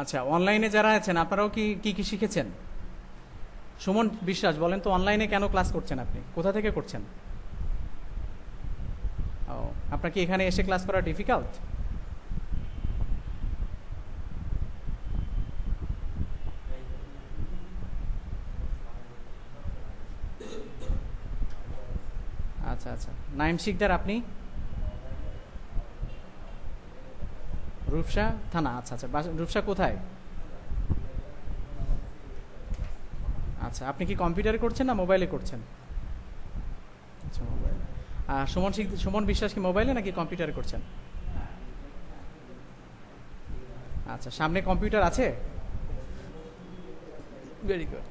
আচ্ছা, অনলাইনে যারা আছেন আপনারাও কি কি কি শিখেছেন? সুমন বিশ্বাস, বলেন তো অনলাইনে কেন ক্লাস করছেন আপনি? কোথা থেকে করছেন? ও, আপনার কি এখানে এসে ক্লাস করা ডিফিকাল্ট? আচ্ছা আচ্ছা, নাইম শিকদার, আপনি? রূপসা থানা, আচ্ছা আচ্ছা, রূপসা কোথায়? আচ্ছা, আপনি কি কম্পিউটারে করছেন না মোবাইলে করছেন? আচ্ছা, মোবাইলে। আর সুমন বিশ্বাস কি মোবাইলে নাকি কম্পিউটারে করছেন? আচ্ছা, সামনে কম্পিউটার আছে? Very good.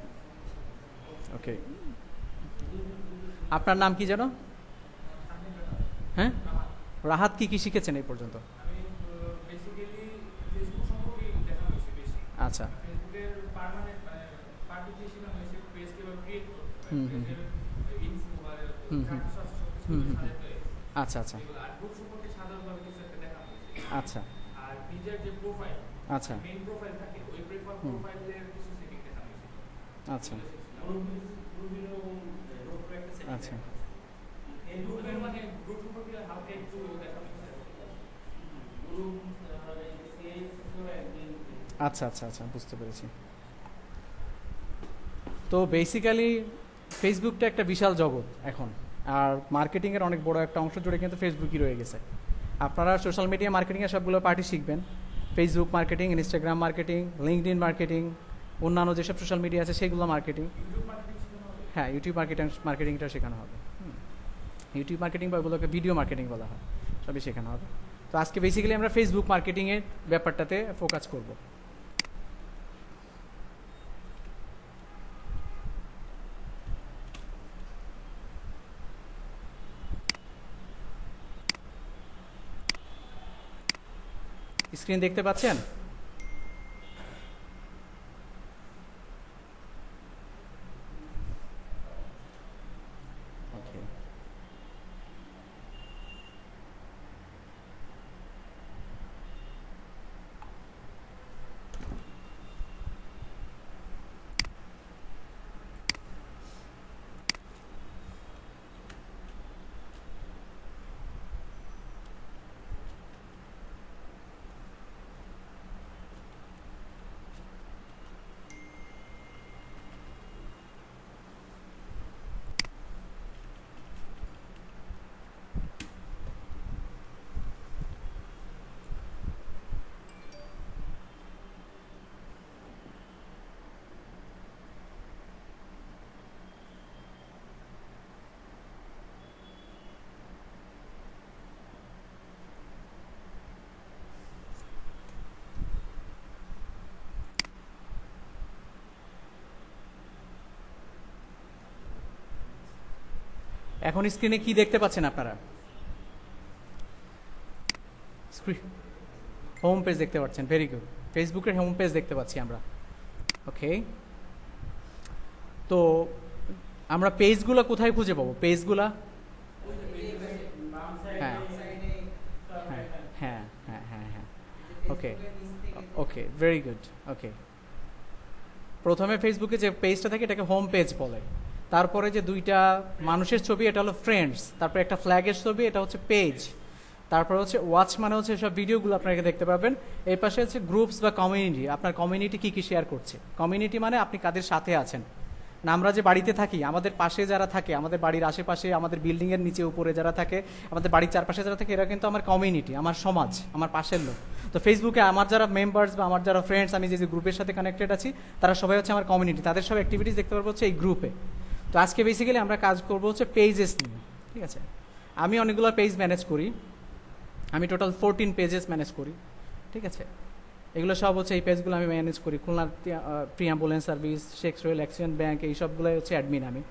ওকে, আপনার নাম কি যেন? হ্যাঁ, রাহাত, কি কি শিখেছেন এই পর্যন্ত? আমি বেসিক্যালি ফেসবুক সম্পর্কে দেখানো হয়েছে বেশি। আচ্ছা। ফেসবুকের পার্মানেন্ট পার্টিতে শেখানো হয়েছে পেজ কিভাবে ক্রিয়েট করতে হয়, হুম হুম পেজের ইনফো আর হুম যা হুম কিছু আছে সবকিছু হুম হুম হুম। সাজাতে হয় আচ্ছা আচ্ছা এগুলো। আর গ্রুপ সম্পর্কে সাধারণভাবে কিছু একটা দেখানো হয়েছে। আচ্ছা আর নিজের যে প্রোফাইল, আচ্ছা। মেইন প্রোফাইল থাকে, ওই হুম। প্রোফাইলের কিছু সেটিং দেখানো হয়েছে। আচ্ছা আচ্ছা এই গ্রুপের মানে গ্রুপ সম্পর্কে হালকা একটু দেখানো হয়েছে। আচ্ছা আচ্ছা আচ্ছা, বুঝতে পেরেছি। তো বেসিক্যালি ফেসবুকটা একটা বিশাল জগৎ এখন, আর মার্কেটিংয়ের অনেক বড় একটা অংশ জুড়ে কিন্তু ফেসবুকই রয়ে গেছে। আপনারা সোশ্যাল মিডিয়া মার্কেটিংয়ের সবগুলো পার্টি শিখবেন, Facebook marketing, Instagram marketing, LinkedIn marketing, অন্যান্য যেসব সোশ্যাল মিডিয়া আছে সেগুলো মার্কেটিং। ইউটিউব মার্কেটিং শেখানো হবে। হ্যাঁ, ইউটিউব মার্কেটিংটা শেখানো হবে। ইউটিউব মার্কেটিং বা ওগুলোকে ভিডিও মার্কেটিং বলা হয়, সবই শেখানো হবে। তো আজকে বেসিক্যালি আমরা ফেসবুক মার্কেটিংয়ের ব্যাপারটাতে ফোকাস করব। স্ক্রিন দেখতে পাচ্ছেন? ওকে, এখন স্ক্রিনে কি দেখতে পাচ্ছেন আপনারা? হোম পেজ দেখতে পাচ্ছেন, ভেরি গুড। ফেসবুকের হোম পেজ দেখতে পাচ্ছি আমরা। ওকে, তো আমরা পেজগুলো কোথায় খুঁজে পাবো? পেজগুলা, হ্যাঁ হ্যাঁ হ্যাঁ হ্যাঁ হ্যাঁ হ্যাঁ, ওকে ওকে, ভেরি গুড। ওকে, প্রথমে ফেসবুকে যে পেজটা থাকে এটাকে হোম পেজ বলে। তারপরে যে দুইটা মানুষের ছবি, এটা হলো ফ্রেন্ডস। তারপরে একটা ফ্ল্যাগের ছবি, এটা হচ্ছে পেজ। তারপর হচ্ছে ওয়াচ, মানে হচ্ছে সব ভিডিওগুলো আপনাকে দেখতে পাবেন। এই পাশে হচ্ছে গ্রুপস বা কমিউনিটি, আপনার কমিউনিটি কী কী শেয়ার করছে। কমিউনিটি মানে আপনি কাদের সাথে আছেন। না, আমরা যে বাড়িতে থাকি, আমাদের পাশে যারা থাকে, আমাদের বাড়ির আশেপাশে, আমাদের বিল্ডিংয়ের নিচে উপরে যারা থাকে, আমাদের বাড়ির চারপাশে যারা থাকে, এরা কিন্তু আমার কমিউনিটি, আমার সমাজ, আমার পাশের লোক। তো ফেসবুকে আমার যারা মেম্বার্স বা আমার যারা ফ্রেন্ডস, আমি যে যে গ্রুপের সাথে কানেক্টেড আছি, তারা সবাই হচ্ছে আমার কমিউনিটি। তাদের সব অ্যাক্টিভিটিস দেখতে পারবো হচ্ছে এই গ্রুপে। তো আজকে বেসিক্যালি আমরা কাজ করবো হচ্ছে পেজেস নিয়ে, ঠিক আছে? আমি অনেকগুলো পেজ ম্যানেজ করি, আমি টোটাল 14 পেজেস ম্যানেজ করি, ঠিক আছে? এগুলো সব হচ্ছে, এই পেজগুলো আমি ম্যানেজ করি। খুলনার pre ambulance service, Sheikh Sohel accident bank, এই সবগুলোই হচ্ছে অ্যাডমিন আমি।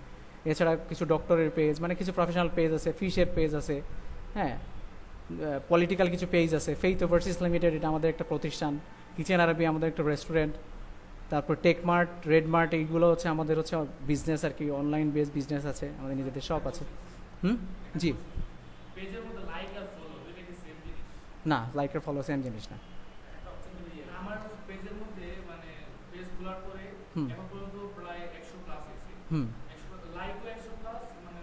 এছাড়া কিছু ডক্টরের পেজ, মানে কিছু প্রফেশনাল পেজ আছে, ফিশের পেজ আছে, হ্যাঁ, পলিটিক্যাল কিছু পেজ আছে। ফেইথ ওভারসিজ লিমিটেড, এটা আমাদের একটা প্রতিষ্ঠান। কিচেন আরবি আমাদের একটা রেস্টুরেন্ট। তারপর টেকমার্ট, রেডমার্ট, এইগুলো হচ্ছে আমাদের হচ্ছে বিজনেস আর কি, অনলাইন বেস বিজনেস আছে, আমাদের নিজেদের শপ আছে। জি। পেজের মধ্যে লাইক আর ফলো দুইটা কি সেম জিনিস? না, লাইক আর ফলো সেম জিনিস না। আমার পেজের মধ্যে হুম এখন পর্যন্ত প্রায় 100 প্লাস হয়েছে। হুম 100 লাইকও 100 প্লাস, মানে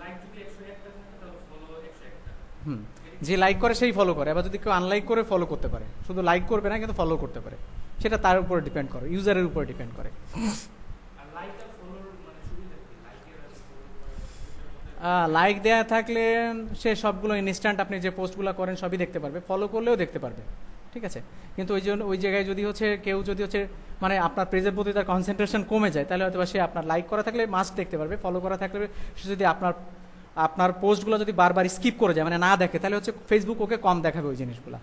লাইক যদি 101টা থাকে তাহলে ফলো 101টা। হুম যে লাইক করে সেই ফলো করে, এবার যদি কেউ আনলাইক করে ফলো করতে পারে, শুধু লাইক করবে না কিন্তু ফলো করতে পারে, সেটা তার উপরে ডিপেন্ড করে, ইউজারের উপরে ডিপেন্ড করে। আর লাইক আর ফলোর মানে সুবিধা কি? লাইকের আর ফলোর লাইক দেয়া থাকলে সে সবগুলো ইনস্ট্যান্ট আপনি যে পোস্টগুলো করেন সবই দেখতে পারবে, ফলো করলেও দেখতে পারবে, ঠিক আছে। কিন্তু ওই জন্য ওই জায়গায় যদি হচ্ছে কেউ যদি হচ্ছে মানে আপনার পেজের প্রতি তার কনসেন্ট্রেশন কমে যায়, তাহলে হয়তো সে আপনার লাইক করা থাকলে মাস্ট দেখতে পারবে, ফলো করা থাকলে সে যদি আপনার আপনার পোস্টগুলো যদি বারবার স্কিপ করে যায় মানে না দেখে, তাহলে হচ্ছে ফেসবুক ওকে কম দেখাবে ওই জিনিসগুলো,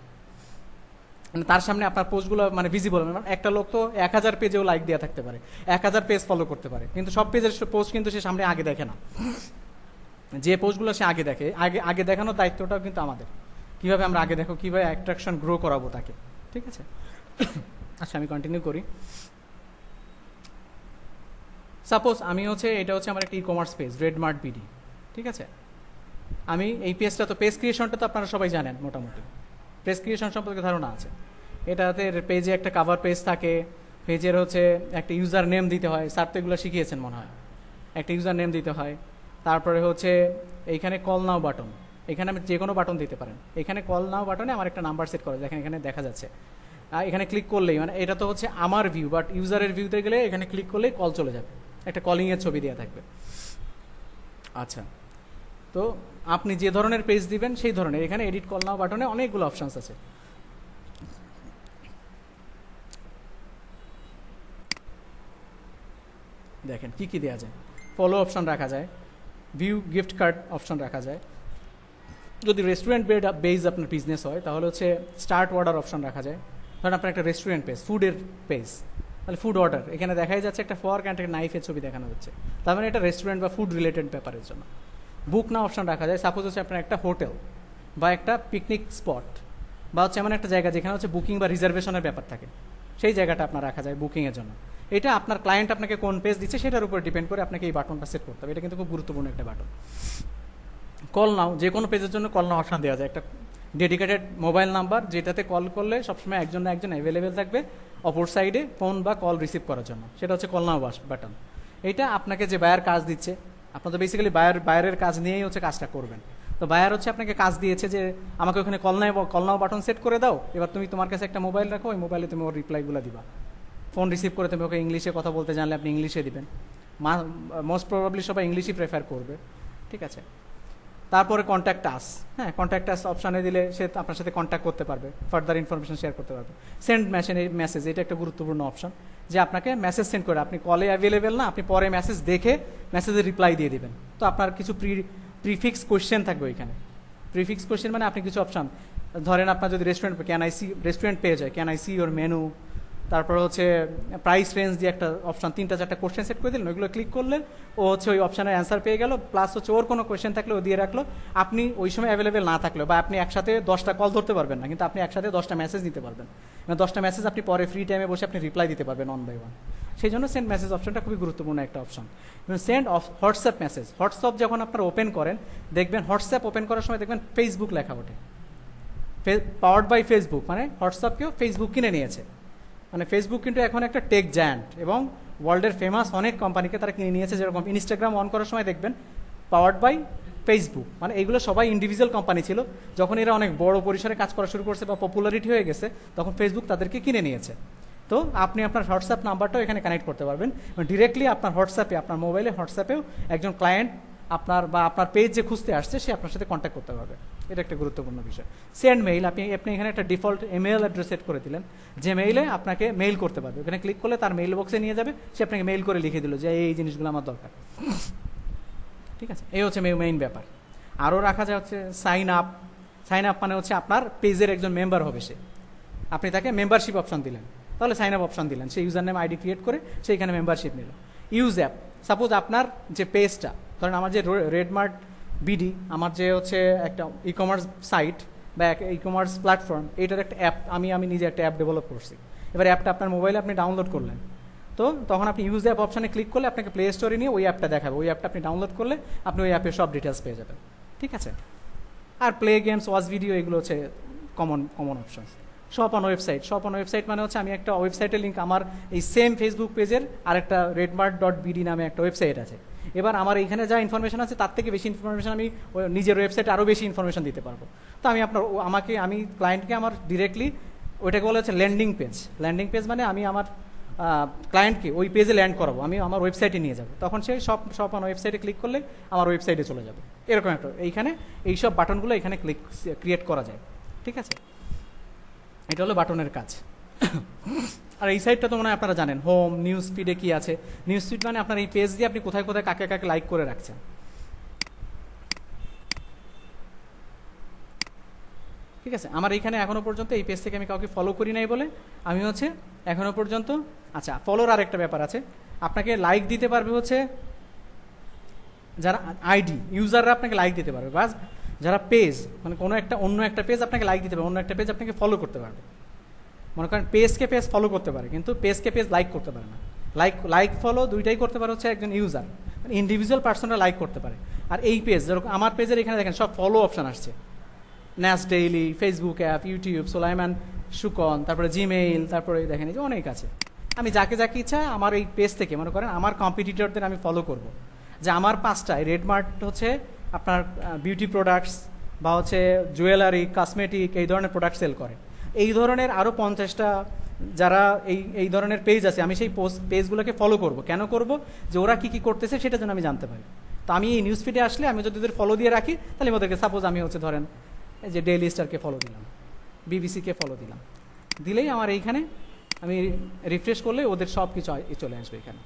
মানে তার সামনে আপনার পোস্টগুলো মানে ভিজিবল। মানে একটা লোক তো 1000 পেজেও লাইক দেওয়া থাকতে পারে, 1000 পেজ ফলো করতে পারে, কিন্তু সব পেজের পোস্ট কিন্তু সে সামনে আগে দেখে না। যে পোস্টগুলো সে আগে দেখে, আগে আগে দেখানোর দায়িত্বটাও কিন্তু আমাদের, কিভাবে আমরা আগে দেখো, কিভাবে অ্যাট্রাকশন গ্রো করাবো তাকে, ঠিক আছে। আচ্ছা আমি কন্টিনিউ করি। সাপোজ আমি হচ্ছে এটা হচ্ছে আমার একটা ই কমার্স পেজ রেডমার্ট বিডি, ঠিক আছে। আমি এই পেজটা তো পেজ ক্রিয়েশনটা তো আপনারা সবাই জানেন, মোটামুটি পেজ ক্রিয়েশন সম্পর্কে ধারণা আছে। এটাতে পেজে একটা কাভার পেজ থাকে, পেজের হচ্ছে একটা ইউজার নেম দিতে হয়, স্যার তো এগুলো শিখিয়েছেন মনে হয়, একটা ইউজার নেম দিতে হয়। তারপরে হচ্ছে এইখানে কল নাও বাটন, এখানে আমি যে কোনো বাটন দিতে পারেন, এখানে কল নাও বাটনে আমার একটা নাম্বার সেট করা, দেখেন এখানে দেখা যাচ্ছে। এখানে ক্লিক করলেই মানে এটা তো হচ্ছে আমার ভিউ, বাট ইউজারের ভিউতে গেলে এখানে ক্লিক করলেই কল চলে যাবে, একটা কলিংয়ের ছবি দেওয়া থাকবে। আচ্ছা, তো আপনি যে ধরনের পেজ দিবেন সেই ধরনের, এখানে এডিট কল নাও বাটনে অনেকগুলো অপশানস আছে। দেখেন কি কি দেওয়া যায়, ফলো অপশন রাখা যায়, ভিউ গিফট কার্ড অপশন রাখা যায়। যদি রেস্টুরেন্ট বেজ আপনার বিজনেস হয় তাহলে হচ্ছে স্টার্ট অর্ডার অপশন রাখা যায়। ধরেন আপনার একটা রেস্টুরেন্ট পেজ, ফুডের পেজ, তাহলে ফুড অর্ডার, এখানে দেখাই যাচ্ছে একটা ফর্ক অ্যান্ড একটা নাইফের ছবি দেখানো হচ্ছে, তার মানে এটা রেস্টুরেন্ট বা ফুড রিলেটেড ব্যাপারের জন্য। বুক না অপশন রাখা যায়, সাপোজ হচ্ছে আপনার একটা হোটেল বা একটা পিকনিক স্পট বা হচ্ছে এমন একটা জায়গা যেখানে হচ্ছে বুকিং বা রিজার্ভেশনের ব্যাপার থাকে, সেই জায়গাটা আপনার রাখা যায় বুকিংয়ের জন্য। এটা আপনার ক্লায়েন্ট আপনাকে কোন পেজ দিচ্ছে সেটার উপর ডিপেন্ড করে আপনাকে এই বাটনটা সেট করতে হবে, এটা কিন্তু খুব গুরুত্বপূর্ণ একটা বাটন। কল নাও, যে কোনো পেজের জন্য কল নাও অপশন দেওয়া যায়, একটা ডেডিকেটেড মোবাইল নাম্বার যেটাতে কল করলে সবসময় একজন না একজন অ্যাভেলেবেল থাকবে অপর সাইডে ফোন বা কল রিসিভ করার জন্য, সেটা হচ্ছে কল নাও বাটন। এটা আপনাকে যে বায়ার কাজ দিচ্ছে, আপনার তো বেসিক্যালি বায়ারের কাজ নিয়েই হচ্ছে কাজটা করবেন, তো বায়ার হচ্ছে আপনাকে কাজ দিয়েছে যে আমাকে ওখানে কল নাও বাটন সেট করে দাও, এবার তুমি তোমার কাছে একটা মোবাইল রাখো, ওই মোবাইলে তুমি ওর রিপ্লাইগুলো দিবা, ফোন রিসিভ করে তুমি ওকে ইংলিশে কথা বলতে জানলে আপনি ইংলিশে দিবেন, মোস্ট প্রবাবলি সবাই ইংলিশই প্রেফার করবে, ঠিক আছে। তারপরে কন্ট্যাক্ট আস, হ্যাঁ কন্ট্যাক্ট আস অপশানে দিলে সে আপনার সাথে কন্ট্যাক্ট করতে পারবে, ফার্দার ইনফরমেশন শেয়ার করতে পারবে। সেন্ড মেসেজ, এটা একটা গুরুত্বপূর্ণ অপশন, যে আপনাকে মেসেজ সেন্ড করে, আপনি কলে অ্যাভেলেবেল না, আপনি পরে মেসেজ দেখে মেসেজের রিপ্লাই দিয়ে দিবেন। তো আপনার কিছু প্রিফিক্স কোয়েশ্চেন থাকবে ওইখানে, প্রিফিক্স কোয়েশ্চেন মানে আপনি কিছু অপশান, ধরেন আপনার যদি রেস্টুরেন্ট পেয়ে যায়, can I see your menu, তারপর হচ্ছে প্রাইস রেঞ্জ দিয়ে একটা অপশন 3-4টা কোশ্চেন সেট করে দিলেন, ওইগুলো ক্লিক করলেন, ও হচ্ছে ওই অপশানের অ্যান্সার পেয়ে গেল, প্লাস হচ্ছে ওর কোনো কোয়েশ্চেন থাকলে ও দিয়ে রাখলো, আপনি ওই সময় অ্যাভেলেবেল না থাকলেও, বা আপনি একসাথে 10টা কল ধরতে পারবেন না, কিন্তু আপনি একসাথে 10টা মেসেজ দিতে পারবেন, মানে 10টা মেসেজ আপনি পরে ফ্রি টাইমে বসে আপনি রিপ্লাই দিতে পারবেন অন বাই ওয়ান। সেই জন্য সেন্ড মেসেজ অপশনটা খুবই গুরুত্বপূর্ণ একটা option. Send WhatsApp message, WhatsApp যখন আপনারা ওপেন করেন দেখবেন, হোয়াটসঅ্যাপ ওপেন করার সময় দেখবেন ফেসবুক লেখা ওঠে, পাওয়ার্ড বাই ফেসবুক, মানে হোয়াটসঅ্যাপকেও ফেসবুক কিনে নিয়েছে, মানে ফেসবুক কিন্তু এখন একটা টেক জায়ান্ট এবং ওয়ার্ল্ডের ফেমাস অনেক কোম্পানিকে তারা কিনে নিয়েছে। যেরকম ইনস্টাগ্রাম অন করার সময় দেখবেন পাওয়ার্ড বাই ফেসবুক, মানে এগুলো সবাই ইন্ডিভিজুয়াল কোম্পানি ছিল, যখন এরা অনেক বড় পরিসরে কাজ করা শুরু করছে বা পপুলারিটি হয়ে গেছে তখন ফেসবুক তাদেরকে কিনে নিয়েছে। তো আপনি আপনার হোয়াটসঅ্যাপ নাম্বারটাও এখানে কানেক্ট করতে পারবেন, ডিরেক্টলি আপনার হোয়াটসঅ্যাপে, আপনার মোবাইলে হোয়াটসঅ্যাপেও একজন ক্লায়েন্ট আপনার বা আপনার পেজ যে খুঁজতে আসছে সে আপনার সাথে কন্ট্যাক্ট করতে পারবে, এটা একটা গুরুত্বপূর্ণ বিষয়। সেন্ড মেইল, আপনি এখানে একটা ডিফল্ট ইমেল অ্যাড্রেস সেট করে দিলেন, যে মেইলে আপনাকে মেইল করতে পারবে, ওখানে ক্লিক করলে তার মেইল বক্সে নিয়ে যাবে, সে আপনাকে মেইল করে লিখে দিল যে এই জিনিসগুলো আমার দরকার, ঠিক আছে। এই হচ্ছে মেইন ব্যাপার। আরও রাখা যায় হচ্ছে সাইন আপ, মানে হচ্ছে আপনার পেজের একজন মেম্বার হবে সে, আপনি তাকে মেম্বারশিপ অপশন দিলেন, তাহলে সাইন আপ অপশন দিলেন, সেই ইউজার নেম আইডি ক্রিয়েট করে সে এখানে মেম্বারশিপ নিল। ইউজ অ্যাপ, সাপোজ আপনার যে পেজটা, ধরেন আমার যে রেডমার্ট বিডি, আমার যে হচ্ছে একটা ই কমার্স সাইট বা ই কমার্স প্ল্যাটফর্ম, এইটার একটা অ্যাপ আমি নিজে একটা অ্যাপ ডেভেলপ করছি, এবার অ্যাপটা আপনার মোবাইলে আপনি ডাউনলোড করলেন, তো তখন আপনি ইউজ অ্যাপ অপশানে ক্লিক করলে আপনাকে প্লে স্টোরে নিয়ে ওই অ্যাপটা দেখাবে, ওই অ্যাপটা আপনি ডাউনলোড করলে আপনি ওই অ্যাপের সব ডিটেলস পেয়ে যাবেন, ঠিক আছে। আর প্লে গেমস, ওয়াচ ভিডিও, এগুলো হচ্ছে common options. Shop on website. Shop on website মানে হচ্ছে আমি একটা ওয়েবসাইটের লিঙ্ক, আমার এই সেম ফেসবুক পেজের আরেকটা redmart.bd নামে একটা ওয়েবসাইট আছে। এবার আমার এইখানে যা ইনফরমেশন আছে তার থেকে বেশি ইনফরমেশন আমি নিজের ওয়েবসাইটে আরও বেশি ইনফরমেশন দিতে পারবো। তো আমি আমি ক্লায়েন্টকে আমার ডিরেক্টলি ওইটাকে বলা হচ্ছে ল্যান্ডিং পেজ। ল্যান্ডিং পেজ মানে আমি আমার ক্লায়েন্টকে ওই পেজে ল্যান্ড করাবো, আমি আমার ওয়েবসাইটে নিয়ে যাবো, তখন সে শপ অন ওয়েবসাইটে ক্লিক করলে আমার ওয়েবসাইটে চলে যাবে। এরকম একটা এইখানে এইসব বাটনগুলো এখানে ক্রিয়েট করা যায়, ঠিক আছে? এটা হলো বাটনের কাজ। আর এই সাইডটা তো মনে হয় আপনারা জানেন, হোম, নিউজ ফিডে কি আছে। নিউজ ফিড মানে আপনার এই পেজ দিয়ে আপনি কোথায় কোথায় কাকে কাকে লাইক করে রাখছেন, ঠিক আছে? আমার এইখানে এখনো পর্যন্ত এই পেজ থেকে আমি কাউকে ফলো করি নাই বলে আমি হচ্ছে এখনো পর্যন্ত, আচ্ছা ফলোর আর একটা ব্যাপার আছে, আপনাকে লাইক দিতে পারবে হচ্ছে যারা আইডি ইউজাররা আপনাকে লাইক দিতে পারবে, বাস যারা পেজ মানে কোনো একটা অন্য একটা পেজ আপনাকে লাইক দিতে পারবে, অন্য একটা পেজ আপনাকে ফলো করতে পারবে। মনে করেন পেজকে পেজ ফলো করতে পারে কিন্তু পেজকে পেজ লাইক করতে পারে না। লাইক ফলো দুইটাই করতে পারে হচ্ছে একজন ইউজার, মানে ইন্ডিভিজুয়াল পার্সনরা লাইক করতে পারে। আর এই পেজ যেরকম আমার পেজের এখানে দেখেন সব ফলো অপশন আসছে, ন্যাস ডেইলি, ফেসবুক অ্যাপ, ইউটিউব, সোলাইমান সুকন, তারপরে জিমেইল, তারপরে দেখেন এই যে অনেক আছে। আমি যাকে যাকে ইচ্ছা আমার এই পেজ থেকে মনে করেন আমার কম্পিটিটরদের আমি ফলো করব, যে আমার 5টায় রেডমার্ট হচ্ছে আপনার বিউটি প্রোডাক্টস বা হচ্ছে জুয়েলারি, কসমেটিক এই ধরনের প্রোডাক্ট সেল করে, এই ধরনের আরও 50টা যারা এই ধরনের পেজ আছে, আমি সেই পেজগুলোকে ফলো করব। কেন করব? যে ওরা কী কী করতেছে সেটা যেন আমি জানতে পারি। তো আমি এই নিউজ ফিডে আসলে আমি যদি ওদের ফলো দিয়ে রাখি, তাহলে ওদেরকে সাপোজ আমি হচ্ছে ধরেন এই যে ডেইলি স্টারকে ফলো দিলাম, বিবিসিকে ফলো দিলাম, দিলেই আমার এইখানে আমি রিফ্রেশ করলে ওদের সব কিছু চলে আসবে এখানে।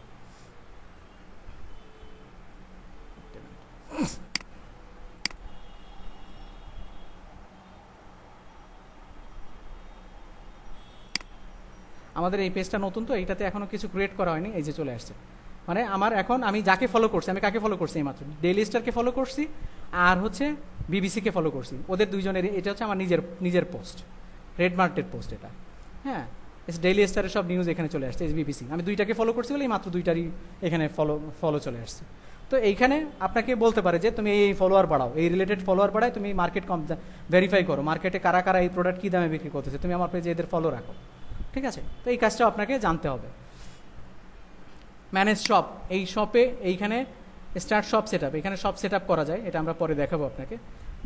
আমাদের এই পেজটা নতুন তো এইটাতে এখনো কিছু ক্রিয়েট করা হয়নি, এই যে চলে আসছে। মানে আমার এখন আমি যাকে ফলো করছি, আমি কাকে ফলো করছি এইমাত্র ডেইলি স্টারকে ফলো করছি আর হচ্ছে বিবিসিকে ফলো করছি, ওদের দুইজনের। এটা হচ্ছে আমার নিজের পোস্ট, রেডমার্টের পোস্ট এটা, হ্যাঁ। ডেইলি স্টারের সব নিউজ এখানে চলে আসছে, বিবিসি আমি দুইটাকে ফলো করছি বলে এই মাত্র দুইটারই এখানে ফলো চলে আসছে। তো এইখানে আপনাকে বলতে পারে যে তুমি এই ফলোয়ার বাড়াও, এই রিলেটেড ফলোয়ার বাড়ায়, তুমি মার্কেট ভেরিফাই করো, মার্কেটে কারা কারা এই প্রোডাক্ট কী দামে বিক্রি করতেছে, তুমি আমার পেজে এদের ফলো রাখো, ঠিক আছে? তো এই কাজটাও আপনাকে জানতে হবে। ম্যানেজ শপ, এই শপে এইখানে স্টার্ট শপ সেট আপ, এখানে শপ সেট আপ করা যায়, এটা আমরা পরে দেখাবো আপনাকে।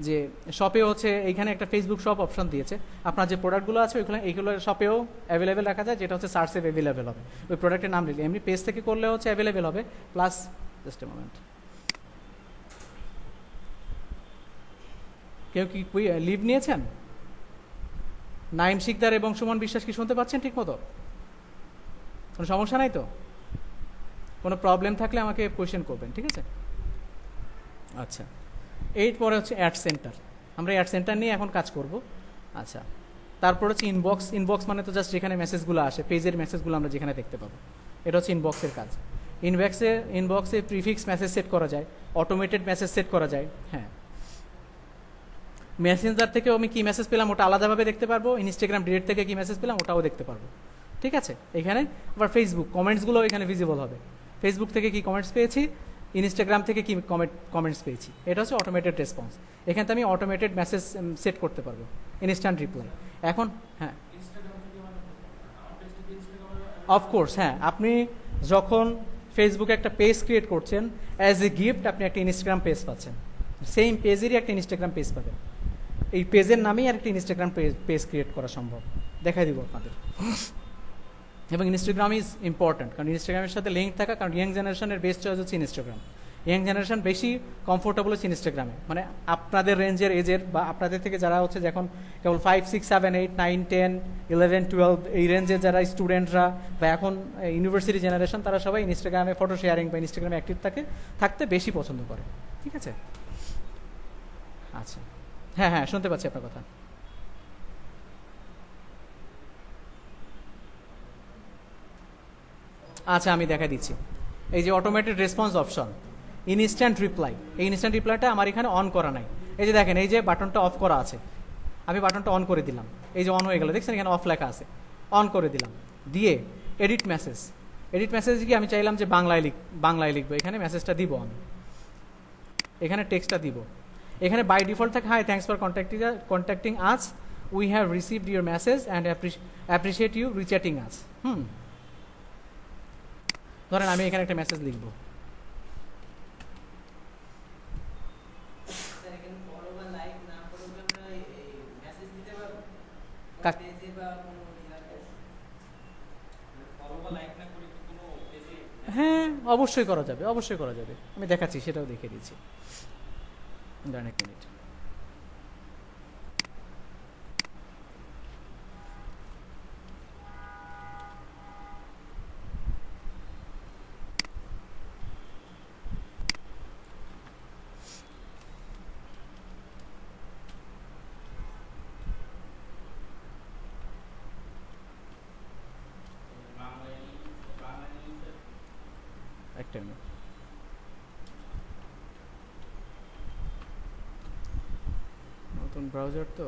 যে শপে হচ্ছে এইখানে একটা ফেসবুক শপ অপশন দিয়েছে, আপনার যে প্রোডাক্টগুলো আছে এইগুলো শপেও অ্যাভেলেবেল রাখা যায়, যেটা হচ্ছে সার্চে অ্যাভেলেবেল হবে, ওই প্রোডাক্টের নাম দিলে। এমনি পেজ থেকে করলে হচ্ছে অ্যাভেলেবেল হবে, প্লাস জাস্ট এ মোমেন্ট, কেউ কি লিভ নিয়েছেন? নাইম শিকদার এবং সুমন বিশ্বাস কি শুনতে পাচ্ছেন ঠিক মতো? কোনো সমস্যা নাই তো? কোনো প্রবলেম থাকলে আমাকে কোয়েশ্চেন করবেন, ঠিক আছে? আচ্ছা, এরপরে হচ্ছে অ্যাড সেন্টার, আমরা অ্যাড সেন্টার নিয়ে এখন কাজ করব। আচ্ছা, তারপর হচ্ছে ইনবক্স মানে তো জাস্ট যেখানে মেসেজগুলো আসে, পেজের মেসেজগুলো আমরা যেখানে দেখতে পাবো, এটা হচ্ছে ইনবক্সের কাজ। ইনবক্সে প্রিফিক্স মেসেজ সেট করা যায়, অটোমেটেড মেসেজ সেট করা যায়, হ্যাঁ। মেসেঞ্জার থেকেও আমি কি মেসেজ পেলাম ওটা আলাদাভাবে দেখতে পারবো, ইনস্টাগ্রাম ডিরেক্ট থেকে কি মেসেজ পেলাম ওটাও দেখতে পারবো, ঠিক আছে? এখানে আবার ফেসবুক কমেন্টসগুলো এখানে ভিজিবল হবে, ফেসবুক থেকে কি কমেন্টস পেয়েছি, ইনস্টাগ্রাম থেকে কি কমেন্টস পেয়েছি, এটা হচ্ছে অটোমেটেড রেসপন্স। এখানে আমি অটোমেটেড মেসেজ সেট করতে পারবো, ইনস্ট্যান্ট রিপ্লাই। এখন হ্যাঁ, অফকোর্স, হ্যাঁ, আপনি যখন ফেসবুকে একটা পেজ ক্রিয়েট করছেন, অ্যাজ এ গিফট আপনি একটা ইনস্টাগ্রাম পেজ পাচ্ছেন, সেম পেজেরই একটা ইনস্টাগ্রাম পেজ পাবেন, এই পেজের নামেই আর একটা ইনস্টাগ্রাম পেজ ক্রিয়েট করা সম্ভব, দেখাই দিব আপনাদের। এবং ইনস্টাগ্রাম ইজ ইম্পর্ট্যান্ট, কারণ ইনস্টাগ্রামের সাথে লিঙ্ক থাকা, কারণ ইয়াং জেনারেশনের বেস্ট চয়েস হচ্ছে ইনস্টাগ্রাম। ইয়াং জেনারেশন বেশি কমফোর্টেবল হচ্ছে ইনস্টাগ্রামে, মানে আপনাদের রেঞ্জের এজের বা আপনাদের থেকে যারা হচ্ছে যখন কেবল 5, 6, 7, 8, 9, 10, 11, 12 এই রেঞ্জের যারা স্টুডেন্টরা বা এখন ইউনিভার্সিটি জেনারেশন, তারা সবাই ইনস্টাগ্রামে ফটো শেয়ারিং বা ইনস্টাগ্রামে অ্যাক্টিভ থাকতে বেশি পছন্দ করে, ঠিক আছে? আচ্ছা, হ্যাঁ হ্যাঁ, শুনতে পাচ্ছি আপনার কথা। আচ্ছা, আমি দেখা দিচ্ছি, এই যে automated response option, instant reply, এই ইনস্ট্যান্ট রিপ্লাইটা আমার এখানে অন করা নাই। এই যে দেখেন, এই যে বাটনটা অফ করা আছে, আমি বাটনটা অন করে দিলাম, এই যে অন হয়ে গেল, দেখছেন এখানে অফ লেখা আছে, অন করে দিলাম, দিয়ে এডিট মেসেজ কি আমি চাইলাম যে বাংলায় লিখবো, এখানে মেসেজটা দিব আমি, এখানে টেক্সটটা দিব, এখানে বাই ডিফল্ট থাকে hi thanks for contacting us we have received your message and appreciate you rechatting us. ধরেন আমি এখানে একটা মেসেজ লিখব, হ্যাঁ অবশ্যই করা যাবে, অবশ্যই করা যাবে, আমি দেখাচ্ছি, সেটাও দেখিয়ে দিচ্ছি। দাঁড়ান এক মিনিট। একটা মিনিট, নতুন ব্রাউজার তো।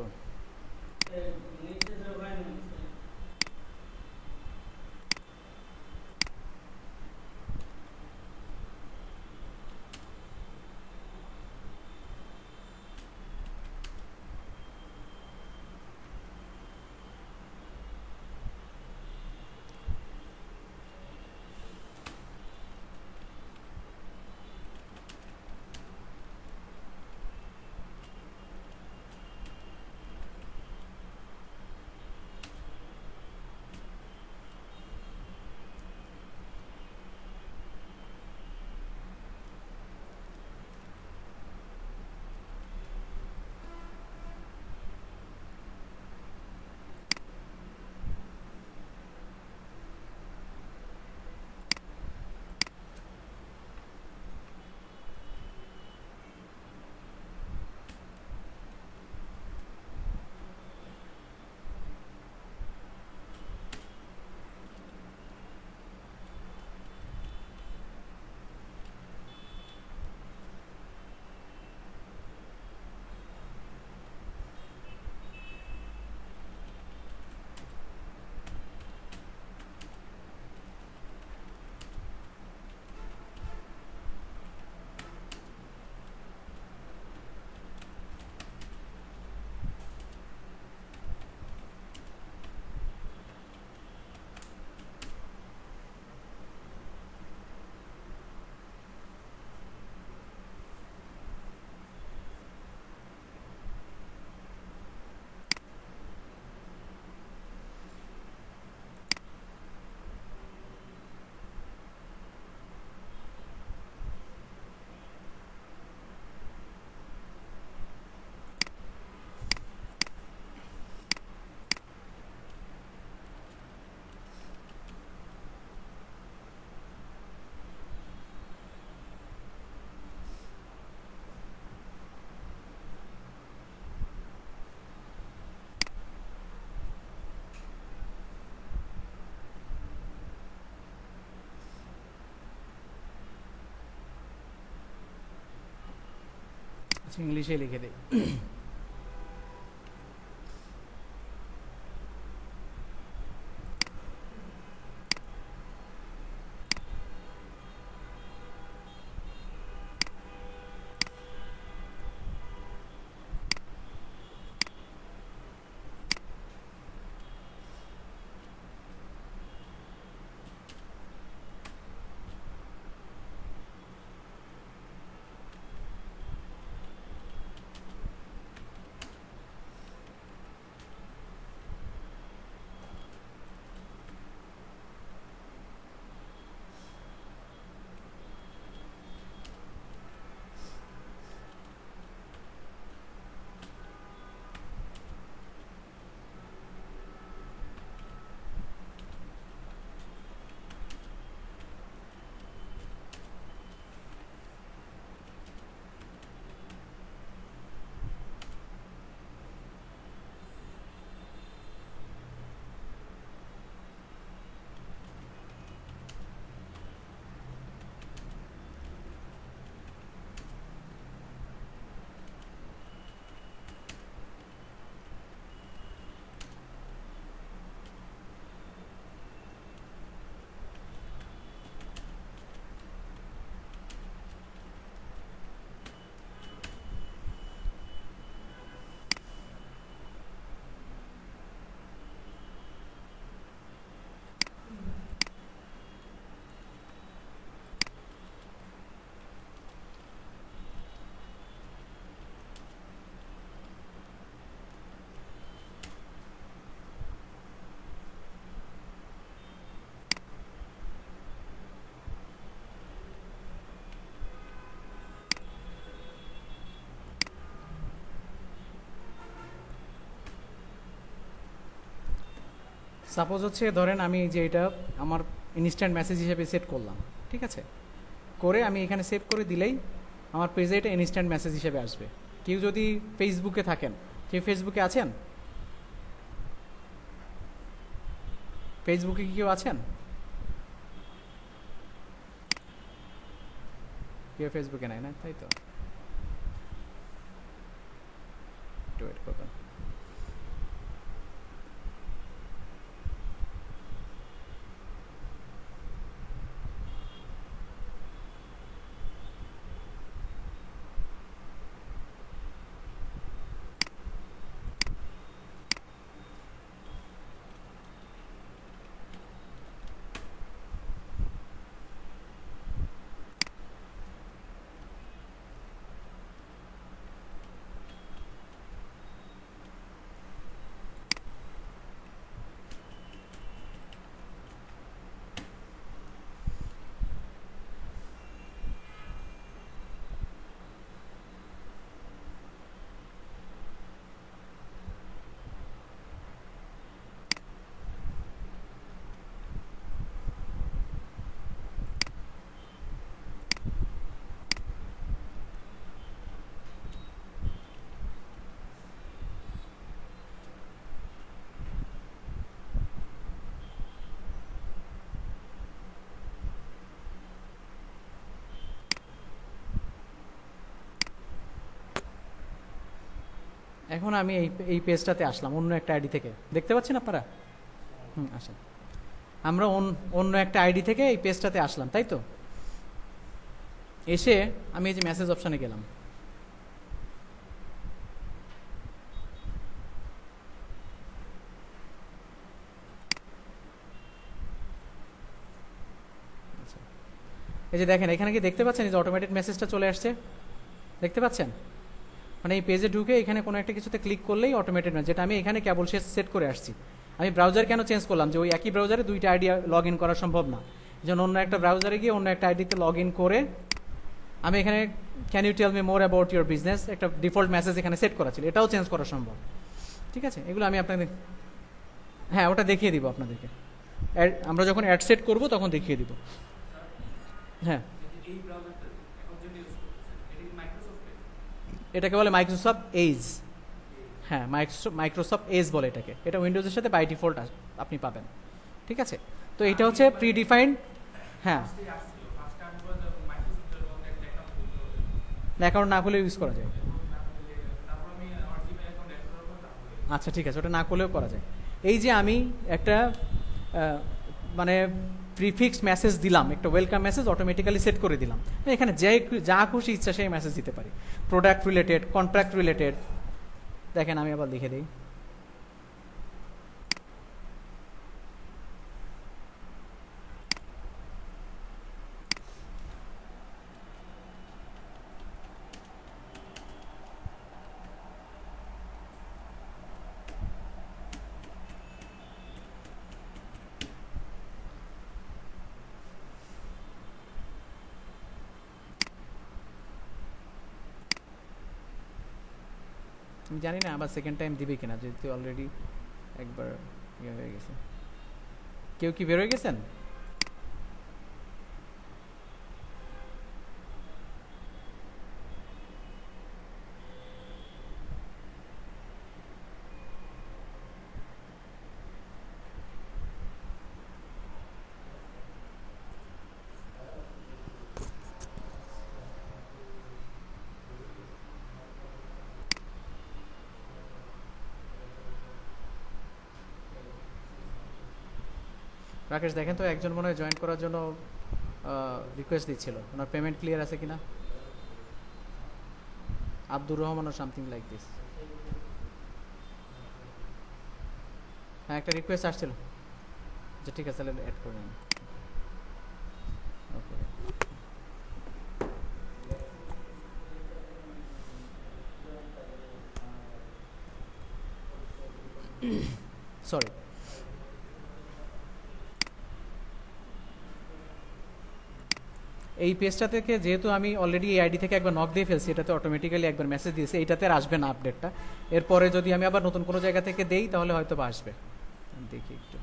इंग्लिशे लिखे दे। সাপোজ হচ্ছে ধরেন আমি যে এটা আমার ইনস্ট্যান্ট মেসেজ হিসেবে সেট করলাম, ঠিক আছে, করে আমি এখানে সেভ করে দিলেই আমার পেজে এটা ইনস্ট্যান্ট মেসেজ হিসেবে আসবে। কেউ যদি ফেসবুকে থাকেন, কেউ ফেসবুকে আছেন? ফেসবুকে কি কেউ আছেন? কেউ ফেসবুকে নাই না, তাই তো, একটু ওয়েট করবেন। এখন আমি এই পেজটাতে আসলাম অন্য একটা আইডি থেকে, দেখতে পাচ্ছেন আপনারা? আসেন, আমরা অন্য একটা আইডি থেকে এই পেজটাতে আসলাম, তাই তো? এসে আমি এই যে মেসেজ অপশানে গেলাম, এই যে দেখেন এখানে কি দেখতে পাচ্ছেন, এই যে অটোমেটেড মেসেজটা চলে আসছে, দেখতে পাচ্ছেন? মানে এই পেজে ঢুকে এখানে কোনো একটা কিছুতে ক্লিক করলেই অটোমেটেড মেসেজ, যেটা আমি এখানে কেবল সেট করে আসছি। আমি ব্রাউজার কেন চেঞ্জ করলাম, যে ওই একই ব্রাউজারে দুইটা আইডি লগ ইন করা সম্ভব না, এই জন্য অন্য একটা ব্রাউজারে গিয়ে অন্য একটা আইডিতে লগ ইন করে আমি এখানে can you tell me more about your business একটা ডিফল্ট মেসেজ এখানে সেট করা ছিল, এটাও চেঞ্জ করা সম্ভব, ঠিক আছে? এগুলো আমি আপনাদের, হ্যাঁ ওটা দেখিয়ে দিব আপনাদেরকে, আমরা যখন অ্যাড সেট করবো তখন দেখিয়ে দিব। হ্যাঁ, এই ব্রাউজারটা এখন যেটা ইউজ করতেছেন এটা কি মাইক্রোসফটের? এটাকে বলে মাইক্রোসফট এজ। হ্যাঁ, মাইক্রোসফট এজ বলে এটাকে, এটা উইন্ডোজের সাথে বাই ডিফল্ট আপনি পাবেন, ঠিক আছে? তো এটা হচ্ছে প্রি ডিফাইন্ড। হ্যাঁ, অ্যাকাউন্ট না খুলে ইউজ করা যায়। আচ্ছা ঠিক আছে, ওটা না করলেও করা যায়। এই যে আমি একটা মানে প্রিফিক্স মেসেজ দিলাম, একটা ওয়েলকাম মেসেজ অটোমেটিক্যালি সেট করে দিলাম, এখানে যা খুশি ইচ্ছা সেই মেসেজ দিতে পারি, প্রোডাক্ট রিলেটেড, কন্ট্রাক্ট রিলেটেড। দেখেন আমি আবার লিখে দিই, আমি জানি না আবার সেকেন্ড টাইম দিবে কিনা, যেহেতু অলরেডি একবার ইয়ে হয়ে গেছে। কেউ কি বের হয়ে গেছেন? রাকেশ দেখেন তো, একজন মনে হয় জয়েন করার জন্য রিকোয়েস্ট দিচ্ছিল, ওনার পেমেন্ট ক্লিয়ার আছে কিনা? আব্দুর রহমান আর সামথিং লাইক দিস। হ্যাঁ, একটা রিকোয়েস্ট আসছিল। আচ্ছা ঠিক আছে, তাহলে অ্যাড করে নেন। ওকে, সরি। এই পেজটা থেকে যেহেতু আমি অলরেডি এই আইডি থেকে একবার নক দিয়ে ফেলছি, এটাতে অটোমেটিক্যালি একবার মেসেজ দিয়েছে, এইটাতে আর আসবে না আপডেটটা। এরপরে যদি আমি আবার নতুন কোনো জায়গা থেকে দেই তাহলে হয়তো বা আসবে, দেখি একটু।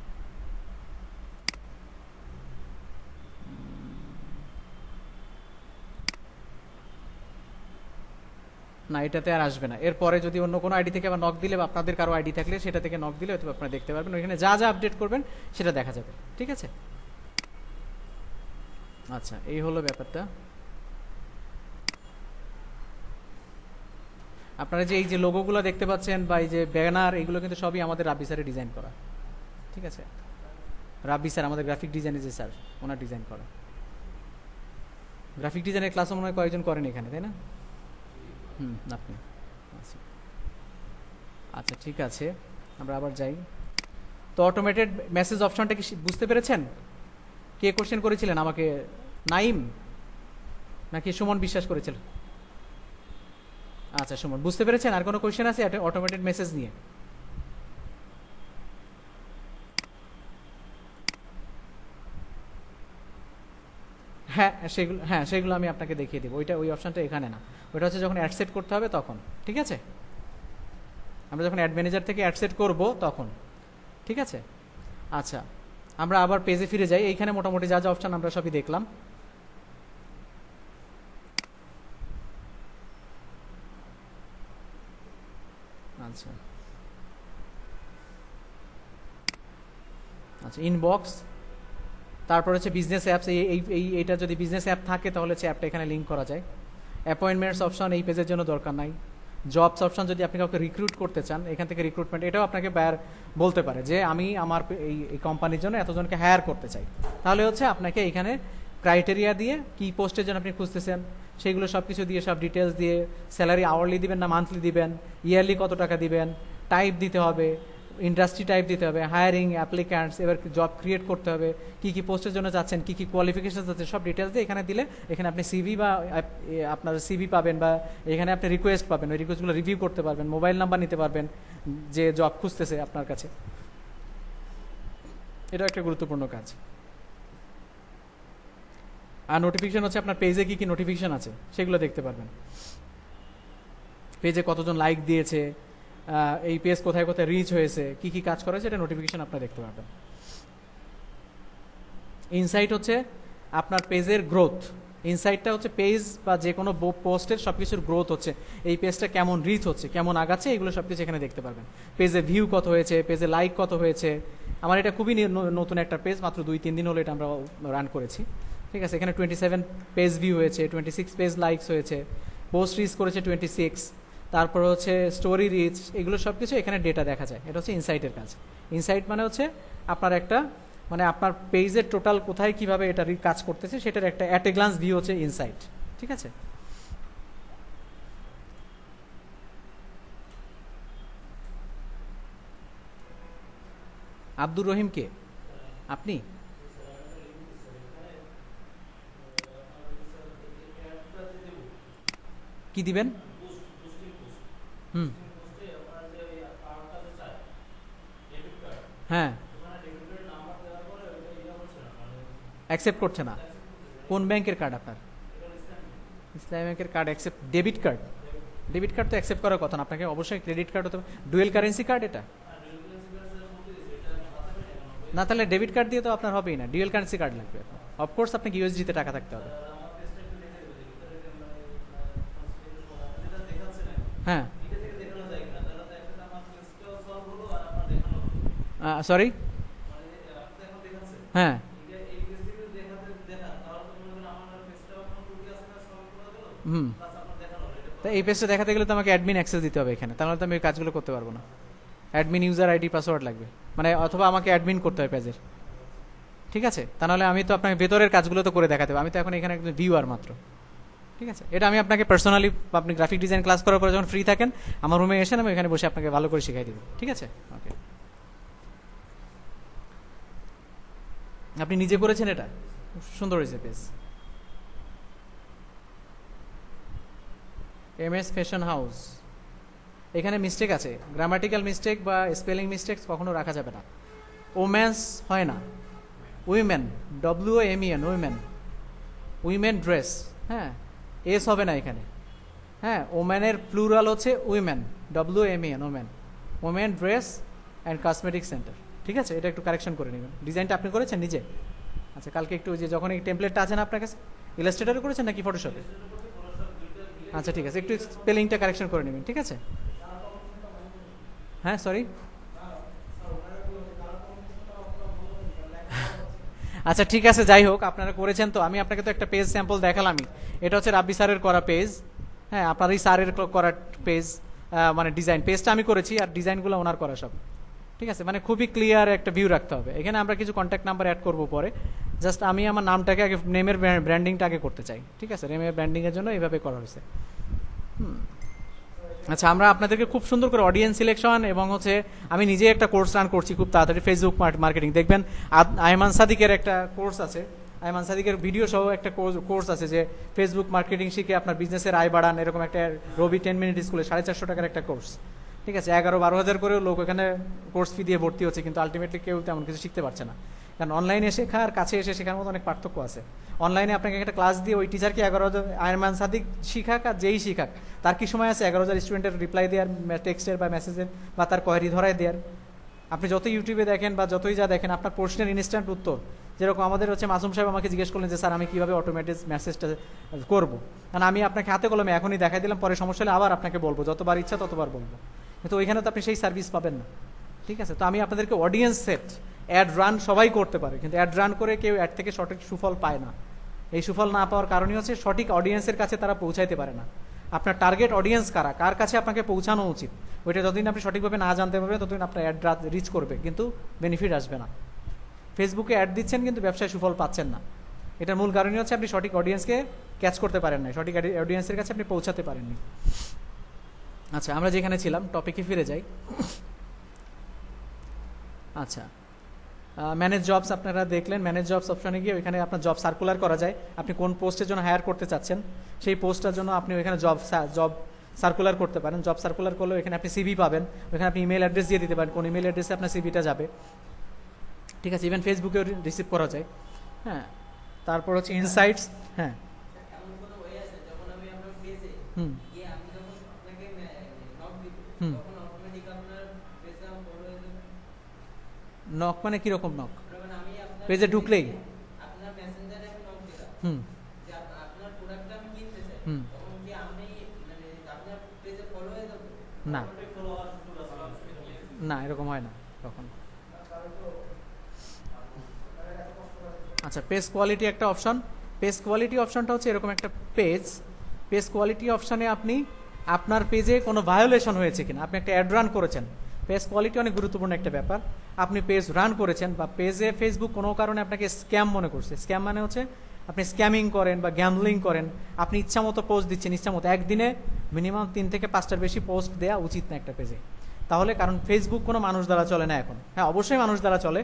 না, এটাতে আর আসবে না। এরপরে যদি অন্য কোনো আইডি থেকে আবার নক দিলে বা আপনাদের কারো আইডি থাকলে সেটা থেকে নক দিলে হয়তো আপনারা দেখতে পারবেন, ওইখানে যা যা আপডেট করবেন সেটা দেখা যাবে। ঠিক আছে, আচ্ছা এই হলো ব্যাপারটা। আপনারা যে এই যে লোগোগুলো দেখতে পাচ্ছেন বা এই যে ব্যানার, এগুলো কিন্তু সবই আমাদের রাব্বি স্যারের ডিজাইন করা। ঠিক আছে, রাব্বি স্যার আমাদের গ্রাফিক ডিজাইনের যে স্যার, ওনার ডিজাইন করা। গ্রাফিক ডিজাইনের ক্লাসও মনে হয় কয়েকজন করেন এখানে, তাই না? আপনি। আচ্ছা আচ্ছা ঠিক আছে, আমরা আবার যাই। তো অটোমেটেড মেসেজ অপশনটা কি বুঝতে পেরেছেন? কে কোশ্চেন করেছিলেন আমাকে? নাইম নাকি সুমন বিশ্বাস করেছিল? আচ্ছা সুমন, বুঝতে পেরেছেন? আর কোনো কোশ্চেন আছে অটোমেটেড মেসেজ নিয়ে? হ্যাঁ সেগুলো আমি আপনাকে দেখিয়ে দেবো। ওই অপশনটা এখানে না, ওইটা হচ্ছে যখন অ্যাড সেট করতে হবে তখন। ঠিক আছে, আমরা যখন অ্যাড ম্যানেজার থেকে অ্যাড সেট করবো তখন। ঠিক আছে, আচ্ছা আমরা আবার পেজে ফিরে যাই। এইখানে মোটামুটি যা যা অপশন আমরা সবই দেখলাম। আচ্ছা আচ্ছা, ইনবক্স, তারপর হচ্ছে বিজনেস অ্যাপস। এইটা যদি বিজনেস অ্যাপ থাকে তাহলে হচ্ছে অ্যাপটা এখানে লিঙ্ক করা যায়। অ্যাপয়েন্টমেন্টস অপশন এই পেজের জন্য দরকার নাই। জবস অপশন, যদি আপনি কাউকে রিক্রুট করতে চান এখান থেকে রিক্রুটমেন্ট, এটাও আপনাকে বায়ার বলতে পারে যে আমি আমার এই কোম্পানির জন্য এতজনকে হায়ার করতে চাই, তাহলে হচ্ছে আপনাকে এখানে ক্রাইটেরিয়া দিয়ে কি পোস্টের জন্য আপনি খুঁজতেছেন সেইগুলো সব কিছু দিয়ে, সব ডিটেলস দিয়ে, স্যালারি আওয়ারলি দিবেন না মান্থলি দিবেন, ইয়ারলি কত টাকা দিবেন, টাইপ দিতে হবে, ইন্ডাস্ট্রি টাইপ দিতে হবে, হায়ারিং অ্যাপ্লিক্যান্টস, এবার জব ক্রিয়েট করতে হবে, কি কি পোস্টের জন্য যাচ্ছেন, কি কি কোয়ালিফিকেশন আছে, সব ডিটেলস দিয়ে এখানে দিলে এখানে আপনি সিভি বা আপনার সিভি পাবেন, বা এখানে আপনি রিকোয়েস্ট পাবেন, ওই রিকোয়েস্টগুলো রিভিউ করতে পারবেন, মোবাইল নাম্বার নিতে পারবেন যে জব খুঁজতেছে আপনার কাছে। এটা একটা গুরুত্বপূর্ণ কাজ। আর নোটিফিকেশন হচ্ছে আপনার পেজে কি কি নোটিফিকেশন আছে সেগুলো দেখতে পারবেন, পেজে কতজন লাইক দিয়েছে, এই পেজ কোথায় কোথায় রিচ হয়েছে, কি কি কাজ করা হয়েছে, এটা নোটিফিকেশন আপনারা দেখতে পাবেন। ইনসাইট হচ্ছে আপনার পেজের গ্রোথ। ইনসাইটটা হচ্ছে পেজ বা যে কোনো পোস্টের সব কিছুর গ্রোথ হচ্ছে, এই পেজটা কেমন রিচ হচ্ছে, কেমন আগাচ্ছে, এগুলো সব কিছু এখানে দেখতে পারবেন। পেজে ভিউ কত হয়েছে, পেজে লাইক কত হয়েছে। আমার এটা খুবই নতুন একটা পেজ, মাত্র 2-3 দিন হলো এটা আমরা রান করেছি। ঠিক আছে, এখানে 27 পেজ ভিউ হয়েছে, 26 পেজ লাইকস হয়েছে, পোস্ট রিচ করেছে 26, তারপর হচ্ছে স্টোরি রিচ, এগুলো সব কিছু এখানে ডেটা দেখা যায়। এটা হচ্ছে ইনসাইটের কাজ। ইনসাইট মানে হচ্ছে আপনার একটা মানে আপনার পেজের টোটাল কোথায় কিভাবে এটা কাজ করতেছে সেটার একটা অ্যাট এ গ্লান্স ভিউ হচ্ছে ইনসাইট। ঠিক আছে, আব্দুর রহিম কে আপনি? কি দিবেন? হ্যাঁ, অ্যাকসেপ্ট করছে না। কোন ব্যাংকের কার্ড আপনার? ইসলামী ব্যাংকের card accept? Debit card? Debit card তো অ্যাকসেপ্ট করার কথা না, আপনাকে অবশ্যই ক্রেডিট কার্ড হতে হবে। ডুয়েল কারেন্সি কার্ড এটা না, তাহলে ডেবিট কার্ড দিয়ে তো আপনার হবেই না, ডুয়েল কারেন্সি কার্ড লাগবে। অফকোর্স আপনাকে ইউএসডিতে টাকা থাকতে হবে। হ্যাঁ সরি, হ্যাঁ তা এই পেজটা দেখাতে গেলে তো আমাকে অ্যাডমিন অ্যাক্সেস দিতে হবে এখানে, তাহলে তো আমি ওই কাজগুলো করতে পারবো না। অ্যাডমিন ইউজার আইডি পাসওয়ার্ড লাগবে, মানে অথবা আমাকে অ্যাডমিন করতে হয় পেজের। ঠিক আছে, তা নাহলে আমি তো আপনাকে ভেতরের কাজগুলো তো করে দেখাতে হবে, আমি তো এখন এখানে একজন ভিউয়ার মাত্র। ঠিক আছে, এটা আমি আপনাকে পার্সোনালি, আপনি গ্রাফিক ডিজাইন ক্লাস করার পরে যখন ফ্রি থাকেন আমার রুমে এসে আমি এখানে বসে আপনাকে ভালো করে শিখাই দিব। ঠিক আছে, ওকে। আপনি নিজে করেছেন, এটা সুন্দর হয়েছে পেজ। MS ফ্যাশন হাউস, এখানে মিস্টেক আছে, গ্রামাটিক্যাল মিস্টেক বা স্পেলিং মিস্টেক কখনো রাখা যাবে না। ওমেন্স হয় না, women, WOMEN, women, women dress, হ্যাঁ এস হবে না এখানে। হ্যাঁ, ওমেনের প্লুরাল হচ্ছে women, WOMEN, women, women dress and cosmetic centre. ঠিক আছে, এটা একটু কারেকশন করে নেবেন। ডিজাইনটা আপনি করেছেন নিজে? আচ্ছা, কালকে একটু যে যখন এই টেমপ্লেটটা আছে না আপনার কাছে, ইলাস্ট্রেটরে করেছেন নাকি ফটোশপে? আচ্ছা ঠিক আছে, একটু স্পেলিংটা কারেকশন করে নেবেন, ঠিক আছে? হ্যাঁ সরি, আচ্ছা ঠিক আছে, যাই হোক আপনারা করেছেন তো, আমি আপনাকে তো একটা পেজ স্যাম্পল দেখালামই। এটা হচ্ছে রাব্বি স্যারের করা পেজ, হ্যাঁ আপনার এই স্যারের করা পেজ, মানে ডিজাইন পেজটা আমি করেছি আর ডিজাইনগুলো ওনার করা সব, ঠিক আছে? মানে খুবই ক্লিয়ার একটা ভিউ রাখতে হবে। এখানে আমরা কিছু কন্ট্যাক্ট নাম্বার অ্যাড করবো পরে, জাস্ট আমি আমার নামটাকে আগে, নেমের ব্র্যান্ডিংটা আগে করতে চাই, ঠিক আছে? নেমের ব্র্যান্ডিংয়ের জন্য এইভাবে করা হয়েছে। আচ্ছা, আমরা আপনাদেরকে খুব সুন্দর করে অডিয়েন্স সিলেকশন এবং হচ্ছে আমি নিজে একটা কোর্স রান করছি খুব তাড়াতাড়ি, ফেসবুক মার্কেটিং। দেখবেন আয়মান সাদিকের একটা কোর্স আছে, আয়মান সাদিকের ভিডিও সহ একটা কোর্স আছে যে ফেসবুক মার্কেটিং শিখে আপনার বিজনেসের আয় বাড়ান, এরকম একটা রবি 10 মিনিট স্কুলে 450 টাকার একটা কোর্স, ঠিক আছে? 11-12 হাজার করেও লোক এখানে কোর্স ফি দিয়ে ভর্তি হচ্ছে, কিন্তু আলটিমেটলি কেউ তেমন কিছু শিখতে পারছে না। কারণ অনলাইনে শেখা আর কাছে এসে শেখার মতো অনেক পার্থক্য আছে। অনলাইনে আপনাকে একটা ক্লাস দিয়ে ওই টিচারকে 11,000, আয়মান সাদিক শিখাক আর যেই শিখাক, তার কি সময় আছে 11,000 স্টুডেন্টের রিপ্লাই দেওয়ার, টেক্সটের বা মেসেজের বা তার কোয়েরি ধরায় দেওয়ার? আপনি যতই ইউটিউবে দেখেন বা যতই যা দেখেন, আপনার প্রশ্নের ইনস্ট্যান্ট উত্তর, যেরকম আমাদের হচ্ছে মাসুম সাহেব আমাকে জিজ্ঞেস করলেন যে স্যার আমি কীভাবে অটোমেটিক মেসেজটা করবো, কারণ আমি আপনাকে হাতে কলমে এখনই দেখাই দিলাম, পরে সমস্যা হলে আবার আপনাকে বলবো, যতবার ইচ্ছা ততবার বলবো, কিন্তু ওইখানে তো আপনি সেই সার্ভিস পাবেন না, ঠিক আছে? তো আমি আপনাদেরকে অডিয়েন্স সেট, অ্যাড রান সবাই করতে পারে, কিন্তু অ্যাড রান করে কেউ অ্যাড থেকে সঠিক সুফল পায় না। এই সুফল না পাওয়ার কারণই হচ্ছে সঠিক অডিয়েন্সের কাছে তারা পৌঁছাইতে পারে না। আপনার টার্গেট অডিয়েন্স কারা, কার কাছে আপনাকে পৌঁছানো উচিত, ওইটা যতদিন আপনি সঠিকভাবে না জানতে পারবেন ততদিন আপনার অ্যাড রিচ করবে কিন্তু বেনিফিট আসবে না। ফেসবুকে অ্যাড দিচ্ছেন কিন্তু ব্যবসায় সুফল পাচ্ছেন না, এটার মূল কারণই হচ্ছে আপনি সঠিক অডিয়েন্সকে ক্যাচ করতে পারেন না, সঠিক অডিয়েন্সের কাছে আপনি পৌঁছাতে পারেননি। আচ্ছা, আমরা যেখানে ছিলাম টপিকে ফিরে যাই। আচ্ছা, ম্যানেজ জবস আপনারা দেখলেন, ম্যানেজ জবস অপশনে গিয়ে ওইখানে আপনার জব সার্কুলার করা যায়, আপনি কোন পোস্টের জন্য হায়ার করতে চাচ্ছেন সেই পোস্টটার জন্য আপনি ওইখানে জব সার্কুলার করতে পারেন। জব সার্কুলার করলে ওইখানে আপনি সিভি পাবেন, ওইখানে আপনি ইমেল অ্যাড্রেস দিয়ে দিতে পারেন কোন ইমেল অ্যাড্রেসে আপনার সিভিটা যাবে, ঠিক আছে? ইভেন ফেসবুকেও রিসিভ করা যায়। হ্যাঁ, তারপর হচ্ছে ইনসাইটস। হ্যাঁ, হুম হুম নক মানে কিরকম নক? পেজে ঢুকলেই হুম হুম না না, এরকম হয় না তখন। আচ্ছা, পেজ কোয়ালিটি একটা অপশন। পেজ কোয়ালিটি অপশনটা হচ্ছে এরকম একটা পেজ কোয়ালিটি অপশনে আপনি আপনার পেজে কোনো ভায়োলেশন হয়েছে কিনা, আপনি একটা অ্যাড রান করেছেন, পেজ কোয়ালিটি অনেক গুরুত্বপূর্ণ একটা ব্যাপার। আপনি পেজ রান করেছেন বা পেজে ফেসবুক কোনো কারণে আপনাকে স্ক্যাম মনে করছে, স্ক্যাম মানে হচ্ছে আপনি স্ক্যামিং করেন বা গ্যাম্বলিং করেন, আপনি ইচ্ছা মতো পোস্ট দিচ্ছেন, ইচ্ছা মতো একদিনে মিনিমাম 3 থেকে 5টার বেশি পোস্ট দেওয়া উচিত না একটা পেজে। তাহলে কারণ ফেসবুক কোনো মানুষ দ্বারা চলে না এখন, হ্যাঁ অবশ্যই মানুষ দ্বারা চলে,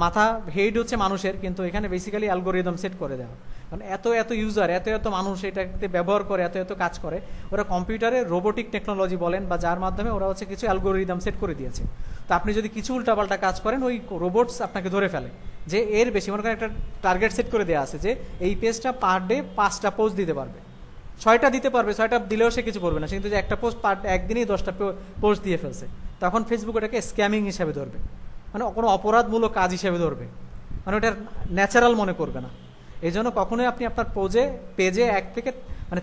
মাথা হেড হচ্ছে মানুষের, কিন্তু এখানে বেসিক্যালি অ্যালগোরিদম সেট করে দেওয়া, কারণ এত ইউজার, এত মানুষ এটাতে ব্যবহার করে, এত কাজ করে, ওরা কম্পিউটারে রোবোটিক টেকনোলজি বলেন বা যার মাধ্যমে ওরা হচ্ছে কিছু অ্যালগোরিদম সেট করে দিয়েছে। তো আপনি যদি কিছু উল্টাপাল্টা কাজ করেন ওই রোবটস আপনাকে ধরে ফেলে যে এর বেশি, মনে করেন একটা টার্গেট সেট করে দেওয়া আছে যে এই পেজটা পার ডে 5টা পোস্ট দিতে পারবে, 6টা দিতে পারবে, 6টা দিলেও সে কিছু করবে না, কিন্তু যে একটা পোস্ট একদিনেই 10টা পোস্ট দিয়ে ফেলছে, তখন ফেসবুক ওটাকে স্ক্যামিং হিসাবে ধরবে, মানে কোনো অপরাধমূলক কাজ হিসেবে ধরবে, মানে ওটার ন্যাচারাল মনে করবে না। এই জন্য কখনোই আপনি আপনার পেজে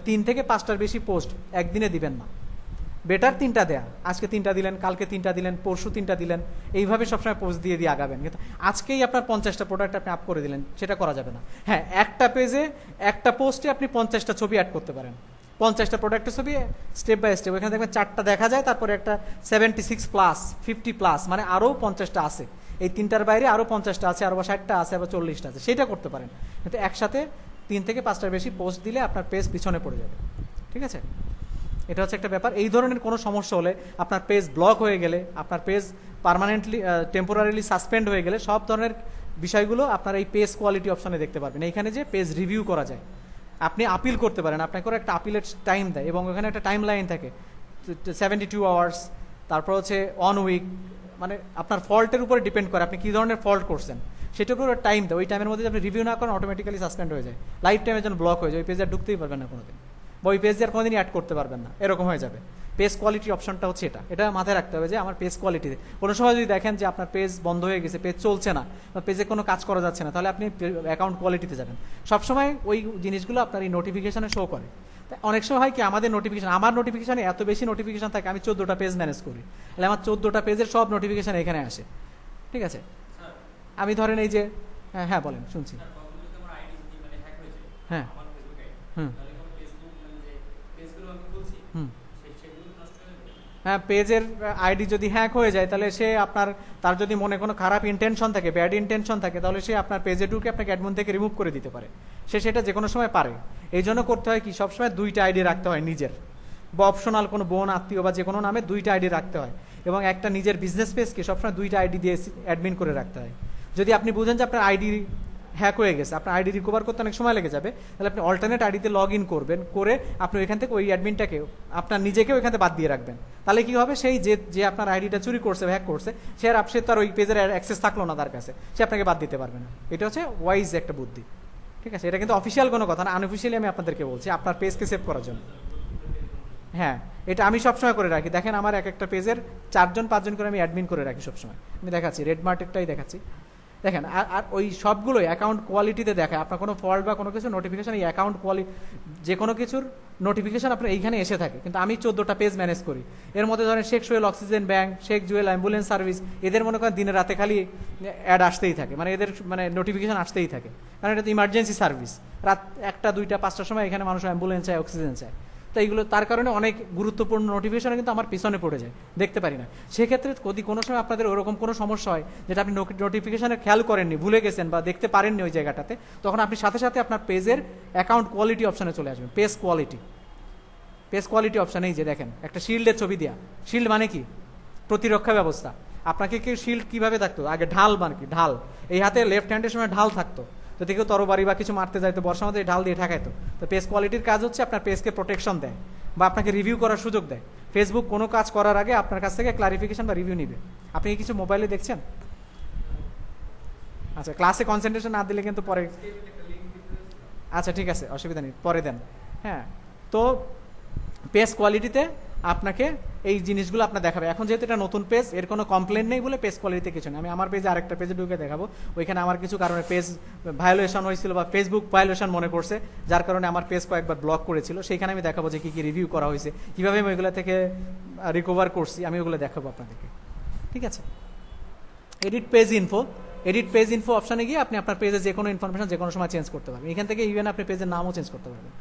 3 থেকে 5টার বেশি পোস্ট একদিনে দিবেন না। বেটার 3টা দেয়া, আজকে 3টা দিলেন, কালকে 3টা দিলেন, পরশু 3টা দিলেন, এইভাবে সবসময় পোস্ট দিয়ে আগাবেন, কিন্তু আজকেই আপনার 50টা প্রোডাক্ট আপনি আপ করে দিলেন, সেটা করা যাবে না। হ্যাঁ, একটা পেজে একটা পোস্টে আপনি 50টা ছবি অ্যাড করতে পারেন, 50টা প্রোডাক্টের ছবি স্টেপ বাই স্টেপ, এখানে দেখবেন 4টা দেখা যায়, তারপরে একটা 76+, 50+, মানে আরও 50টা আছে, এই 3টার বাইরে আরও 50টা আছে, আরও 60টা আছে, আবার 40টা আছে, সেটা করতে পারেন। কিন্তু একসাথে 3 থেকে 5টার বেশি পোস্ট দিলে আপনার পেজ পিছনে পড়ে যাবে, ঠিক আছে? এটা হচ্ছে একটা ব্যাপার। এই ধরনের কোনো সমস্যা হলে, আপনার পেজ ব্লক হয়ে গেলে, আপনার পেজ পার্মানেন্টলি টেম্পোরারিলি সাসপেন্ড হয়ে গেলে, সব ধরনের বিষয়গুলো আপনার এই পেজ কোয়ালিটি অপশনে দেখতে পারবেন। এইখানে যে পেজ রিভিউ করা যায়, আপনি আপিল করতে পারেন, আপনাকে একটা আপিলের টাইম দেয় এবং ওখানে একটা টাইম লাইন থাকে 72 আওয়ার্স, তারপর হচ্ছে 1 উইক, মানে আপনার ফল্টের উপরে ডিপেন্ড করে আপনি কী ধরনের ফল্ট করছেন, সেটার উপরে টাইম দেয়। ওই টাইমের মধ্যে যদি আপনি রিভিউ না করেন অটোমেটিক্যালি সাসপেন্ড হয়ে যায়, লাইফ টাইমের জন্য ব্লক হয়ে যায়, ওই পেজে আর ঢুকতেই পারবেন না কোনোদিন, বা ওই পেজ আর কোনোদিনই অ্যাড করতে পারবেন না, এরকম হয়ে যাবে। পেজ কোয়ালিটি অপশনটা হচ্ছে এটা মাথায় রাখতে হবে যে আমার পেজ কোয়ালিটিতে কোনো সময় যদি দেখেন যে আপনার পেজ বন্ধ হয়ে গেছে, পেজ চলছে না বা পেজে কোনো কাজ করা যাচ্ছে না, তাহলে আপনি অ্যাকাউন্ট কোয়ালিটিতে যাবেন। সবসময় ওই জিনিসগুলো আপনার এই নোটিফিকেশনে শো করে, অনেক সময় হয় কি আমাদের নোটিফিকেশন, আমার নোটিফিকেশনে এত বেশি নোটিফিকেশন থাকে, আমি 14টা পেজ ম্যানেজ করি, তাহলে আমার 14টা পেজের সব নোটিফিকেশন এখানে আসে। ঠিক আছে, আমি ধরেন এই যে হ্যাঁ হ্যাঁ বলেন, শুনছি। হ্যাঁ হুম হুম হ্যাঁ, পেজের আইডি যদি হ্যাক হয়ে যায় তাহলে সে আপনার, তার যদি মনে কোনো খারাপ ইন্টেনশন থাকে, ব্যাড ইন্টেনশন থাকে, তাহলে সে আপনার পেজে ঢুকে আপনাকে অ্যাডমিন থেকে রিমুভ করে দিতে পারে। সে সেটা যে কোনো সময় পারে। এই জন্য করতে হয় কি, সবসময় 2টা আইডি রাখতে হয় নিজের, বা অপশনাল কোনো বোন আত্মীয় বা যে কোনো নামে 2টা আইডি রাখতে হয়, এবং একটা নিজের বিজনেস পেজকে সবসময় 2টা আইডি দিয়ে অ্যাডমিন করে রাখতে হয়। যদি আপনি বুঝেন যে আপনার আইডি হ্যাক হয়ে গেছে, আপনার আইডি রিকভার করতে অনেক সময় লেগে যাবে, তাহলে আপনি অল্টারনেট আইডিতে লগ ইন করবেন, করে আপনি ওইখান থেকে ওই অ্যাডমিনটাকে আপনার নিজেকে ওইখান থেকে বাদ দিয়ে রাখবেন। তাহলে কি হবে, সেই যে আপনার আইডিটা চুরি করছে, হ্যাক করছে, সে আর সে তার ওই পেজের অ্যাক্সেস থাকলো না তার কাছে, সে আপনাকে বাদ দিতে পারবে না। এটা হচ্ছে ওয়াইজ একটা বুদ্ধি। ঠিক আছে, এটা কিন্তু অফিসিয়াল কোনো কথা না, আনঅফিসিয়ালি আমি আপনাদেরকে বলছি আপনার পেজকে সেভ করার জন্য। হ্যাঁ, এটা আমি সবসময় করে রাখি। দেখেন আমার এক একটা পেজের 4জন-5জন করে আমি অ্যাডমিন করে রাখি সবসময়। আমি দেখাচ্ছি, রেড মার্কেটটাই দেখাচ্ছি, দেখেন। আর ওই সবগুলোই অ্যাকাউন্ট কোয়ালিটিতে দেখায়, আপনার কোনো ফল্ট বা কোনো কিছু নোটিফিকেশন, এই অ্যাকাউন্ট কোয়ালিটি যে কোনো কিছুর নোটিফিকেশন আপনার এইখানে এসে থাকে। কিন্তু আমি 14টা পেজ ম্যানেজ করি, এর মধ্যে ধরেন Sheikh Sohel oxygen bank, Sheikh Jewel ambulance service, এদের মনে করেন দিনে রাতে খালি অ্যাড আসতেই থাকে, মানে এদের মানে নোটিফিকেশন আসতেই থাকে, কারণ এটা তো ইমার্জেন্সি সার্ভিস। রাত 1টা 2টা 5টার সময় এখানে মানুষ অ্যাম্বুলেন্স চায়, অক্সিজেন চায়, তো এইগুলো তার কারণে অনেক গুরুত্বপূর্ণ নোটিফিকেশন কিন্তু আমার পিছনে পড়ে যায়, দেখতে পারি না। সেক্ষেত্রে যদি কোনো সময় আপনাদের ওরকম কোনো সমস্যা হয় যেটা আপনি নোটিফিকেশনে খেয়াল করেননি, ভুলে গেছেন বা দেখতে পারেননি ওই জায়গাটাতে, তখন আপনি সাথে সাথে আপনার পেজের অ্যাকাউন্ট কোয়ালিটি অপশানে চলে আসবেন। পেজ কোয়ালিটি অপশানে এই যে দেখেন একটা শিল্ডের ছবি দেওয়া। শিল্ড মানে কি, প্রতিরক্ষা ব্যবস্থা। আপনাকে কি শিল্ড কিভাবে থাকতো আগে, ঢাল মানে কি, ঢাল এই হাতে লেফট হ্যান্ডের সময় ঢাল থাকতো, যদি কেউ তরবারি বা কিছু মারতে যায় তো বর্ষার মধ্যে ঢাল দিয়ে ঠেকাইতো। তো পেজ কোয়ালিটির কাজ হচ্ছে আপনার পেজকে প্রোটেকশন দেয় বা আপনাকে রিভিউ করার সুযোগ দেয়। ফেসবুক কোনো কাজ করার আগে আপনার কাছ থেকে ক্লারিফিকেশন বা রিভিউ নিবে। আপনি কিছু মোবাইলে দেখছেন? আচ্ছা, ক্লাসে কনসেন্ট্রেশন না দিলে কিন্তু পরে, আচ্ছা ঠিক আছে, অসুবিধা নেই, পরে দেন। হ্যাঁ, তো পেজ কোয়ালিটিতে আপনাকে এই জিনিসগুলো আপনার দেখাবে। এখন যেহেতু এটা নতুন পেজ, এর কোনো কমপ্লেন নেই বলে পেজ কোয়ালিটিতে কিছু নেই। আমি আমার পেজে আরেকটা পেজে ঢুকে দেখাবো, ওইখানে আমার কিছু কারণে পেজ ভায়োলেশন হয়েছিল বা ফেসবুক ভায়োলেশন মনে করছে, যার কারণে আমার পেজ কয়েকবার ব্লক করেছিল। সেইখানে আমি দেখাবো যে কী কী রিভিউ করা হয়েছে, কীভাবে আমি ওইগুলো থেকে রিকভার করছি, আমি ওগুলো দেখাবো আপনাদেরকে। ঠিক আছে, এডিট পেজ ইনফো অপশানে গিয়ে আপনি আপনার পেজে যে কোনো ইনফরমেশন যে কোনো সময় চেঞ্জ করতে পারবেন। এখান থেকে ইভেন আপনি পেজের নামও চেঞ্জ করতে পারবেন।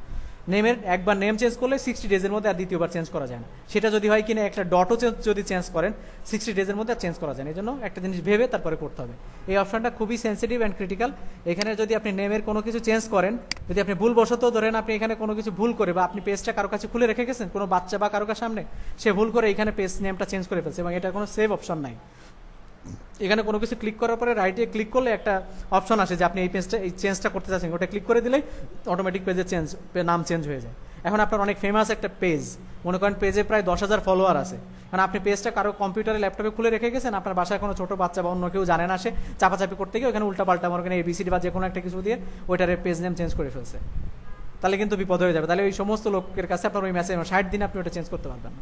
নেমের একবার নেম চেঞ্জ করলে 60 ডেজের মধ্যে আর দ্বিতীয়বার চেঞ্জ করা যায় না। সেটা যদি হয় কিনা একটা ডটও যদি চেঞ্জ করেন 60 ডেজের মধ্যে আর চেঞ্জ করা যায় না। এই জন্য একটা জিনিস ভেবে তারপরে করতে হবে। এই অপশনটা খুবই সেন্সিটিভ অ্যান্ড ক্রিটিক্যাল। এখানে যদি আপনি নেমের কোনো কিছু চেঞ্জ করেন, যদি আপনি ভুলবশত ধরেন আপনি এখানে কোনো কিছু ভুল করে, বা আপনি পেজটা কারো কাছে খুলে রেখে গেছেন কোনো বাচ্চা বা কারো কাছে সামনে, সে ভুল করে এখানে পেজ নেমটা চেঞ্জ করে ফেলছে এবং এটা কোনো সেভ অপশন নাই। এখানে কোনো কিছু ক্লিক করার পরে রাইটে ক্লিক করলে একটা অপশন আসে যে আপনি এই পেজটা এই চেঞ্জটা করতে চাচ্ছেন, ওটা ক্লিক করে দিলেই অটোমেটিক পেজের নাম চেঞ্জ হয়ে যায়। এখন আপনার অনেক ফেমাস একটা পেজ, মনে করেন পেজে প্রায় 10,000 ফলোয়ার আছে, কারণ আপনি পেজটা কারো কম্পিউটারে ল্যাপটপে খুলে রেখে গেছেন, আপনার বাসায় কোনো ছোটো বাচ্চা বা অন্য কেউ জানে না, সে চাপাচাপি করতে গিয়ে ওখানে উল্টাপাল্টা মনে করেন এবিসিডি বা যে কোনো একটা কিছু দিয়ে ওইটার পেজ নেম চেঞ্জ করে ফেলছে, তাহলে কিন্তু বিপদ হয়ে যাবে। তাহলে ওই সমস্ত লোকের কাছে আপনার ওই মেসেজ 60 দিন আপনি ওটা চেঞ্জ করতে পারবেন না।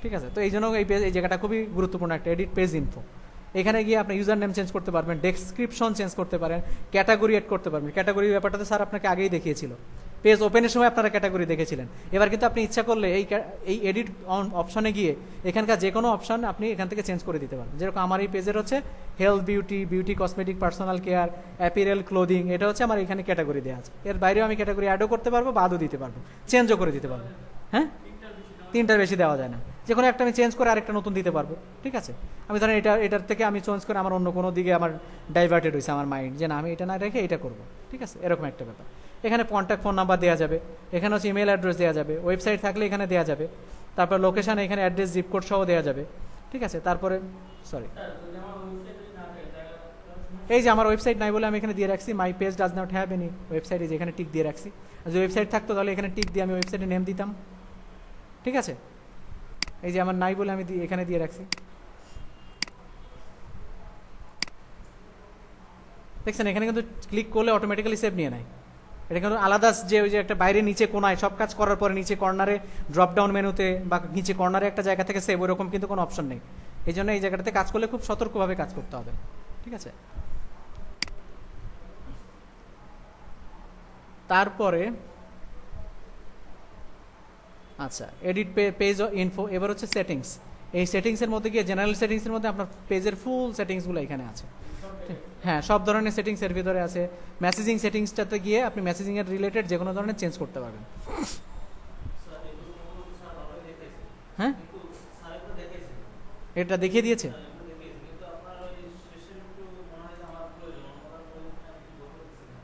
ঠিক আছে, তো এই জন্য এই জায়গাটা খুবই গুরুত্বপূর্ণ একটা, এডিট পেজ ইনফো। এখানে গিয়ে আপনি ইউজার নেম চেঞ্জ করতে পারবেন, ডেসক্রিপশন চেঞ্জ করতে পারেন, ক্যাটাগরি এড করতে পারবেন। ক্যাটাগরি ব্যাপারটাতে স্যার আপনাকে আগেই দেখিয়েছিল, পেজ ওপেনের সময় আপনারা ক্যাটাগরি দেখেছিলেন। এবার কিন্তু আপনি ইচ্ছা করলে এই এডিট অপশনে গিয়ে এখানকার যে কোনো অপশন আপনি এখান থেকে চেঞ্জ করে দিতে পারবেন। যেরকম আমার এই পেজের হচ্ছে health, beauty cosmetic, personal care, apparel, clothing, এটা হচ্ছে আমার এখানে ক্যাটাগরি দেওয়া আছে। এর বাইরেও আমি ক্যাটাগরি অ্যাডও করতে পারবো, বাদও দিতে পারবো, চেঞ্জও করে দিতে পারবো। হ্যাঁ, 3টার বেশি দেওয়া যায় না, যে কোনো একটা আমি চেঞ্জ করে আরেকটা নতুন দিতে পারবো। ঠিক আছে, আমি ধরেন এটার থেকে আমি চেঞ্জ করে আমার অন্য কোনো দিকে আমার ডাইভার্টেড হয়েছে আমার মাইন্ড, যে না আমি এটা না রেখে এটা করবো। ঠিক আছে, এরকম একটা ব্যাপার। এখানে কন্ট্যাক্ট ফোন নাম্বার দেওয়া যাবে, এখানে হচ্ছে ইমেল অ্যাড্রেস দেওয়া যাবে, ওয়েবসাইট থাকলে এখানে দেওয়া যাবে, তারপর লোকেশান এখানে অ্যাড্রেস, জিপ কোড সহ দেওয়া যাবে। ঠিক আছে, তারপরে এই যে আমার ওয়েবসাইট নাই বলে আমি এখানে দিয়ে রাখছি my page does not have any website, এই যে এখানে টিক দিয়ে রাখছি। যদি ওয়েবসাইট থাকতো তাহলে এখানে টিক দিয়ে আমি ওয়েবসাইটে নেম দিতাম। ঠিক আছে, এই যে আমার নাই বলে আমি এখানে দিয়ে রাখছি। দেখছেন, এখানে কিন্তু ক্লিক করলে অটোমেটিক্যালি সেভ নিয়ে নেয়। এটা কিন্তু আলাদা, যে ওই যে একটা বাইরে নিচে কোনায় সব কাজ করার পরে নিচে কর্নারে ড্রপ ডাউন মেনুতে বা নিচে কর্নারে একটা জায়গা থেকে সেভ, ওরকম কিন্তু কোনো অপশন নেই। এই জন্য এই জায়গাটাতে কাজ করলে খুব সতর্কভাবে কাজ করতে হবে। ঠিক আছে, তারপরে আচ্ছা, এডিট পেজ ইনফো, এবার হচ্ছে সেটিংস। এই সেটিংসের মধ্যে গিয়ে জেনারেল সেটিংসের মধ্যে আপনার পেজের ফুল সেটিংসগুলো এখানে আছে। হ্যাঁ, সব ধরনের সেটিংস এর ভিতরে আছে। মেসেজিং সেটিংসটাতে গিয়ে আপনি মেসেজিং এর রিলেটেড যে কোনো ধরনের চেঞ্জ করতে পারবেন। হ্যাঁ, এটা দেখিয়ে দিয়েছে।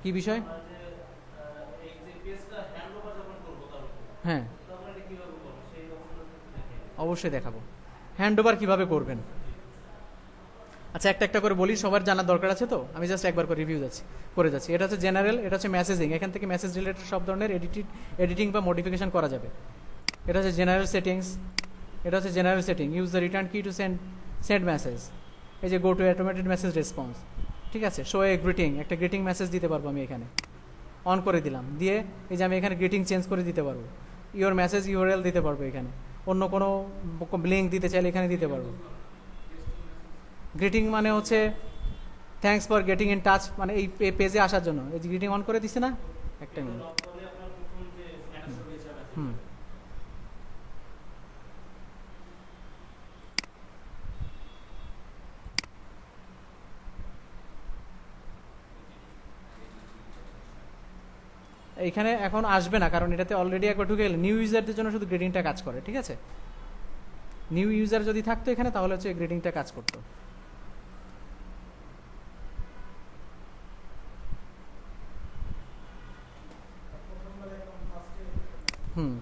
কি বিষয়? হ্যাঁ, অবশ্যই দেখাবো হ্যান্ড ওভার কীভাবে করবেন। আচ্ছা, একটা একটা করে বলি, সবার জানার দরকার আছে তো, আমি জাস্ট একবার করে রিভিউ করে যাচ্ছি। এটা হচ্ছে জেনারেল, এটা হচ্ছে মেসেজিং, এখান থেকে মেসেজ রিলেটেড সব ধরনের এডিটিং বা মডিফিকেশন করা যাবে। এটা হচ্ছে জেনারেল সেটিংস, এটা হচ্ছে general setting, use the return কি টু সেন্ড মেসেজ, এই যে go to automated message response, ঠিক আছে। শো এ গ্রিটিং, একটা গ্রিটিং মেসেজ দিতে পারবো আমি এখানে, অন করে দিলাম, দিয়ে এই যে আমি এখানে গ্রিটিং চেঞ্জ করে দিতে পারবো, ইওর মেসেজ ইউআরএল দিতে পারবো, এখানে অন্য কোনো লিঙ্ক দিতে চাইলে এখানে দিতে পারবো। গ্রিটিং মানে হচ্ছে thanks for getting in touch, মানে এই পেজে আসার জন্য এই যে গ্রিটিং অন করে দিছে না, একটা মিনিট। হুম, এইখানে এখন আসবে না, কারণ এটাতে অলরেডি একবার ঢুকে গেলে নিউ ইউজারদের জন্য শুধু গ্রেডিংটা কাজ করে, ঠিক আছে। নিউ ইউজার যদি থাকতো এখানে তাহলে হচ্ছে গ্রেডিংটা কাজ করতো।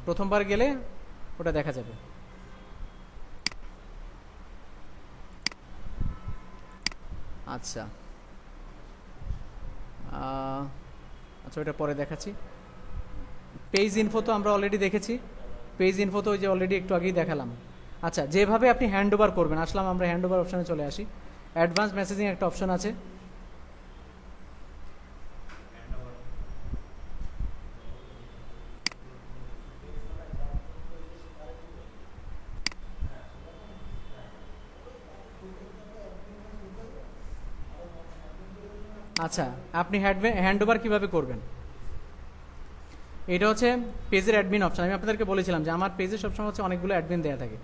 প্রথমবার গেলে ওটা দেখা যাবে। আচ্ছা, আচ্ছা, ওটা পরে দেখাচ্ছি। পেজ ইনফো তো আমরা অলরেডি দেখেছি, পেজ ইনফো তো ওই যে অলরেডি একটু আগেই দেখালাম। আচ্ছা, যেভাবে আপনি হ্যান্ড ওভার করবেন, আসলাম আমরা হ্যান্ড ওভার অপশানে চলে আসি। অ্যাডভান্স মেসেজিং একটা অপশন আছে, আচ্ছা, আপনি হ্যান্ড ওভার কীভাবে করবেন, এটা হচ্ছে পেজের অ্যাডমিন অপশন। আমি আপনাদেরকে বলেছিলাম যে আমার পেজে সবসময় হচ্ছে অনেকগুলো অ্যাডমিন দেওয়া থাকে,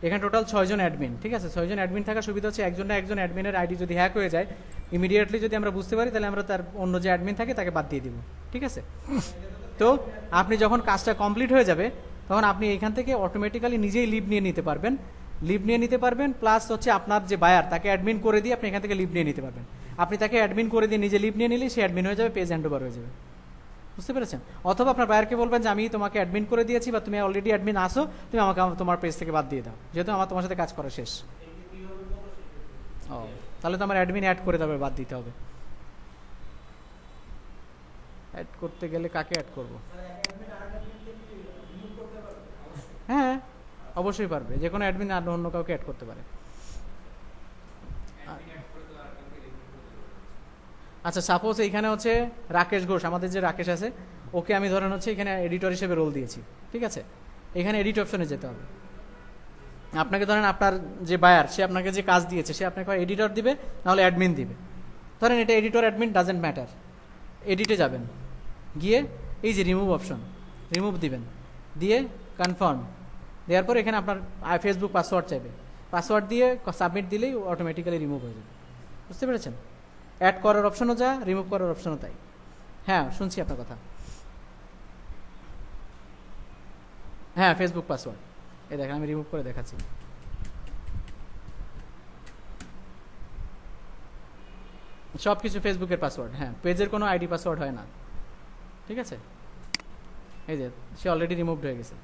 এখানে টোটাল 6 জন অ্যাডমিন, ঠিক আছে। 6 জন অ্যাডমিন থাকার সুবিধা হচ্ছে একজন অ্যাডমিনের আইডি যদি হ্যাক হয়ে যায়, ইমিডিয়েটলি যদি আমরা বুঝতে পারি, তাহলে আমরা তার অন্য যে অ্যাডমিন থাকে তাকে বাদ দিয়ে দিব, ঠিক আছে। তো আপনি যখন কাজটা কমপ্লিট হয়ে যাবে, তখন আপনি এখান থেকে অটোমেটিক্যালি নিজেই লিভ নিয়ে নিতে পারবেন, প্লাস হচ্ছে আপনার যে বায়ার তাকে অ্যাডমিন করে দিয়ে আপনি এখান থেকে লিভ নিয়ে নিতে পারবেন। আপনি তাকে অ্যাডমিন করে দিয়ে নিজে লিভ নিয়ে নিলে সে অ্যাডমিন হয়ে যাবে, পেজ হ্যান্ড ওভার হয়ে যাবে, বুঝতে পেরেছেন। অথবা আপনার বায়ারকে বলবেন যে আমি তোমাকে অ্যাডমিন করে দিয়েছি, বা তুমি অলরেডি অ্যাডমিন আসো, তুমি আমাকে তোমার পেজ থেকে বাদ দিয়ে দাও, যেহেতু আমার তোমার সাথে কাজ করা শেষ। ও, তাহলে তো আমার অ্যাডমিন অ্যাড করে দেবে, বাদ দিতে হবে। অ্যাড করতে গেলে কাকে অ্যাড করব? হ্যাঁ, অবশ্যই পারবে, যে কোনো অ্যাডমিন আর অন্য কাউকে অ্যাড করতে পারে। আচ্ছা, সাপোজ এইখানে হচ্ছে রাকেশ ঘোষ, আমাদের যে রাকেশ আছে, ওকে আমি ধরেন হচ্ছে এখানে এডিটর হিসেবে রোল দিয়েছি, ঠিক আছে। এখানে এডিট অপশনে যেতে হবে। আপনাকে ধরেন আপনার যে বায়ার, সে আপনাকে যে কাজ দিয়েছে, সে আপনাকে এডিটর দিবে, নাহলে অ্যাডমিন দিবে। ধরেন এটা এডিটর অ্যাডমিন ডাজেন্ট ম্যাটার, এডিটে যাবেন, গিয়ে এই যে রিমুভ অপশন, রিমুভ দিবেন, দিয়ে কনফার্ম দেওয়ার পর এখানে আপনার ফেসবুক পাসওয়ার্ড চাইবে, পাসওয়ার্ড দিয়ে সাবমিট দিলেই অটোমেটিক্যালি রিমুভ হয়ে যাবে, বুঝতে পেরেছেন। অ্যাড করার অপশনও যা, রিমুভ করার অপশনও তাই। হ্যাঁ, শুনছি আপনার কথা। হ্যাঁ, ফেসবুক পাসওয়ার্ড, এই দেখেন আমি রিমুভ করে দেখাচ্ছি। সব কিছু ফেসবুকের পাসওয়ার্ড, হ্যাঁ, পেজের কোনো আইডি পাসওয়ার্ড হয় না, ঠিক আছে। এই যে সে অলরেডি রিমুভড হয়ে গেছে,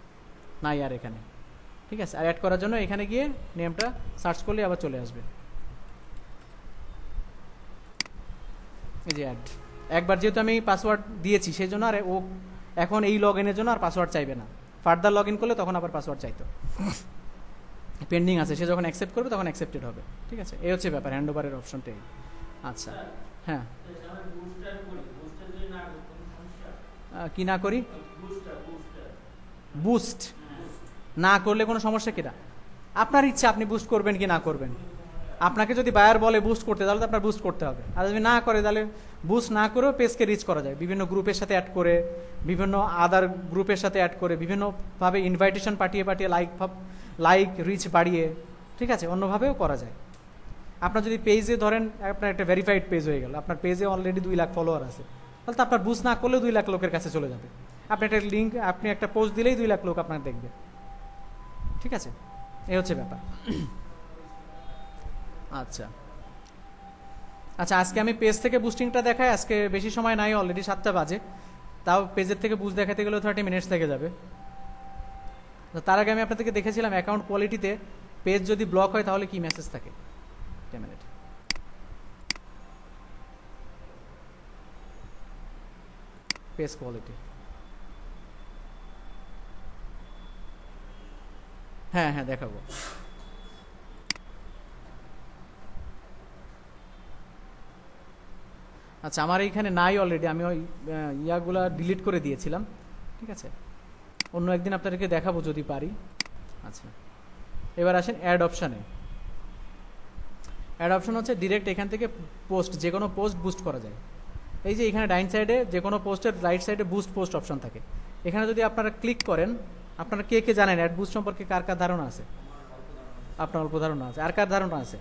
নাই আর এখানে, ঠিক আছে। আর অ্যাড করার জন্য এখানে গিয়ে নেমটা সার্চ করলে আবার চলে আসবে, এই যে অ্যাড। একবার যেহেতু আমি পাসওয়ার্ড দিয়েছি, সেই জন্য আর ও এখন এই লগ ইনের জন্য আর পাসওয়ার্ড চাইবে না। ফার্দার লগ ইন করলে তখন আবার পাসওয়ার্ড চাইতো, পেন্ডিং আছে, সে যখন অ্যাকসেপ্ট করবে তখন অ্যাকসেপ্টেড হবে, ঠিক আছে। এই হচ্ছে ব্যাপার হ্যান্ড ওভারের অপশনটাই। আচ্ছা, হ্যাঁ, কি না করি? বুস্ট না করলে কোনো সমস্যা কিনা? আপনার ইচ্ছা, আপনি বুস্ট করবেন কি না করবেন। আপনাকে যদি বায়ার বলে বুস্ট করতে, তাহলে তো আপনার বুস্ট করতে হবে, আর যদি না করে তাহলে বুস্ট না করেও পেজকে রিচ করা যায়, বিভিন্ন গ্রুপের সাথে অ্যাড করে, বিভিন্ন আদার গ্রুপের সাথে অ্যাড করে, বিভিন্নভাবে ইনভাইটেশন পাঠিয়ে লাইক রিচ বাড়িয়ে, ঠিক আছে, অন্যভাবেও করা যায়। আপনার যদি পেজে ধরেন আপনার একটা ভেরিফাইড পেজ হয়ে গেল, আপনার পেজে অলরেডি 2 লাখ ফলোয়ার আছে, তাহলে তো আপনার বুস্ট না করলেও 2 লাখ লোকের কাছে চলে যাবে। আপনি একটা লিঙ্ক, আপনি একটা পোস্ট দিলেই 2 লাখ লোক আপনার দেখবে, ঠিক আছে, এই হচ্ছে ব্যাপার। আচ্ছা আচ্ছা, আজকে আমি পেজ থেকে বুস্টিংটা দেখাই। আজকে বেশি সময় নাই, অলরেডি 7টা বাজে, তাও পেজের থেকে বুস্ট দেখাতে গেলেও 30 মিনিটস থেকে যাবে। তার আগে আমি আপনাদেরকে দেখেছিলাম অ্যাকাউন্ট কোয়ালিটিতে পেজ যদি ব্লক হয় তাহলে কি মেসেজ থাকে। মিনিট, পেজ কোয়ালিটি, হ্যাঁ হ্যাঁ দেখাবো। আচ্ছা, আমার এইখানে নাই অলরেডি, আমি ওই ইয়াগুলা ডিলিট করে দিয়েছিলাম, ঠিক আছে, অন্য একদিন আপনাদেরকে দেখাবো যদি পারি। আচ্ছা, এবার আসেন অ্যাড অপশানে। অ্যাড অপশন হচ্ছে ডিরেক্ট এখান থেকে পোস্ট, যে কোনো পোস্ট বুস্ট করা যায়। এই যে এখানে ডাইন সাইডে যে কোনো পোস্টের রাইট সাইডে বুস্ট পোস্ট অপশন থাকে, এখানে যদি আপনারা ক্লিক করেন, আপনারা কে কে জানেন অ্যাড বুস্ট সম্পর্কে, কার কার ধারণা আছে? আপনার অল্প ধারণা আছে, আর কার ধারণা আছে?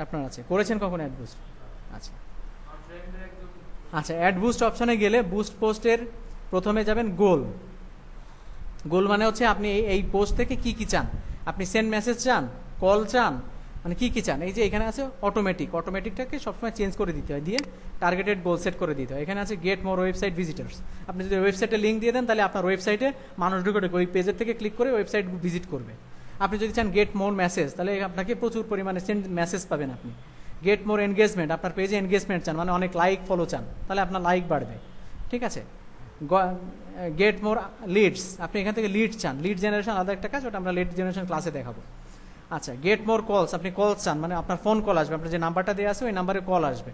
আপনার আছে, করেছেন কখন অ্যাড বুস্ট? আচ্ছা আচ্ছা, অ্যাড বুস্ট অপশনে গেলে বুস্ট পোস্টের প্রথমে যাবেন গোল মানে হচ্ছে আপনি এই পোস্ট থেকে কি কি চান, আপনি সেন্ড মেসেজ চান, কল চান, মানে কি কি চান। এই যে এখানে আছে অটোমেটিকটাকে সবসময় চেঞ্জ করে দিতে হয়, দিয়ে টার্গেটেড গোল সেট করে দিতে হয়। এখানে আছে গেট মোর ওয়েবসাইট ভিজিটার্স, আপনি যদি ওয়েবসাইটে লিঙ্ক দিয়ে দেন তাহলে আপনার ওয়েবসাইটে মানুষ ঢুকে ওই পেজের থেকে ক্লিক করে ওয়েবসাইট ভিজিট করবে। আপনি যদি চান গেট মোর মেসেজ, তাহলে আপনাকে প্রচুর পরিমাণে সেন্ড মেসেজ পাবেন আপনি। গেট মোর এনগেজমেন্ট, আপনার পেজে এনগেজমেন্ট চান, মানে অনেক লাইক ফলো চান, তাহলে আপনার লাইক বাড়বে, ঠিক আছে। গেট মোর লিডস, আপনি এখান থেকে লিড চান, লিড জেনারেশন আলাদা একটা কাজ, ওটা আমরা লিড জেনারেশন ক্লাসে দেখাবো। আচ্ছা, গেট মোর কলস, আপনি কলস চান, মানে আপনার ফোন কল আসবে, আপনার যে নাম্বারটা দেওয়া আছে ওই নাম্বারে কল আসবে,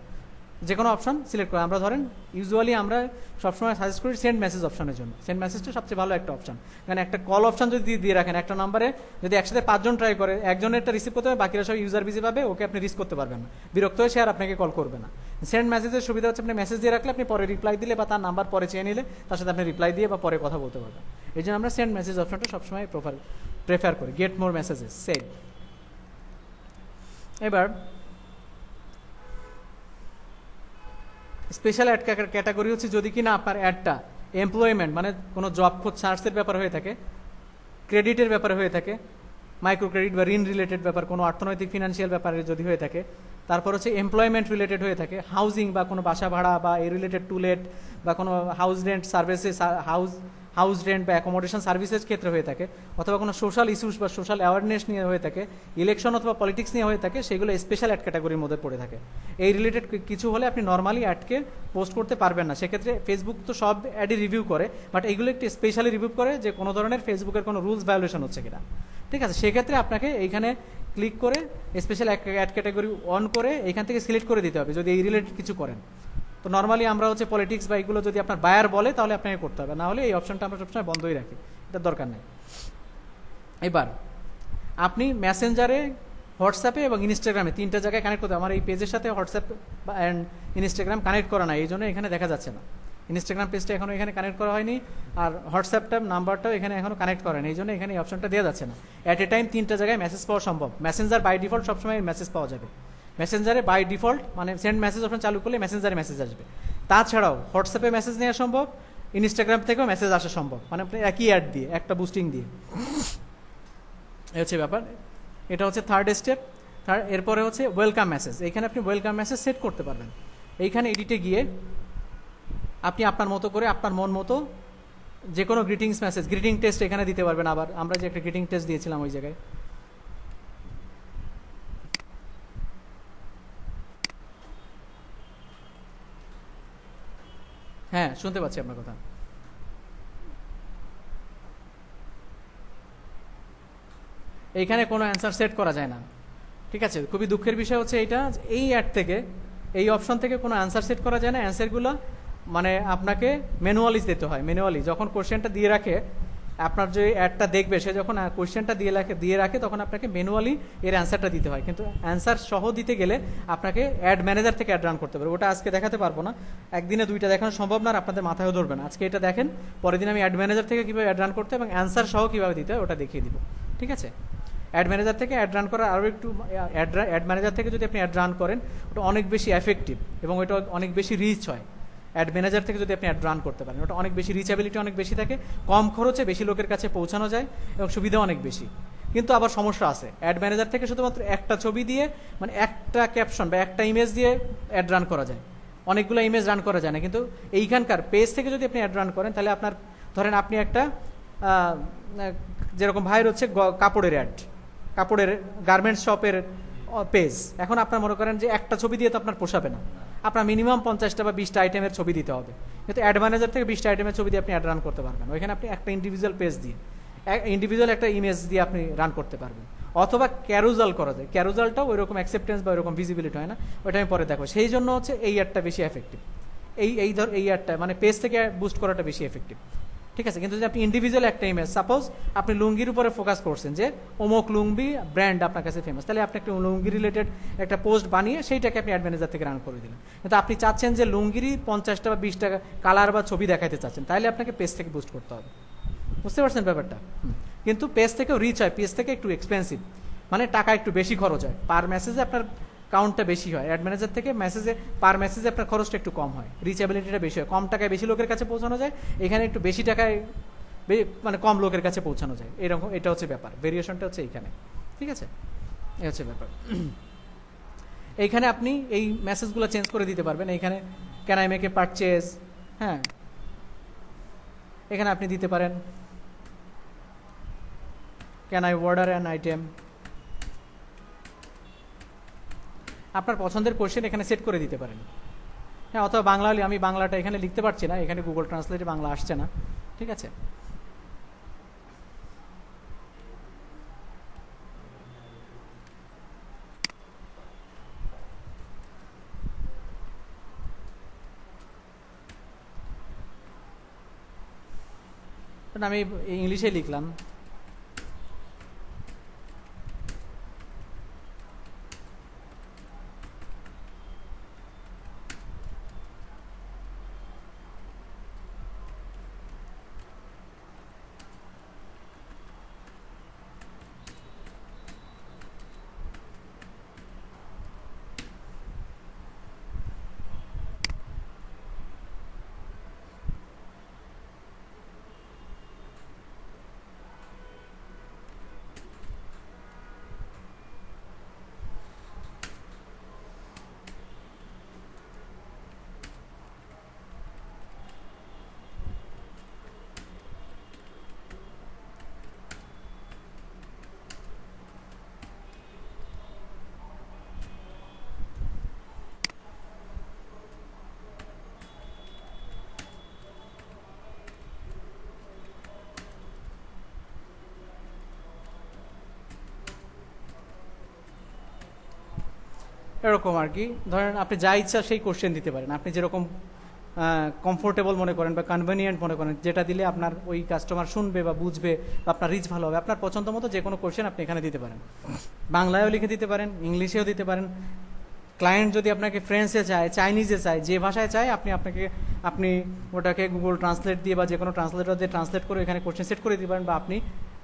যে কোনো অপশন সিলেক্ট করে। আমরা ধরেন ইউজুয়ালি আমরা সবসময় সাজেস্ট করি সেন্ড মেসেজ অপশনের জন্য, সেন্ড মেসেজটা সবচেয়ে ভালো একটা অপশন, কারণ একটা কল অপশন যদি দিয়ে রাখেন একটা নাম্বারে, যদি একসাথে 5 জন ট্রাই করে, একজনেরটা রিসিভ করতে হবে, বাকিরা সব ইউজার বিজি পাবে, ওকে আপনি রিস্ক করতে পারবেন না, বিরক্ত হয়ে সে আর আপনাকে কল করবে না। সেন্ড মেসেজের সুবিধা হচ্ছে আপনি মেসেজ দিয়ে রাখলে আপনি পরে রিপ্লাই দিলে বা তার নাম্বার পরে চেয়ে নিলে তার সাথে আপনি রিপ্লাই দিয়ে বা পরে কথা বলতে পারবেন। এই জন্য আমরা সেন্ড মেসেজ অপশনটা সবসময় প্রেফার করি। Get more messages save. এবার স্পেশাল অ্যাড ক্যাটাগরি হচ্ছে যদি কিনা আপনার অ্যাডটা এমপ্লয়মেন্ট মানে কোনো জব খোঁজ সার্চের ব্যাপার হয়ে থাকে, ক্রেডিটের ব্যাপারে হয়ে থাকে, মাইক্রো ক্রেডিট বা ঋণ রিলেটেড ব্যাপার, কোনো অর্থনৈতিক ফিনান্সিয়াল ব্যাপারে যদি হয়ে থাকে, তারপর হচ্ছে এমপ্লয়মেন্ট রিলেটেড হয়ে থাকে, হাউজিং বা কোনো বাসা ভাড়া বা এই রিলেটেড টু লেট বা কোনো house rent services house rent বা অ্যাকোমোডেশন সার্ভিসেস ক্ষেত্রে হয়ে থাকে, অথবা কোনো সোশ্যাল ইস্যুস বা সোশ্যাল অ্যাওয়ারনেস নিয়ে হয়ে থাকে, ইলেকশন অথবা পলিটিক্স নিয়ে হয়ে থাকে, সেগুলো স্পেশাল অ্যাড ক্যাটাগরির মধ্যে পড়ে থাকে। এই রিলেটেড কিছু হলে আপনি নর্মালি অ্যাডকে পোস্ট করতে পারবেন না, সেক্ষেত্রে ফেসবুক তো সব অ্যাডই রিভিউ করে, বাট এইগুলো একটু স্পেশালি রিভিউ করে যে কোনো ধরনের ফেসবুকের কোনো রুলস ভায়োলেশন হচ্ছে কিনা, ঠিক আছে। সেক্ষেত্রে আপনাকে এইখানে ক্লিক করে স্পেশাল অ্যাড ক্যাটাগরি অন করে এইখান থেকে সিলেক্ট করে দিতে হবে যদি এই রিলেটেড কিছু করেন। তো নর্মালি আমরা হচ্ছে পলিটিক্স বা এগুলো যদি আপনার বায়ার বলে তাহলে আপনাকে করতে হবে, না হলে এই অপশনটা আমরা সবসময় বন্ধই রাখি, এটা দরকার নেই। এবার আপনি মেসেঞ্জারে, হোয়াটসঅ্যাপে এবং ইনস্টাগ্রামে 3টা জায়গায় কানেক্ট করতে, আমার এই পেজের সাথে হোয়াটসঅ্যাপ অ্যান্ড ইনস্টাগ্রাম কানেক্ট করা না, এই জন্য এখানে দেখা যাচ্ছে না। ইনস্টাগ্রাম পেজটা এখনও এখানে কানেক্ট করা হয়নি, আর হোয়াটসঅ্যাপটা নাম্বারটাও এখানে এখনও কানেক্ট করেন, এই জন্য এখানে এই অপশনটা দেওয়া যাচ্ছে না। অ্যাট এ টাইম 3টা জায়গায় মেসেজ পাওয়া সম্ভব। মেসেঞ্জার বাই ডিফল্ট সবসময় মেসেজ পাওয়া যাবে, মেসেঞ্জারে বাই ডিফল্ট মানে সেন্ড মেসেজ অপশন চালু করলে মেসেঞ্জারে মেসেজ আসবে। তাছাড়াও হোয়াটসঅ্যাপে মেসেজ নেওয়া সম্ভব, ইনস্টাগ্রাম থেকেও মেসেজ আসা সম্ভব, মানে আপনি একই অ্যাড দিয়ে একটা বুস্টিং দিয়ে, এই হচ্ছে ব্যাপার। এটা হচ্ছে থার্ড স্টেপ। এরপরে হচ্ছে ওয়েলকাম মেসেজ। এইখানে আপনি ওয়েলকাম মেসেজ সেট করতে পারবেন। এইখানে এডিটে গিয়ে আপনি আপনার মতো করে আপনার মন মতো যে কোনো গ্রিটিংস মেসেজ, গ্রিটিং টেস্ট এখানে দিতে পারবেন। আবার আমরা যে একটা গ্রিটিং টেস্ট দিয়েছিলাম ওই জায়গায়, হ্যাঁ শুনতে পাচ্ছি আপনার কথা। এইখানে কোনো অ্যান্সার সেট করা যায় না, ঠিক আছে। খুবই দুঃখের বিষয় হচ্ছে এইটা, এই অ্যাড থেকে এই অপশন থেকে কোনো অ্যান্সার সেট করা যায় না। অ্যান্সারগুলো মানে আপনাকে ম্যানুয়ালি দিতে হয়। ম্যানুয়ালি যখন কোশ্চেনটা দিয়ে রাখে আপনার যে অ্যাডটা দেখবে সে যখন কোয়েশ্চেনটা দিয়ে রাখে তখন আপনাকে ম্যানুয়ালি এর অ্যান্সারটা দিতে হয়, কিন্তু অ্যান্সার সহ দিতে গেলে আপনাকে অ্যাড ম্যানেজার থেকে অ্যাড রান করতে পারবে। ওটা আজকে দেখাতে পারবো না, একদিনে 2টা দেখানো সম্ভব না, আর আপনাদের মাথায়ও ধরবে না। আজকে এটা দেখেন, পরের দিন আমি অ্যাড ম্যানেজার থেকে কীভাবে অ্যাড রান করতে এবং অ্যান্সার সহ কীভাবে দিতে হয় ওটা দেখিয়ে দিব, ঠিক আছে? অ্যাড ম্যানেজার থেকে অ্যাড রান করার আরও একটু, অ্যাড ম্যানেজার থেকে যদি আপনি অ্যাড রান করেন ওটা অনেক বেশি এফেক্টিভ এবং ওটা অনেক বেশি রিচ হয়। অ্যাড ম্যানেজার থেকে যদি আপনি অ্যাড রান করতে পারেন ওটা অনেক বেশি রিচেবিলিটি অনেক বেশি থাকে, কম খরচে বেশি লোকের কাছে পৌঁছানো যায় এবং সুবিধা অনেক বেশি। কিন্তু আবার সমস্যা আছে, অ্যাড ম্যানেজার থেকে শুধুমাত্র একটা ছবি দিয়ে, মানে একটা ক্যাপশন বা একটা ইমেজ দিয়ে অ্যাড রান করা যায়, অনেকগুলো ইমেজ রান করা যায় না। কিন্তু এইখানকার পেজ থেকে যদি আপনি অ্যাড রান করেন তাহলে আপনার, ধরেন আপনি একটা যেরকম ভাইয়ের হচ্ছে কাপড়ের অ্যাড, কাপড়ের গার্মেন্টস শপের পেজ, এখন আপনার মনে করেন যে একটা ছবি দিয়ে তো আপনার পোষাবে না, আপনার মিনিমাম 50টা বা 20টা আইটেমের ছবি দিতে হবে। কিন্তু অ্যাড ম্যানেজার থেকে 20টা আইটেমের ছবি দিয়ে আপনি অ্যাড রান করতে পারবেন, ওইখানে আপনি একটা ইন্ডিভিজুয়াল পেজ দিয়ে, ইন্ডিভিজুয়াল একটা ইমেজ দিয়ে আপনি রান করতে পারবেন। অথবা ক্যারুজাল করা যায়, ক্যারুজালটাও ওই রকম অ্যাকসেপ্টেন্স বা ওইরকম ভিজিবিলিটি হয় না, ওইটা আমি পরে দেখো। সেই জন্য হচ্ছে এই অ্যাডটা বেশি এফেক্টিভ, এই অ্যাডটা মানে পেজ থেকে বুস্ট করাটা বেশি এফেক্টিভ, ঠিক আছে? কিন্তু যদি আপনি ইন্ডিভিজুয়াল একটা ইমেজ, সাপোজ আপনি লুঙ্গির উপরে ফোকাস করছেন যে অমুক লুঙ্গি ব্র্যান্ড আপনার কাছে ফেমাস, তাহলে আপনি একটা লুঙ্গি রিলেটেড একটা পোস্ট বানিয়ে সেইটাকে আপনি অ্যাড ম্যানেজার থেকে রান করে দিলেন। কিন্তু আপনি চাচ্ছেন যে লুঙ্গিরই 50টা বা 20টা কালার বা ছবি দেখাতে চাচ্ছেন, তাহলে আপনাকে পেজ থেকে বুস্ট করতে হবে, বুঝতে পারছেন ব্যাপারটা? কিন্তু পেজ থেকেও রিচ হয়, পেজ থেকে একটু এক্সপেন্সিভ, মানে টাকা একটু বেশি খরচ হয়, পার মেসেজে আপনার কাউন্টটা বেশি হয়। অ্যাড ম্যানেজার থেকে মেসেজে পার মেসেজে আপনার খরচটা একটু কম হয়, রিচেবিলিটিটা বেশি হয়, কম টাকায় বেশি লোকের কাছে পৌঁছানো যায়, এখানে একটু বেশি টাকায় মানে কম লোকের কাছে পৌঁছানো যায়, এরকম, এটা হচ্ছে ব্যাপার, ভেরিয়েশনটা হচ্ছে এইখানে, ঠিক আছে? এই হচ্ছে ব্যাপার। এইখানে আপনি এই মেসেজগুলো চেঞ্জ করে দিতে পারবেন, এইখানে can I make a purchase, হ্যাঁ এখানে আপনি দিতে পারেন can I order an item, আপনার পছন্দের কোশ্চেন এখানে সেট করে দিতে পারেন, হ্যাঁ। অথবা বাংলা হলে, আমি বাংলাটা এখানে লিখতে পারছি না, এখানে গুগল ট্রান্সলেটে বাংলা আসছে না, ঠিক আছে? আমি ইংলিশে লিখলাম, এরকম আর কি। ধরেন আপনি যা ইচ্ছা সেই কোশ্চেন দিতে পারেন, আপনি যেরকম কমফোর্টেবল মনে করেন বা কনভেনিয়েন্ট মনে করেন, যেটা দিলে আপনার ওই কাস্টমার শুনবে বা বুঝবে বা আপনার রিচ ভালো হবে, আপনার পছন্দ মতো যে কোনো কোশ্চেন আপনি এখানে দিতে পারেন। বাংলায়ও লিখে দিতে পারেন, ইংলিশেও দিতে পারেন। ক্লায়েন্ট যদি আপনাকে ফ্রেঞ্চে চায়, চাইনিজে চায়, যে ভাষায় চায় আপনি ওটাকে গুগল ট্রান্সলেট দিয়ে বা যে কোনো ট্রান্সলেটর দিয়ে ট্রান্সলেট করে এখানে কোশ্চেন সেট করে দিতে পারেন, বা আপনি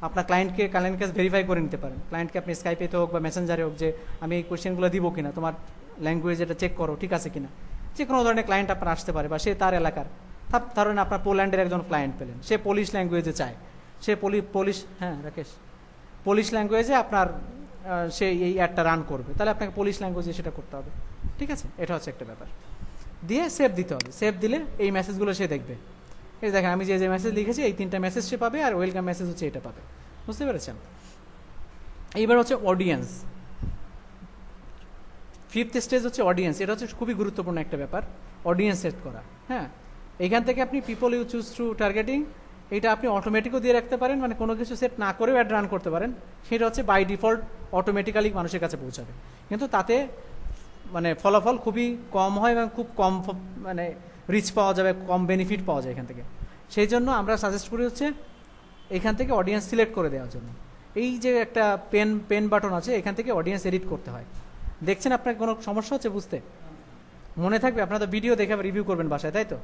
আপনার ক্লায়েন্টের কাছে ভেরিফাই করে নিতে পারেন। ক্লায়েন্টকে আপনি স্কাইপেতে হোক বা মেসেঞ্জারে হোক যে আমি এই কোশ্চেনগুলো দিব কিনা, তোমার ল্যাঙ্গুয়েজ এটা চেক করো ঠিক আছে কিনা। যে কোনো ধরনের ক্লায়েন্ট আপনার আসতে পারে, বা সে তার এলাকার, ধরেন আপনার পোল্যান্ডের একজন ক্লায়েন্ট পেলেন, সে পোলিশ ল্যাঙ্গুয়েজে চায়, সে পোলিশ, হ্যাঁ রাকেশ, পোলিশ ল্যাঙ্গুয়েজে আপনার সে এই অ্যাডটা রান করবে, তাহলে আপনাকে পোলিশ ল্যাঙ্গুয়েজে সেটা করতে হবে, ঠিক আছে? এটা হচ্ছে একটা ব্যাপার। দিয়ে সেভ দিতে হবে, সেভ দিলে এই মেসেজগুলো সে দেখবে। এই দেখেন আমি যে মেসেজ লিখেছি এই 3টা মেসেজ সে পাবে, আর ওয়েলকাম মেসেজ হচ্ছে এটা পাবে, বুঝতে পেরেছেন? এইবার হচ্ছে অডিয়েন্স, 5th স্টেজ হচ্ছে অডিয়েন্স। এটা হচ্ছে খুবই গুরুত্বপূর্ণ একটা ব্যাপার, অডিয়েন্স সেট করা, হ্যাঁ। এইখান থেকে আপনি people you choose through targeting, এটা আপনি অটোমেটিকও দিয়ে রাখতে পারেন, মানে কোনো কিছু সেট না করেও অ্যাড রান করতে পারেন, সেটা হচ্ছে বাই ডিফল্ট অটোমেটিক্যালি মানুষের কাছে পৌঁছাবে, কিন্তু তাতে মানে ফলাফল খুবই কম হয় এবং খুব কম মানে রিচ পাওয়া যাবে, কম বেনিফিট পাওয়া যায় এখান থেকে। সেই জন্য আমরা সাজেস্ট করি হচ্ছে এখান থেকে অডিয়েন্স সিলেক্ট করে দেওয়ার জন্য। এই যে একটা পেন বাটন আছে, এখান থেকে অডিয়েন্স এডিট করতে হয়। দেখছেন আপনার কোনো সমস্যা হচ্ছে বুঝতে? মনে থাকবে, আপনারা তো ভিডিও দেখে রিভিউ করবেন বাসায়, তাই তো?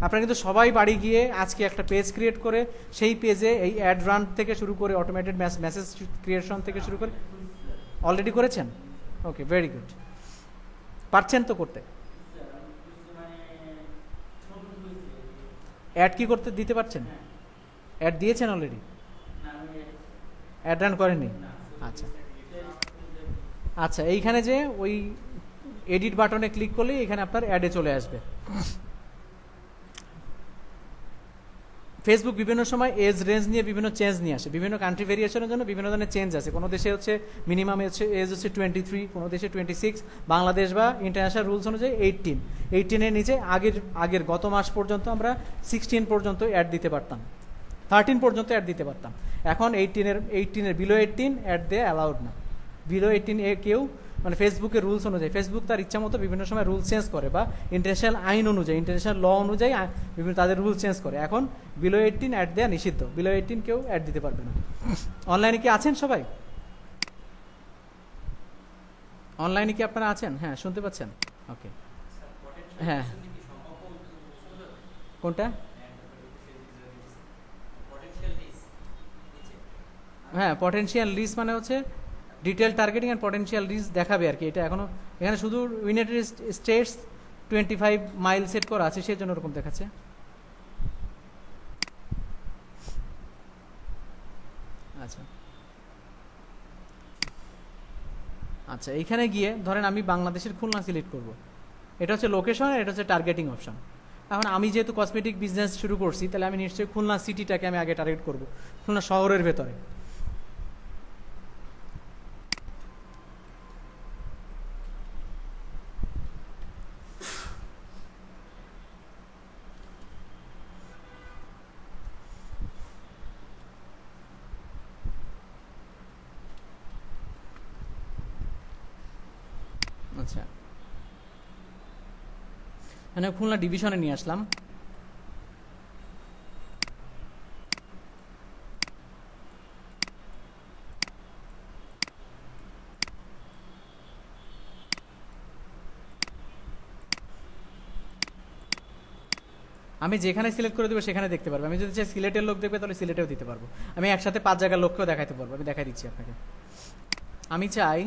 আপনারা কিন্তু সবাই বাড়ি গিয়ে আজকে একটা পেজ ক্রিয়েট করে সেই পেজে এই অ্যাড রান থেকে শুরু করে অটোমেটেড মেসেজ ক্রিয়েশন থেকে শুরু করে অলরেডি করেছেন? ওকে, ভেরি গুড। পারছেন তো করতে? অ্যাড কি করতে দিতে পারছেন? অ্যাড দিয়েছেন অলরেডি? অ্যাড রান করেননি? আচ্ছা আচ্ছা, এইখানে যে ওই এডিট বাটনে ক্লিক করলে এখানে আপনার অ্যাডে চলে আসবে। ফেসবুক বিভিন্ন সময় এজ রেঞ্জ নিয়ে বিভিন্ন চেঞ্জ নিয়ে আসে, বিভিন্ন কান্ট্রি ভেরিয়েশনের জন্য বিভিন্ন ধরনের চেঞ্জ আছে। কোনো দেশে হচ্ছে মিনিমাম এজ হচ্ছে 23, কোনো দেশে 26, বাংলাদেশ বা ইন্টারন্যাশনাল রুলস অনুযায়ী 18-এর নিচে আগের গত মাস পর্যন্ত আমরা 16 পর্যন্ত অ্যাড দিতে পারতাম, 13 পর্যন্ত অ্যাড দিতে পারতাম। এখন 18-এর বিলো 18 অ্যাড দেওয়া অ্যালাউড না। বিলো 18 এ কেউ মানে ফেসবুকের রুলস অনুযায়ী, ফেসবুক তার ইচ্ছা মতো বিভিন্ন সময় রুল চেঞ্জ করে বা ইন্টারন্যাশনাল আইন অনুযায়ী, ইন্টারন্যাশনাল ল অনুযায়ী বিভিন্ন তাদের রুল চেঞ্জ করে। এখন বিলো 18 অ্যাড দেওয়া নিষিদ্ধ, বিলো 18 কেউ অ্যাড দিতে পারবে না। অনলাইনে কি আছেন সবাই? অনলাইনে কি আপনারা আছেন? হ্যাঁ, শুনতে পাচ্ছেন? ওকে, হ্যাঁ। কোনটা? হ্যাঁ, পটেনশিয়াল রিচ মানে হচ্ছে detail targeting and potential reach দেখাবে আর কি। এটা এখানে শুধু ইউনাইটেড স্টেটস 25 মাইল সেট করা আছে, সেই জন্য ওরকম দেখাচ্ছে। আচ্ছা আচ্ছা, এইখানে গিয়ে ধরেন আমি বাংলাদেশের খুলনা সিলেক্ট করব। এটা হচ্ছে লোকেশন, এটা হচ্ছে টার্গেটিং অপশন। এখন আমি যেহেতু কসমেটিক বিজনেস শুরু করছি, তাহলে আমি নিশ্চয়ই খুলনা সিটিটাকে আমি আগে টার্গেট করব, খুলনা শহরের ভেতরে। আচ্ছা, মানে খুলনা ডিভিশনে নিয়ে আসলাম। আমি যেখানে সিলেক্ট করে দেবো সেখানে দেখতে পারবো। আমি যদি চাই সিলেটের লোক দেখবে তাহলে সিলেটেও দিতে পারবো। আমি একসাথে 5 জায়গার লোককেও দেখাতে পারবো। আমি দেখাই দিচ্ছি আপনাকে। আমি চাই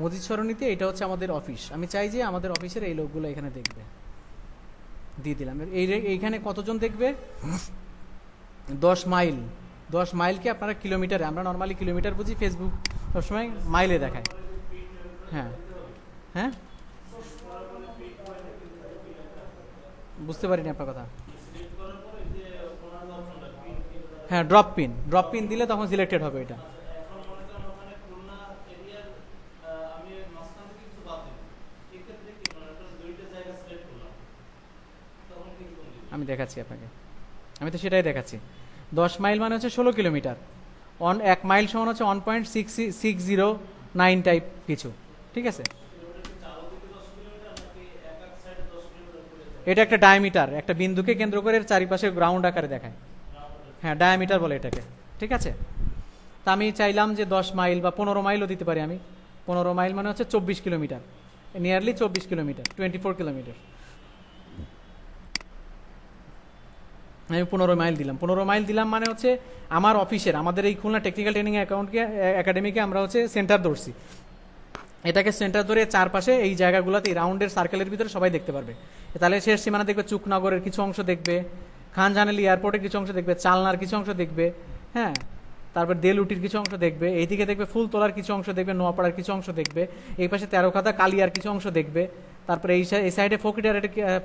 মজিদ সরণিতে, এটা হচ্ছে আমাদের অফিস। আমি চাই যে আমাদের অফিসের এই লোকগুলো এখানে দেখবে, দিয়ে দিলাম। এইখানে কতজন দেখবে? 10 মাইল। 10 মাইলকে আপনারা কিলোমিটারে, আমরা নর্মালি কিলোমিটার বুঝি, ফেসবুক সবসময় মাইলে দেখায়। হ্যাঁ হ্যাঁ, বুঝতে পারিনি আপনার কথা। হ্যাঁ, ড্রপ পিন দিলে তখন সিলেক্টেড হবে এটা। আমি দেখাচ্ছি আপনাকে, আমি তো সেটাই দেখাচ্ছি। 10 মাইল মানে হচ্ছে 16 কিলোমিটার। 1 মাইল সমান হচ্ছে 1.609 টাইপ কিছু, ঠিক আছে? এটা একটা ডায়ামিটার, একটা বিন্দুকে কেন্দ্র করে চারিপাশে গ্রাউন্ড আকারে দেখায়। হ্যাঁ, ডায়ামিটার বলে এটাকে, ঠিক আছে? তা আমি চাইলাম যে 10 মাইল বা 15 মাইলও দিতে পারি আমি। 15 মাইল মানে হচ্ছে 24 কিলোমিটার, নিয়ারলি 24 কিলোমিটার, 24 কিলোমিটার। আমি 15 মাইল দিলাম। 15 মাইল দিলাম মানে হচ্ছে আমার অফিসের, আমাদের এই খুলনা টেকনিক্যাল ট্রেনিং একাডেমিকে আমরা হচ্ছে সেন্টার ধরছি। এটাকে সেন্টার ধরে চারপাশে এই জায়গাগুলোতে রাউন্ডের সার্কেলের ভিতরে সবাই দেখতে পারবে। তাহলে শেষ সীমানা দেখবে চুকনগরের কিছু অংশ দেখবে, খানজাহালি এয়ারপোর্টের কিছু অংশ দেখবে, চালনার কিছু অংশ দেখবে, হ্যাঁ, তারপর দেলুটির কিছু অংশ দেখবে, এইদিকে দেখবে ফুলতলার কিছু অংশ দেখবে, নোয়াপাড়ার কিছু অংশ দেখবে, এই পাশে তেরোখাদা কালিয়ার কিছু অংশ দেখবে, তারপরে এই সাইডে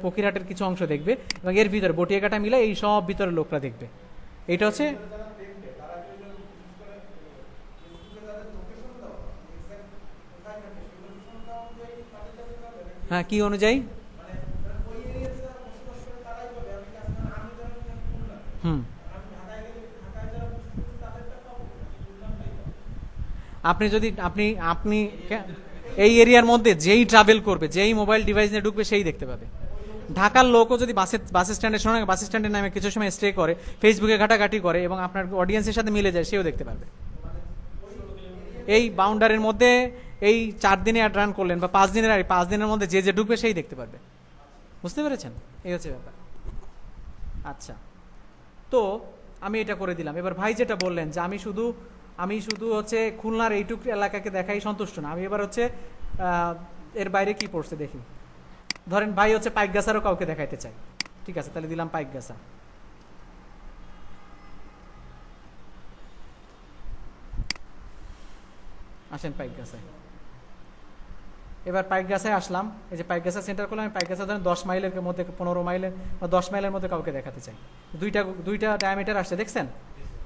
ফকিরহাটের কিছু অংশ দেখবে, এবং এর ভিতরে বটিয়াঘাটা মিলে এই সব ভিতরে লোকরা দেখবে। এইটা হচ্ছে হ্যাঁ, কি অনুযায়ী? হুম, আপনি যদি আপনি আপনি এই এরিয়ার মধ্যে যেই ট্রাভেল করবে, যেই মোবাইল ডিভাইস নিয়ে ঢুকবে সেই দেখতে পাবে। ঢাকার লোকও যদি বাস স্ট্যান্ডে শোনা, বাস স্ট্যান্ডের নামে কিছু সময় স্টে করে, ফেসবুকে ঘাটাঘাটি করে এবং আপনার অডিয়েন্সের সাথে মিলে যায়, সেও দেখতে পারবে। এই বাউন্ডারির মধ্যে এই 4 দিনে অ্যাড রান করলেন বা 5 দিনের 5 দিনের মধ্যে যে যে ঢুকবে সেই দেখতে পারবে। বুঝতে পেরেছেন? এই হচ্ছে ব্যাপার। আচ্ছা, তো আমি এটা করে দিলাম। এবার ভাই যেটা বললেন যে আমি শুধু হচ্ছে খুলনার এইটুক এলাকাকে দেখাই সন্তুষ্ট না, আমি এবার হচ্ছে এর বাইরে কি পড়ছে দেখি। ধরেন ভাই হচ্ছে পাইকগাছারও কাউকে দেখাইতে চাই, ঠিক আছে, তাহলে দিলাম পাইকগাছা। আসেন পাইকগাছায়। এবার পাইকগাছায় আসলাম, এই যে পাইকগাছা সেন্টার করলাম। আমি পাইকগাছা ধরেন 10 মাইলের মধ্যে, 15 মাইলের বা 10 মাইলের মধ্যে কাউকে দেখাতে চাই। দুইটা ডায়ামিটার আসছে, দেখছেন?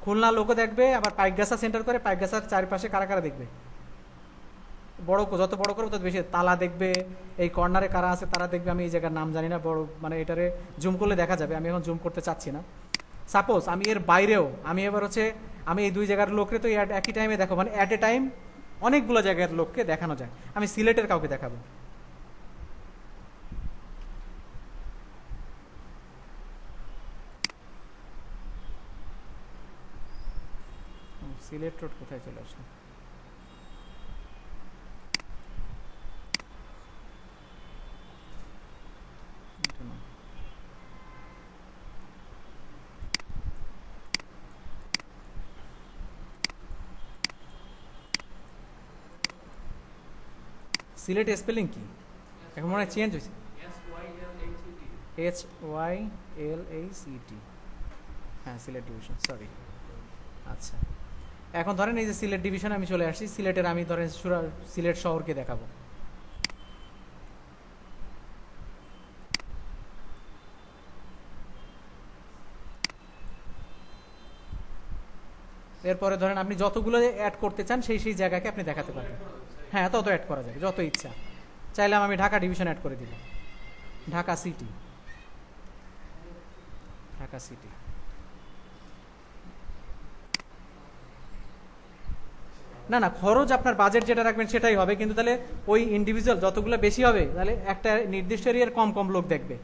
খুলনা লোকও দেখবে, আবার পাইকগাছা সেন্টার করে পাইকগাছার চারপাশে কারা কারা দেখবে। যত বড় করবো তত বেশি। তালা দেখবে, এই কর্নারে কারা আছে তারা দেখবে। আমি এই জায়গার নাম জানি না, বড় মানে এটারে জুম করলে দেখা যাবে, আমি এখন জুম করতে চাচ্ছি না। সাপোজ আমি এর বাইরেও আমি এবার হচ্ছে আমি এই দুই জায়গার লোকরে তো একই টাইমে দেখো, মানে অ্যাট এ টাইম অনেকগুলো জায়গার লোককে দেখানো যায়। আমি সিলেটের কাউকে দেখাবো, সিলেট রোড কোথায় চলে আসলো? সিলেট স্পেলিং কি এখন মনে হয় চেঞ্জ হয়েছে? HYLACT, হ্যাঁ, সিলেট ডিভিশন, সরি। আচ্ছা, এখন ধরেন এই যে সিলেট ডিভিশনে আমি চলে আসছি। সিলেটের আমি ধরেন সিলেট শহরকে দেখাবো। এরপরে ধরেন আপনি যতগুলো অ্যাড করতে চান সেই জায়গাকে আপনি দেখাতে পারবেন। হ্যাঁ, তত অ্যাড করা যাবে যত ইচ্ছা। চাইলাম আমি ঢাকা ডিভিশন অ্যাড করে দিলাম, ঢাকা সিটি, ঢাকা সিটি। না, খরচ আপনার বাজেট যেটা রাখবেন সেটাই হবে, কিন্তু তাহলে ওই ইন্ডিভিজুয়াল যতগুলো বেশি হবে তাহলে একটা নির্দিষ্ট এরিয়ার কম কম লোক দেখবে।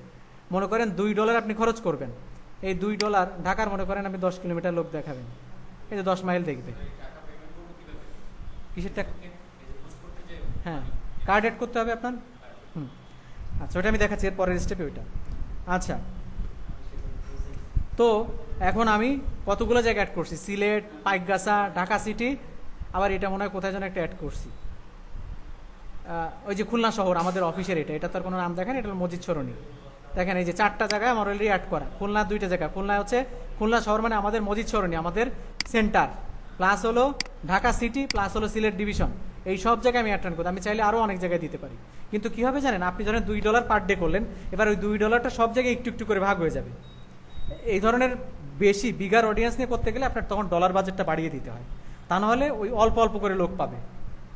মনে করেন $2 আপনি খরচ করবেন, এই $2 ঢাকার মনে করেন আপনি 10 কিলোমিটার লোক দেখাবেন, এই যে 10 মাইল দেখবে। কিসের টাকা? হ্যাঁ, কার্ড অ্যাড করতে হবে আপনার। আচ্ছা, ওটা আমি দেখাচ্ছি এর পরের স্টেপে ওইটা। আচ্ছা, তো এখন আমি কতগুলো জায়গা অ্যাড করছি, সিলেট, পাইকগাছা, ঢাকা সিটি, আবার এটা মনে হয় কোথায় যেন একটা অ্যাড করছি, ওই যে খুলনা শহর আমাদের অফিসের, এটা তার কোনো নাম দেখেন, এটা মসজিদ সরণি। দেখেন এই যে 4টা জায়গায় আমার অলরেডি অ্যাড করা। খুলনা 2টা জায়গা, খুলনা হচ্ছে খুলনা শহর মানে আমাদের মসজিদ সরণি, আমাদের সেন্টার, প্লাস হলো ঢাকা সিটি, প্লাস হলো সিলেট ডিভিশন। এই সব জায়গায় আমি অ্যাটেন্ড করি। আমি চাইলে আরও অনেক জায়গায় দিতে পারি, কিন্তু কী হবে জানেন, আপনি ধরেন $2 পার ডে করলেন, এবার ওই $2টা সব জায়গায় একটু একটু করে ভাগ হয়ে যাবে। এই ধরনের বেশি বিগার অডিয়েন্স নিয়ে করতে গেলে আপনার তখন ডলার বাজেটটা বাড়িয়ে দিতে হয়, তা নাহলে ওই অল্প অল্প করে লোক পাবে।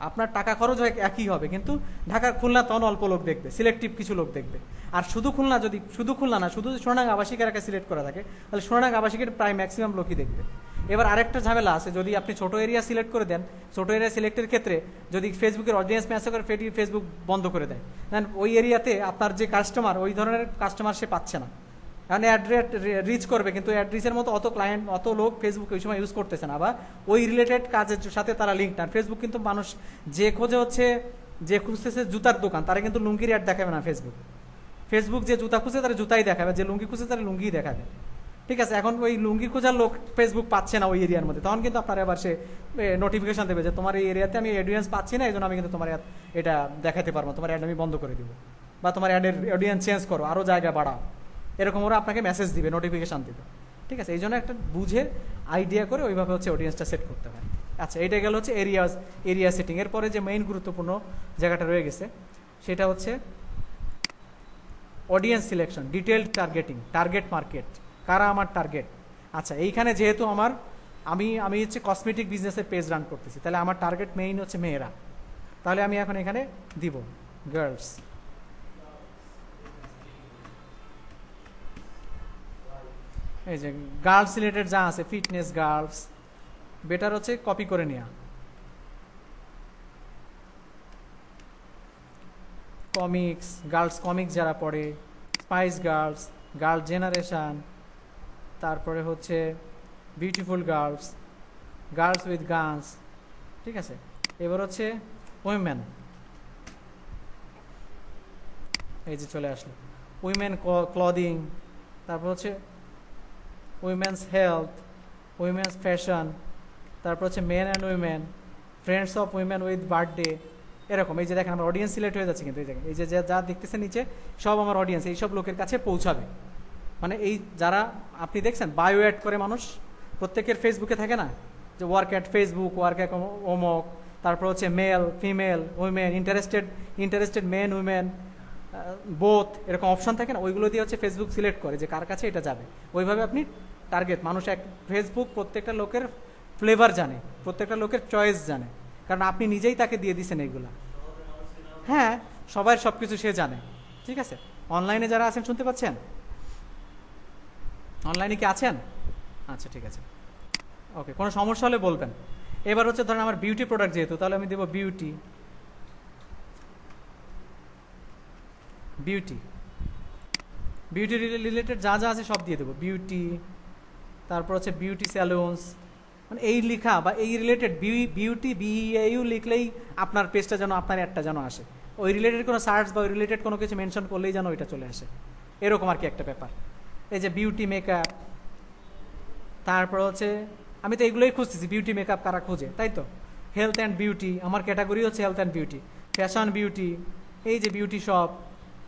আপনার টাকা খরচ হয় একই হবে, কিন্তু ঢাকার খুলনা তখন অল্প লোক দেখবে, সিলেক্টিভ কিছু লোক দেখবে। আর শুধু খুলনা না, শুধু সোনারগাঁ আবাসিক এলাকায় সিলেক্ট করা থাকে, তাহলে সোনারগাঁ আবাসিকের প্রায় ম্যাক্সিমাম লোকই দেখবে। এবার আরেকটা ঝামেলা আছে, যদি আপনি ছোট এরিয়া সিলেক্ট করে দেন, ছোট এরিয়া সিলেক্টের ক্ষেত্রে যদি ফেসবুকের অডিয়েন্স ম্যাচ করে ফেসবুক বন্ধ করে দেয়, দেন ওই এরিয়াতে আপনার যে কাস্টমার, ওই ধরনের কাস্টমার সে পাচ্ছে না। কারণ অ্যাড রিচ করবে, কিন্তু অ্যাড রিচের মতো অত লোক ফেসবুক ওই সময় ইউজ করতেছে না, বা ওই রিলেটেড কাজের সাথে তারা লিঙ্ক না। ফেসবুক কিন্তু মানুষ যে খুঁজতেছে জুতার দোকান, তারা কিন্তু লুঙ্গির অ্যাড দেখাবে না। ফেসবুক যে জুতা খুঁজছে তারা জুতাই দেখাবে, যে লুঙ্গি খুঁজছে তারা লুঙ্গিই দেখাবে। ঠিক আছে, এখন ওই লুঙ্গি খোঁজার লোক ফেসবুক পাচ্ছে না ওই এরিয়ার মধ্যে, তখন কিন্তু আপনার এবার সে নোটিফিকেশন দেবে যে তোমার এই এরিয়াতে আমি অডিয়েন্স পাচ্ছি না, এই জন্য আমি কিন্তু তোমার এটা দেখাতে পারবো, তোমার অ্যাড আমি বন্ধ করে দিব, বা তোমার অ্যাডের অডিয়েন্স চেঞ্জ করো, আরও জায়গা বাড়াও, এরকম ওরা আপনাকে মেসেজ দিবে, নোটিফিকেশান দিবে। ঠিক আছে, এই জন্য একটা বুঝে আইডিয়া করে ওইভাবে হচ্ছে অডিয়েন্সটা সেট করতে হয়। আচ্ছা, এটা গেল হচ্ছে এরিয়া সেটিং। এরপরে যে মেইন গুরুত্বপূর্ণ জায়গাটা রয়ে গেছে সেটা হচ্ছে audience selection, detailed targeting, target market, কারা আমার টার্গেট। আচ্ছা, এইখানে যেহেতু আমি হচ্ছে কসমেটিক বিজনেসের পেজ রান করতেছি, তাহলে আমার টার্গেট মেইন হচ্ছে মেয়েরা, তাহলে আমি এখন এখানে দিব গার্লস। এই যে গার্লস রিলেটেড যা আছে, ফিটনেস, গার্লস, বেটার হচ্ছে কপি করে নেওয়া। কমিক্স, গার্লস কমিক্স যারা পড়ে, স্পাইস গার্লস, গার্ল জেনারেশন, তারপরে হচ্ছে beautiful girls, girls with guns. ঠিক আছে, এবার হচ্ছে উইমেন, এই যে চলে আসলো উইমেন ক্লদিং, তারপর হচ্ছে উইমেন্স হেলথ, উইমেন্স ফ্যাশন, তারপর হচ্ছে men and women, friends of women with birthday, এরকম। এই যে দেখেন আমার অডিয়েন্স সিলেক্ট হয়ে যাচ্ছে, কিন্তু এই জায়গায় এই যে যা দেখতেছেন নিচে সব আমার অডিয়েন্স, এইসব লোকের কাছে পৌঁছাবে। মানে এই যারা আপনি দেখছেন বায়ো অ্যাড করে মানুষ, প্রত্যেকের ফেসবুকে থাকে না যে work at Facebook, work at অমক, তারপর হচ্ছে male, female, women, interested men, women, both, এরকম অপশন থাকে না, ওইগুলো দিয়ে হচ্ছে ফেসবুক সিলেক্ট করে যে কার কাছে এটা যাবে। ওইভাবে আপনি টার্গেট মানুষ, ফেসবুক প্রত্যেকটা লোকের ফ্লেভার জানে, প্রত্যেকটা লোকের চয়েস জানে, কারণ আপনি নিজেই তাকে দিয়ে দিচ্ছেন এইগুলা। হ্যাঁ, সবাই সব কিছু সে জানে। ঠিক আছে, অনলাইনে যারা আছেন শুনতে পাচ্ছেন? অনলাইনে কি আছেন? আচ্ছা, ঠিক আছে, ওকে, কোনো সমস্যা হলে বলবেন। এবার হচ্ছে ধরেন আমার বিউটি প্রোডাক্ট যেহেতু, তাহলে আমি দেবো বিউটি, বিউটি রিলেটেড যা যা আছে সব দিয়ে দেবো, বিউটি, তারপর হচ্ছে বিউটি স্যালুনস, মানে এই লেখা বা এই রিলেটেড বিউটি বিইউ লিখলেই আপনার পেজটা যেন, আপনার অ্যাডটা যেন আসে, ওই রিলেটেড কোনো সার্চ বা ওই রিলেটেড কোনো কিছু মেনশন করলেই যেন ওইটা চলে আসে, এরকম আর কি একটা ব্যাপার। এই যে বিউটি মেকআপ, তারপর হচ্ছে আমি তো এগুলোই খুঁজতেছি, বিউটি মেকআপ কারা খুঁজে, তাই তো। হেলথ অ্যান্ড বিউটি, আমার ক্যাটাগরি হচ্ছে health and beauty, fashion beauty, এই যে beauty shop,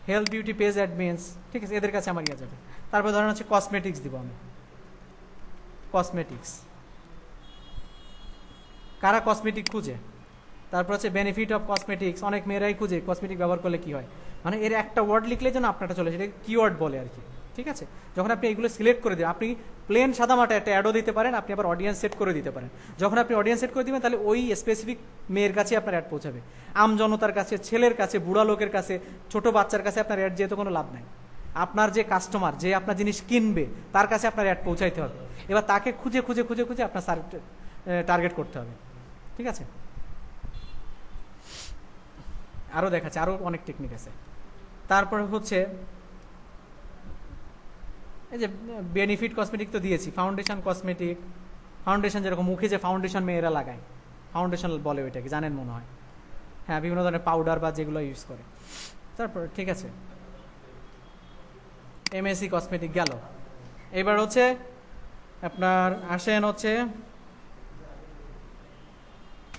health beauty page admins. ঠিক আছে, এদের কাছে আমার ইয়ে যাবে। তারপর ধরেন হচ্ছে কসমেটিক্স দিব আমি, কসমেটিক্স, কারা কসমেটিক খুঁজে। তারপর হচ্ছে বেনিফিট অফ কসমেটিক্স, অনেক মেয়েরাই খুঁজে কসমেটিক ব্যবহার করলে কি হয়, মানে এর একটা ওয়ার্ড লিখলে যেন আপনারটা চলে, সেটা কিওয়ার্ড বলে আর কি। ঠিক আছে, যখন আপনি এগুলো সিলেক্ট করে দেবেন, আপনি প্লেন সাদামাটা একটা অ্যাডও দিতে পারেন, আপনি আবার অডিয়েন্স সেট করে দিতে পারেন। যখন আপনি অডিয়েন্স সেট করে দিবেন, তাহলে ওই স্পেসিফিক মেয়ের কাছে আপনার অ্যাড পৌঁছাবে, আম জনতার কাছে, ছেলের কাছে, বুড়া লোকের কাছে, ছোট বাচ্চার কাছে আপনার অ্যাড যেহেতু কোনো লাভ নাই। আপনার যে কাস্টমার, যে আপনার জিনিস কিনবে, তার কাছে আপনার অ্যাড পৌঁছাইতে হবে। এবার তাকে খুঁজে খুঁজে খুঁজে খুঁজে আপনার টার্গেট করতে হবে। ঠিক আছে, আরও দেখাচ্ছে, আরও অনেক টেকনিক আছে। তারপরে হচ্ছে এই যে বেনিফিট কসমেটিক তো দিয়েছি, ফাউন্ডেশন কসমেটিক, ফাউন্ডেশন যেরকম মুখে যে ফাউন্ডেশন মেয়েরা লাগায়, ফাউন্ডেশন বলে ওইটাকে, জানেন মনে হয়। হ্যাঁ, বিভিন্ন ধরনের পাউডার বা যেগুলো ইউজ করে। তারপর ঠিক আছে, এমএসি কসমেটিক গেল। এবার হচ্ছে আপনার আসেন হচ্ছে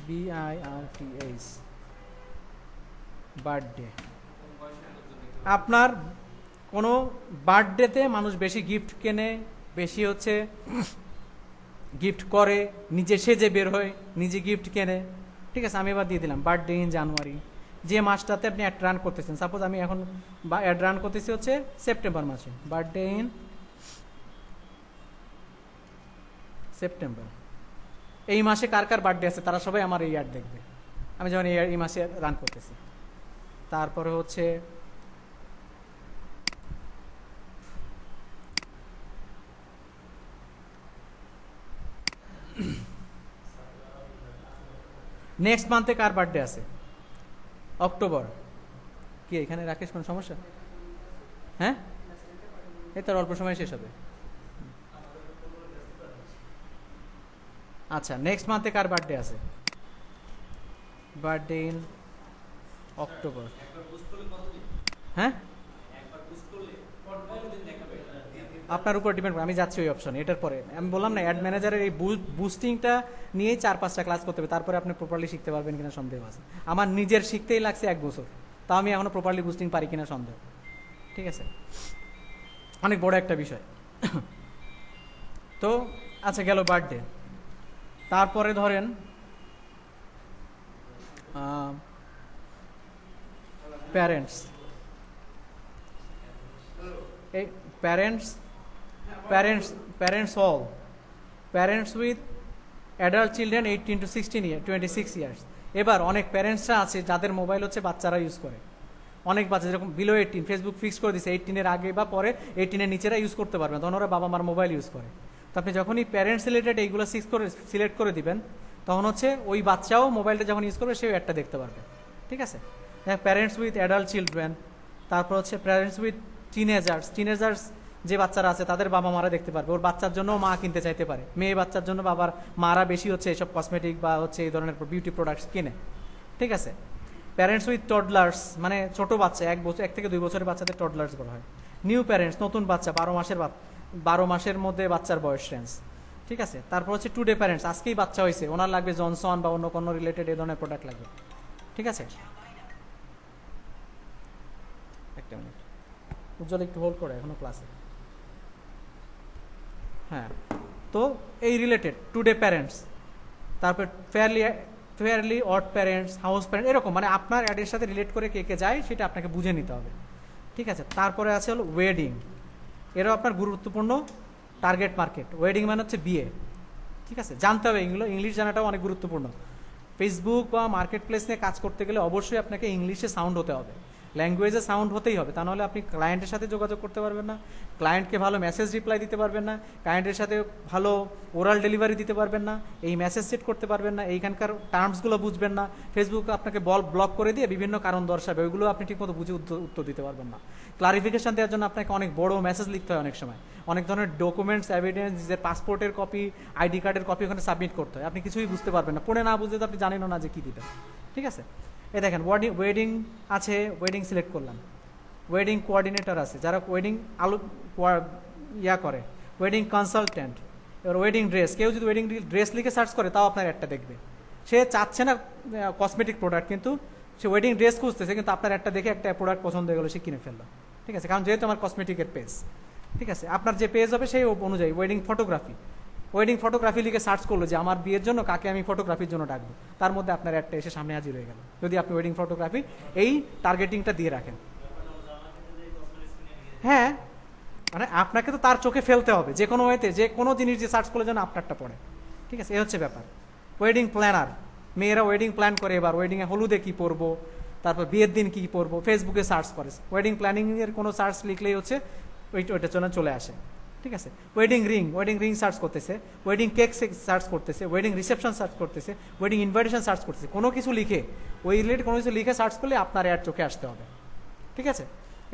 BIRTH, বার্থডে। আপনার কোনো বার্থডেতে মানুষ বেশি গিফট কেনে, বেশি হচ্ছে গিফট করে, নিজে সেজে বের হয়, নিজে গিফট কেনে। ঠিক আছে, আমি এবার দিয়ে দিলাম বার্থডে ইন জানুয়ারি, যে মাসটাতে আপনি অ্যাড রান করতেছেন। সাপোজ আমি এখন অ্যাড রান করতেছি হচ্ছে সেপ্টেম্বর মাসে, বার্থডে ইন সেপ্টেম্বর। এই মাসে কার কার বার্থডে আছে তারা সবাই আমার এই অ্যাড দেখবে, আমি যখন এই মাসে রান করতেছি। তারপরে হচ্ছে নেক্সট মান্থে কার বার্থডে আছে, অক্টোবর। কি এখানে রাকেশ, কোন সমস্যা? হ্যাঁ, এই তো অল্প সময় শেষ হবে। আচ্ছা, নেক্সট মান্থে কার বার্থডে আছে, বার্থডে ইন অক্টোবর। হ্যাঁ, আপনার উপর ডিপেন্ড করে, আমি যাচ্ছি ওই অপশনে। এটার পরে আমি বললাম না, অ্যাড ম্যানেজারের এই বুস্টিংটা নিয়েই 4-5টা ক্লাস করতে হবে, তারপরে আপনি প্রপারলি শিখতে পারবেন কিনা সন্দেহ আছে। আমার নিজের শিখতেই লাগছে 1 বছর, তাও আমি এখনো প্রপারলি বুস্টিং পারি কিনা সন্দেহ। ঠিক আছে, অনেক বড় একটা বিষয়। তো আচ্ছা, গেল বার্থডে। তারপরে ধরেন প্যারেন্টস, এই parents all, parents with adult children 18 to 26 years. এবার অনেক প্যারেন্টসরা আছে যাদের মোবাইল হচ্ছে বাচ্চারা ইউজ করে, অনেক বাচ্চা যেরকম বিলো 18, ফেসবুক ফিক্স করে দিচ্ছে 18-এর আগে বা পরে, 18-এর নিচেরা ইউজ করতে পারবে না, তখন ওরা বাবা মার মোবাইল ইউজ করে। তো আপনি যখনই প্যারেন্টস রিলেটেড এইগুলো সিলেক্ট করে দিবেন, তখন হচ্ছে ওই বাচ্চাও মোবাইলটা যখন ইউজ করবে সেও একটা দেখতে পারবে। ঠিক আছে, প্যারেন্টস উইথ অ্যাডাল্ট চিলড্রেন, তারপর হচ্ছে প্যারেন্টস উইথ টিনেজার্স যে বাচ্চারা আছে তাদের বাবা মারা দেখতে পারবে, ওর বাচ্চার জন্য মা কিনতে চাইতে পারে, মেয়ে বাচ্চার জন্য বাবার মারা বেশি হচ্ছে এইসব কসমেটিক বা হচ্ছে এই ধরনের বিউটি প্রোডাক্টস কিনে। ঠিক আছে, প্যারেন্টস উইথ টডলার্স মানে ছোট বাচ্চা, 1 থেকে 2 বছরের বাচ্চাদের টডলার্স বলা হয়। নিউ প্যারেন্টস নতুন বাচ্চা, 12 মাসের মধ্যে বাচ্চার বয়স রেঞ্জ। ঠিক আছে, তারপর হচ্ছে টুডে প্যারেন্টস, আজকেই বাচ্চা হয়েছে, ওনার লাগবে জনসন বা অন্য কোনো রিলেটেড এই ধরনের প্রোডাক্ট লাগবে। ঠিক আছে, একটা মিনিট, উজ্জ্বল একটু হোল্ড করে, এখনো ক্লাসে। হ্যাঁ, তো এই রিলেটেড টুডে প্যারেন্টস, তারপর fairly odd parents, house parent, এরকম মানে আপনার অ্যাডের সাথে রিলেট করে কে কে যায় সেটা আপনাকে বুঝে নিতে হবে। ঠিক আছে, তারপরে আছে হলো ওয়েডিং, এরাও আপনার গুরুত্বপূর্ণ টার্গেট মার্কেট। ওয়েডিং মানে হচ্ছে বিয়ে। ঠিক আছে, জানতে হবে এগুলো, ইংলিশ জানাটাও অনেক গুরুত্বপূর্ণ। ফেসবুক বা মার্কেট প্লেস নিয়ে কাজ করতে গেলে অবশ্যই আপনাকে ইংলিশে সাউন্ড হতে হবে, ল্যাঙ্গুয়েজে সাউন্ড হতেই হবে, তা নাহলে আপনি ক্লায়েন্টের সাথে যোগাযোগ করতে পারবেন না, ক্লায়েন্টকে ভালো মেসেজ রিপ্লাই দিতে পারবেন না, ক্লায়েন্টের সাথে ভালো ওরাল ডেলিভারি দিতে পারবেন না, এই মেসেজ সেট করতে পারবেন না, এইখানকার টার্মসগুলো বুঝবেন না, ফেসবুক আপনাকে ব্লক করে দিয়ে বিভিন্ন কারণ দর্শাবে, ওইগুলো আপনি ঠিকমতো বুঝে উত্তর দিতে পারবেন না। ক্লারিফিকেশন দেওয়ার জন্য আপনাকে অনেক বড় মেসেজ লিখতে হয়, অনেক সময় অনেক ধরনের ডকুমেন্টস, এভিডেন্স, নিজের পাসপোর্টের কপি, আইডি কার্ডের কপি ওখানে সাবমিট করতে হয়, আপনি কিছুই বুঝতে পারবেন না, পড়ে না বুঝতে তো আপনি জানেনও না যে কী দিবেন। ঠিক আছে, এই দেখেন ওয়েডিং আছে, ওয়েডিং সিলেক্ট করলাম, ওয়েডিং কোঅর্ডিনেটর আছে যারা ওয়েডিং করে, ওয়েডিং কনসালটেন্ট। এবার ওয়েডিং ড্রেস, কেউ যদি ওয়েডিং ড্রেস লিখে সার্চ করে তাও আপনার একটা দেখবে, সে চাচ্ছে না কসমেটিক প্রোডাক্ট, কিন্তু সে ওয়েডিং ড্রেস খুঁজতেছে, কিন্তু আপনার একটা দেখে একটা প্রোডাক্ট পছন্দ হয়ে গেলো, সে কিনে ফেললো। ঠিক আছে, কারণ যেহেতু আমার কসমেটিকের পেজ। ঠিক আছে, আপনার যে পেজ হবে সেই অনুযায়ী ওয়েডিং ফটোগ্রাফি লিখে সার্চ করলো যে আমার বিয়ের জন্য কাকে আমি ফটোগ্রাফির জন্য ডাকবো, তার মধ্যে আপনার একটা এসে সামনে হাজির হয়ে গেল, যদি আপনি ওয়েডিং ফটোগ্রাফি এই টার্গেটিংটা দিয়ে রাখেন। হ্যাঁ, মানে আপনাকে তো তার চোখে ফেলতে হবে যে কোনো ওয়েতে, যে কোনো জিনিস যে সার্চ করলে যেন আপনারটা পড়ে। ঠিক আছে, এই হচ্ছে ব্যাপার। ওয়েডিং প্ল্যানার, মেয়েরা ওয়েডিং প্ল্যান করে, এবার ওয়েডিংয়ে হলুদে কী পরবো, তারপর বিয়ের দিন কী পরবো, ফেসবুকে সার্চ করে, ওয়েডিং প্ল্যানিংয়ের কোনো সার্চ লিখলেই হচ্ছে ওইটার জন্য চলে আসে। ঠিক আছে, ওয়েডিং রিং সার্চ করতেছে, ওয়েডিং কেক সার্চ করতেছে, ওয়েডিং রিসেপশন সার্চ করতেছে, ওয়েডিং ইনভাইটেশন সার্চ করতেছে, কোনো কিছু লিখে ওই রিলেটেড কোনো কিছু লিখে সার্চ করলে আপনার অ্যাড চোখে আসতে হবে। ঠিক আছে,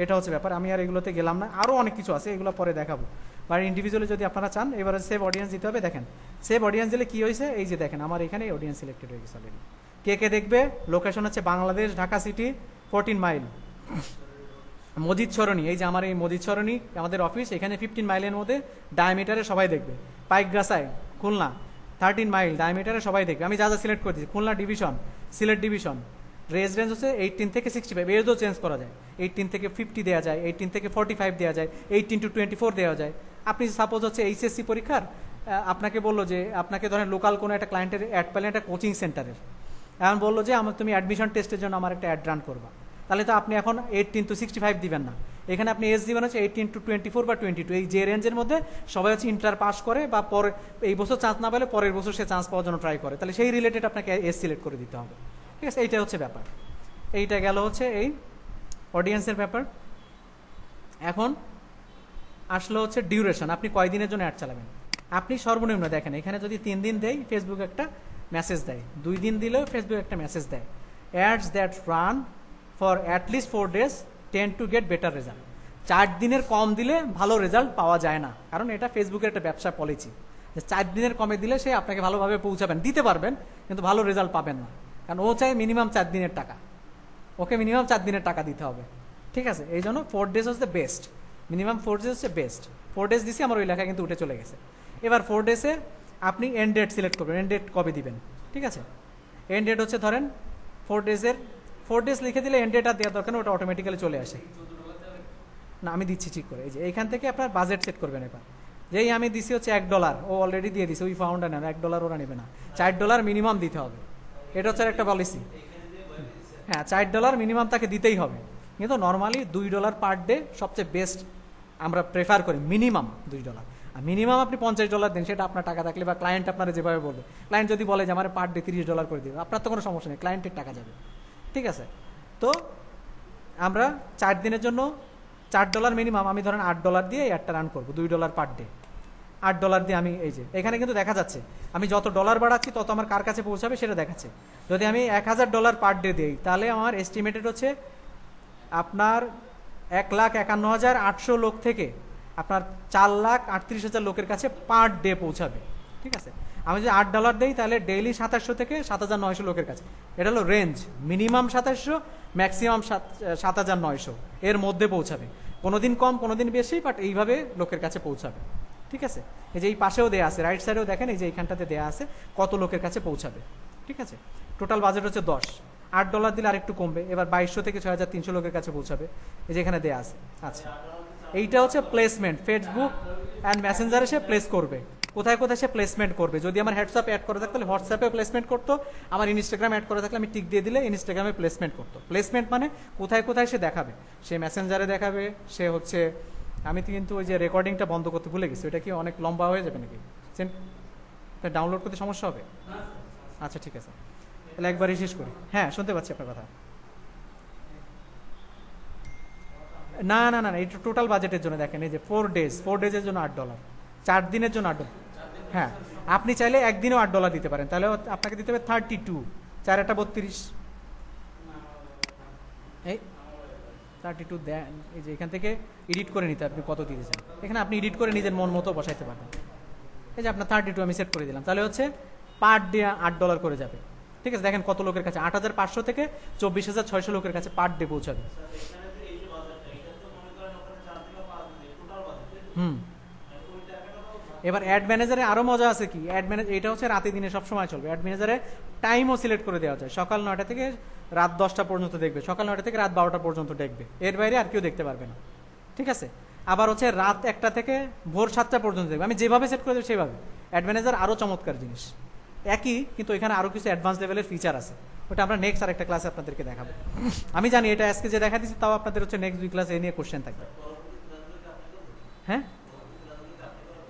এটা হচ্ছে ব্যাপার। আমি আর এগুলোতে গেলাম না, আরও অনেক কিছু আছে, এগুলো পরে দেখাবো, বা ইন্ডিভিজুয়ালি যদি আপনারা চান। এবারে সেভ অডিয়েন্স দিতে হবে। দেখেন সেভ অডিয়েন্স দিলে কী হয়েছে, এই যে দেখেন আমার এখানে অডিয়েন্স সিলেক্টেড হয়ে গেছে অলরেডি। কে দেখবে, লোকেশন হচ্ছে বাংলাদেশ, ঢাকা সিটি, 14 মাইল, মজিদ সরণি, এই যে আমার এই মজিদ সরণি আমাদের অফিস, এখানে 15 মাইলের মধ্যে ডায়ামিটারে সবাই দেখবে। পাইকগাছায় খুলনা 13 মাইল ডায়ামিটারে সবাই দেখবে। আমি যা সিলেক্ট করে দিচ্ছি, Khulna division, Sylhet division, range হচ্ছে 18 থেকে 65, এজও চেঞ্জ করা যায়, 18 থেকে 50 দেওয়া যায়, 18 থেকে 45 দেওয়া যায়, 18 to 24 দেওয়া যায়। আপনি সাপোজ হচ্ছে এইচএসসি পরীক্ষার আপনাকে বললো যে, আপনাকে ধরেন লোকাল কোনো একটা ক্লায়েন্টের অ্যাড পেলেন একটা কোচিং সেন্টারের, এখন বললো যে তুমি অ্যাডমিশন টেস্টের জন্য আমার একটা অ্যাড রান করবা, তাহলে তো আপনি এখন 18 to 65 দিবেন না, এখানে আপনি এজ দিবেন হচ্ছে 18 to 24 বা 22, এই যে রেঞ্জের মধ্যে সবাই হচ্ছে ইন্টার পাস করে বা পরে এই বছর চান্স না পেলে পরের বছর সে চান্স পাওয়ার জন্য ট্রাই করে, তাহলে সেই রিলেটেড আপনাকে এজ সিলেক্ট করে দিতে হবে। ঠিক আছে, এইটা হচ্ছে ব্যাপার। এইটা গেল হচ্ছে এই অডিয়েন্সের ব্যাপার। এখন আসলো হচ্ছে ডিউরেশন, আপনি কয়দিনের জন্য অ্যাড চালাবেন। আপনি সর্বনিম্ন দেখেন, এখানে যদি 3 দিন দেয় ফেসবুক একটা মেসেজ দেয়, 2 দিন দিলেও ফেসবুক একটা মেসেজ দেয়, ads that run for at least 4 days tend to get better result. 4 দিনের কম দিলে ভালো রেজাল্ট পাওয়া যায় না, কারণ এটা ফেসবুকের একটা ব্যবসা পলিসি যে 4 দিনের কমে দিলে সে আপনাকে ভালোভাবে পৌঁছাবেন, দিতে পারবেন কিন্তু ভালো রেজাল্ট পাবেন না, কারণ ও চাই মিনিমাম 4 দিনের টাকা, ওকে মিনিমাম 4 দিনের টাকা দিতে হবে। ঠিক আছে, এই জন্য 4 days হচ্ছে বেস্ট। মিনিমাম 4 ডেজ হচ্ছে বেস্ট। 4 ডেজ দিছি, আমার ওই লেখা কিন্তু উঠে চলে গেছে। এবার 4 ডেজে আপনি এন্ড ডেট সিলেক্ট করবেন, এন্ড ডেট কবে দিবেন, ঠিক আছে। এন্ড ডেট হচ্ছে ধরেন 4 ডেজের, 4 ডেজ লিখে দিলে এন্ড ডেট আর দেওয়ার দরকার না, ওটা অটোমেটিক্যালি চলে আসে। না আমি দিচ্ছি ঠিক করে, এই যে এইখান থেকে আপনার বাজেট সেট করবেন। এবার যেই আমি দিছি হচ্ছে $1, ও অলরেডি দিয়ে দিছে, ওই ফাউন্ডার নেন, $1 ওরা নেবে না, $4 মিনিমাম দিতে হবে। এটা হচ্ছে একটা পলিসি। হ্যাঁ, $4 মিনিমাম তাকে দিতেই হবে, কিন্তু নর্মালি $2 পার ডে সবচেয়ে বেস্ট আমরা প্রেফার করি, মিনিমাম $2। আর মিনিমাম আপনি $50 দেন, সেটা আপনার টাকা থাকলে বা ক্লায়েন্ট আপনারা যেভাবে বলবে। ক্লায়েন্ট যদি বলে যে আমার পার ডে $30 করে দিবে, আপনার তো কোনো সমস্যা নেই, ক্লায়েন্টের টাকা যাবে, ঠিক আছে। তো আমরা 4 দিনের জন্য $4 মিনিমাম, আমি ধরেন $8 দিয়ে অ্যাডটা রান করবো, $2 পার ডে, $8 দিয়ে আমি এই যে এখানে কিন্তু দেখা যাচ্ছে আমি যত ডলার বাড়াচ্ছি তত আমার কার কাছে পৌঁছাবে সেটা দেখাচ্ছে। যদি আমি $1000 পার ডে দিই, তাহলে আমার এস্টিমেটেড হচ্ছে আপনার 1,51,800 লোক থেকে আপনার 4,38,000 লোকের কাছে পার ডে পৌঁছাবে, ঠিক আছে। আমি যদি $8 দিই, তাহলে ডেইলি 2700 থেকে 7,900 লোকের কাছে। এটা হলো রেঞ্জ, মিনিমাম 2700, ম্যাক্সিমাম 7,900 এর মধ্যে পৌঁছাবে, কোনোদিন কম কোনোদিন বেশি, বাট এইভাবে লোকের কাছে পৌঁছাবে, ঠিক আছে। এই যে এই পাশেও দেয়া আছে, রাইট সাইডেও দেখেন, এই যে এইখানটাতে দেয়া আছে কত লোকের কাছে পৌঁছাবে, ঠিক আছে। টোটাল বাজেট হচ্ছে 10, $8 দিলে আরেকটু কমবে, এবার 2200 থেকে 6,300 লোকের কাছে পৌঁছাবে, এই যে এখানে দেয়া আছে। আচ্ছা, এইটা হচ্ছে প্লেসমেন্ট, ফেসবুক অ্যান্ড মেসেঞ্জারে সে প্লেস করবে, কোথায় কোথায় সে প্লেসমেন্ট করবে। যদি আমার হোয়াটসঅ্যাপ অ্যাড করে থাকতো তাহলে হোয়াটসঅ্যাপে প্লেসমেন্ট করতো, আমার ইনস্টাগ্রাম অ্যাড করে থাকলে আমি টিক দিয়ে দিলে ইনস্টাগ্রামে প্লেসমেন্ট করতো। প্লেসমেন্ট মানে কোথায় কোথায় সে দেখাবে, সে মেসেঞ্জারে দেখাবে, সে হচ্ছে, আমি তো কিন্তু ওই যে রেকর্ডিংটা বন্ধ করতে ভুলে গেছি, ওটা কি অনেক লম্বা হয়ে যাবে নাকি, ডাউনলোড করতে সমস্যা হবে? আচ্ছা ঠিক আছে, তাহলে একবারই শেষ করি। হ্যাঁ শুনতে পাচ্ছি আপনার কথা। না না না, এটা টোটাল বাজেটের জন্য দেখেন, এই যে 4 ডেজ, 4 ডেজের জন্য $8, 4 দিনের জন্য $8। হ্যাঁ, আপনি চাইলে একদিনও $8 দিতে পারেন, তাহলে আপনাকে দিতে হবে 32, 4 একটা 32, এই 32 দেন। এই যে এখান থেকে এডিট করে নিতে আপনি কত দিতে চান, এখানে আপনি এডিট করে নিজের মন মতো বসাইতে পারবেন। এই যে আপনার 32 আমি সেট করে দিলাম, তাহলে হচ্ছে পার ডে $8 করে যাবে, ঠিক আছে। দেখেন কত লোকের কাছে, 8,500 থেকে 24,600 লোকের কাছে পার ডে পৌঁছাবে। এবার অ্যাড ম্যানেজারে আরো মজা আছে কি, অ্যাড ম্যানেজার এটা হচ্ছে রাতে দিনে সব সময় চলবে। অ্যাড ম্যানেজারে টাইমও সিলেক্ট করে দেওয়া যায়, সকাল 9টা থেকে রাত 10টা পর্যন্ত দেখবে, সকাল 9টা থেকে রাত 12টা পর্যন্ত দেখবে, এর বাইরে আর কেউ দেখতে পারবে না, ঠিক আছে। আবার হচ্ছে রাত 1টা থেকে ভোর 7টা পর্যন্ত দেখবে, আমি যেভাবে সেট করে দেবো সেভাবে। অ্যাড ম্যানেজার আরো চমৎকার জিনিস, একই কিন্তু এখানে আরো কিছু অ্যাডভান্স লেভেলের ফিচার আছে, ওটা আমরা নেক্সট আরেকটা ক্লাসে আপনাদেরকে দেখাবো। আমি জানি এটা আজকে যে দেখা দিচ্ছি, তাও আপনাদের হচ্ছে নেক্সট 2 ক্লাসে এ নিয়ে কোশ্চেন থাকবে। হ্যাঁ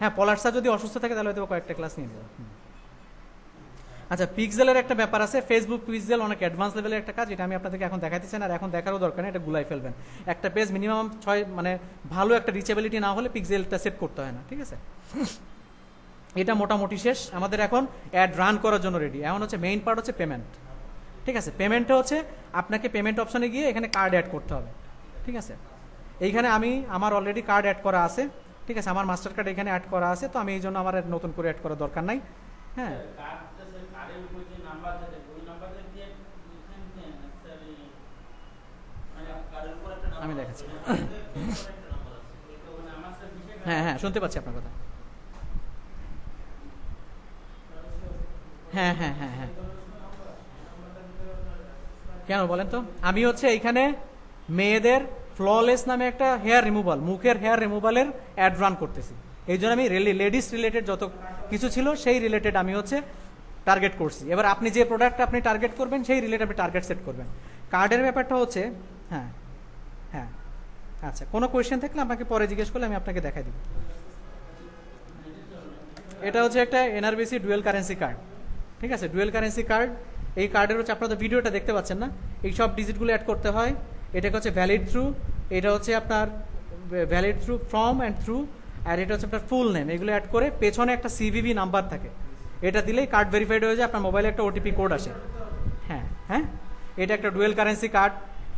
হ্যাঁ, পলাশ স্যার যদি অসুস্থ থাকে তাহলে হয়তো কয়েকটা ক্লাস নিয়ে নেব। আচ্ছা, পিক্সেলের একটা ব্যাপার আছে, ফেসবুক পিক্সেল অনেক অ্যাডভান্স লেভেলের একটা কাজ, এটা আমি আপনাদেরকে এখন দেখাতেছি না, আর এখন দেখারও দরকার নেই, এটা গুলাই ফেলবেন। একটা পেজ মিনিমাম 6, মানে ভালো একটা রিচেবিলিটি না হলে পিক্সেলটা সেট করতে হয় না, ঠিক আছে। এটা মোটামুটি শেষ, আমাদের এখন অ্যাড রান করার জন্য রেডি। এখন হচ্ছে মেইন পার্ট হচ্ছে পেমেন্ট, ঠিক আছে। পেমেন্টটা হচ্ছে আপনাকে পেমেন্ট অপশনে গিয়ে এখানে কার্ড অ্যাড করতে হবে, ঠিক আছে। এইখানে আমার অলরেডি কার্ড অ্যাড করা আছে, ঠিক আছে, আমার মাস্টার কার্ড এখানে অ্যাড করা আছে, তো আমি এই জন্য আমার নতুন করে অ্যাড করার দরকার নাই। হ্যাঁ, আমি দেখাচ্ছি। হ্যাঁ হ্যাঁ, শুনতে পাচ্ছি আপনার কথা। হ্যাঁ হ্যাঁ হ্যাঁ হ্যাঁ, কেন বলেন তো। আমি হচ্ছে এইখানে মেয়েদের ফ্ললেস নামে একটা হেয়ার রিমুভাল, মুখের হেয়ার রিমুভালের অ্যাড রান করতেছি, এই জন্য আমি লেডিস রিলেটেড যত কিছু ছিল সেই রিলেটেড আমি হচ্ছে টার্গেট করছি। এবার আপনি যে প্রোডাক্ট আপনি টার্গেট করবেন সেই রিলেটেড আপনি টার্গেট সেট করবেন। কার্ডের ব্যাপারটা হচ্ছে, হ্যাঁ হ্যাঁ, আচ্ছা, কোনো কোয়েশ্চেন থাকলে আমাকে পরে জিজ্ঞেস করলে আমি আপনাকে দেখাই দিব। এটা হচ্ছে একটা এনআরবিসি ডুয়েল কারেন্সি কার্ড, ঠিক আছে। ডুয়েল কারেন্সি কার্ড, এই কার্ডের হচ্ছে আপনারা ভিডিওটা দেখতে পাচ্ছেন না, এই সব ডিজিটগুলো অ্যাড করতে হয়। এটাকে হচ্ছে ভ্যালিড থ্রু, এটা হচ্ছে আপনার valid through, from and through, আর এটা হচ্ছে আপনার ফুল নেম। এগুলো অ্যাড করে পেছনে একটা সিভিভি নাম্বার থাকে, এটা দিলেই কার্ড ভেরিফাইড হয়ে যায়, আপনার মোবাইলে একটা ওটিপি কোড আসে। হ্যাঁ হ্যাঁ, এটা একটা ডুয়েল কারেন্সি কার্ড,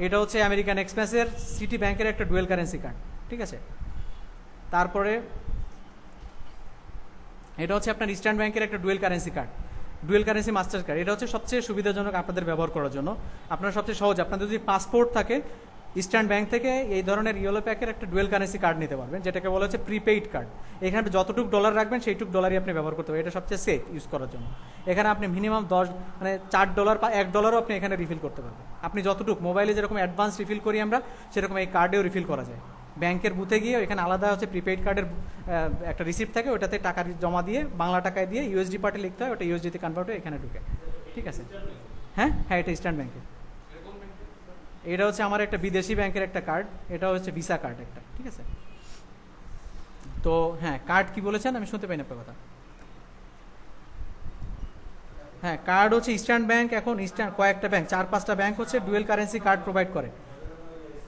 এটা হচ্ছে আমেরিকান এক্সপ্রেসের, সিটি ব্যাংকের একটা ডুয়েল কারেন্সি কার্ড, ঠিক আছে। তারপরে এটা হচ্ছে আপনার ইস্টার্ন ব্যাংকের একটা dual currency card, dual currency master card. এটা হচ্ছে সবচেয়ে সুবিধাজনক আপনাদের ব্যবহার করার জন্য, আপনার সবচেয়ে সহজ। আপনাদের যদি পাসপোর্ট থাকে, ইস্টার্ন ব্যাংক থেকে এই ধরনের ইয়েলো প্যাকের একটা ডুয়েল কারেন্সি কার্ড নিতে পারবেন, যেটাকে বলা হচ্ছে প্রিপেইড কার্ড। এখানে যতটুকু ডলার রাখবেন সেইটুকু ডলারই আপনি ব্যবহার করতে পারবেন, এটা সবচেয়ে সেফ ইউজ করার জন্য। এখানে আপনি মিনিমাম মানে $4 বা $1 আপনি এখানে রিফিল করতে পারবেন। আপনি যতটুকু মোবাইলে যেরকম অ্যাডভান্স রিফিল করি আমরা, সেরকম এই কার্ডেও রিফিল করা যায়। ব্যাংকের বুথে গিয়ে এখানে আলাদা হচ্ছে প্রিপেইড কার্ডের একটা রিসিপ্ট থাকে, ওটাতে টাকা জমা দিয়ে বাংলা টাকায় দিয়ে ইউএসডি পার্টে লিখতে হয়, ওটা ইউএসডিতে কনভার্ট হয়ে এখানে ঢুকে। ঠিক আছে, হ্যাঁ হ্যাঁ, এটা ইস্টার্ন ব্যাংকের। এটা হচ্ছে আমার একটা বিদেশি ব্যাংকের একটা কার্ড, এটা হচ্ছে ভিসা কার্ড একটা। ঠিক আছে, তো হ্যাঁ, কার্ড কি বলেছেন আমি শুনতে পাইনি আপনার কথা। হ্যাঁ, কার্ড হচ্ছে ইস্টার্ন ব্যাংক, এখন ইস্টার্ন কয়েকটা ব্যাংক, 4-5টা ব্যাংক হচ্ছে ডুয়েল কারেন্সি কার্ড প্রোভাইড করে।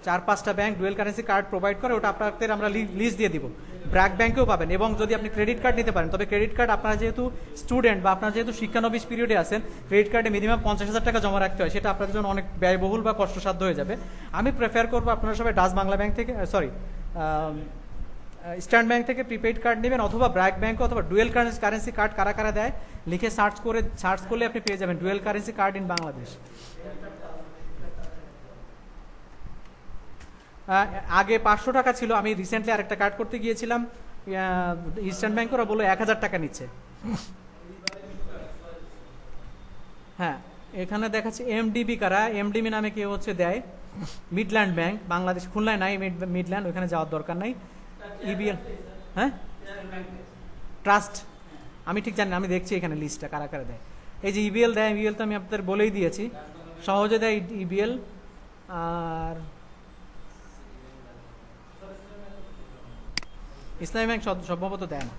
4-5টা bank dual currency card provide করে, ওটা আপনাদের আমরা লিস্ট দিয়ে দিব। ব্র্যাক ব্যাংকেও পাবেন, এবং যদি আপনি ক্রেডিট কার্ড নিতে পারেন, তবে ক্রেডিট কার্ড আপনারা যেহেতু স্টুডেন্ট বা আপনারা যেহেতু শিক্ষানবিশ পিরিয়ডে আছেন, ক্রেডিট কার্ডে মিনিমাম 50,000 টাকা জমা রাখতে হয়, সেটা আপনাদের জন্য অনেক ব্যয়বহুল বা কষ্টসাধ্য হয়ে যাবে। আমি প্রেফার করবো আপনারা সবাই ডাচ বাংলা ব্যাংক থেকে, ইস্টার্ন ব্যাংক থেকে প্রিপেইড কার্ড নেবেন, অথবা ব্র্যাক ব্যাংক অথবা ডুয়েল কারেন্সি কার্ড কারা কারা দেয় লিখে সার্চ করলে আপনি পেয়ে যাবেন dual currency card in Bangladesh. আগে 500 টাকা ছিল, আমি রিসেন্টলি আরেকটা কার্ড করতে গিয়েছিলাম ইস্টার্ন ব্যাংক, ওরা বললো 1000 টাকা নিচ্ছে। হ্যাঁ, এখানে দেখাচ্ছে এমডিবি কারা, এমডিবি নামে কেউ হচ্ছে দেয়, মিডল্যান্ড ব্যাংক বাংলাদেশ, খুলনায় নাই মিডল্যান্ড, ওখানে যাওয়ার দরকার নাই। ইবিএল, হ্যাঁ ট্রাস্ট, আমি ঠিক জানি না, আমি দেখছি এখানে লিস্টটা কারা কারা দেয়। এই যে ইবিএল দেয়, ইবিএল তো আমি আপনাদের বলেই দিয়েছি, সহজে দেয় ইবিএল। আর ইসলামী ব্যাংক সম্ভবত দেয় না।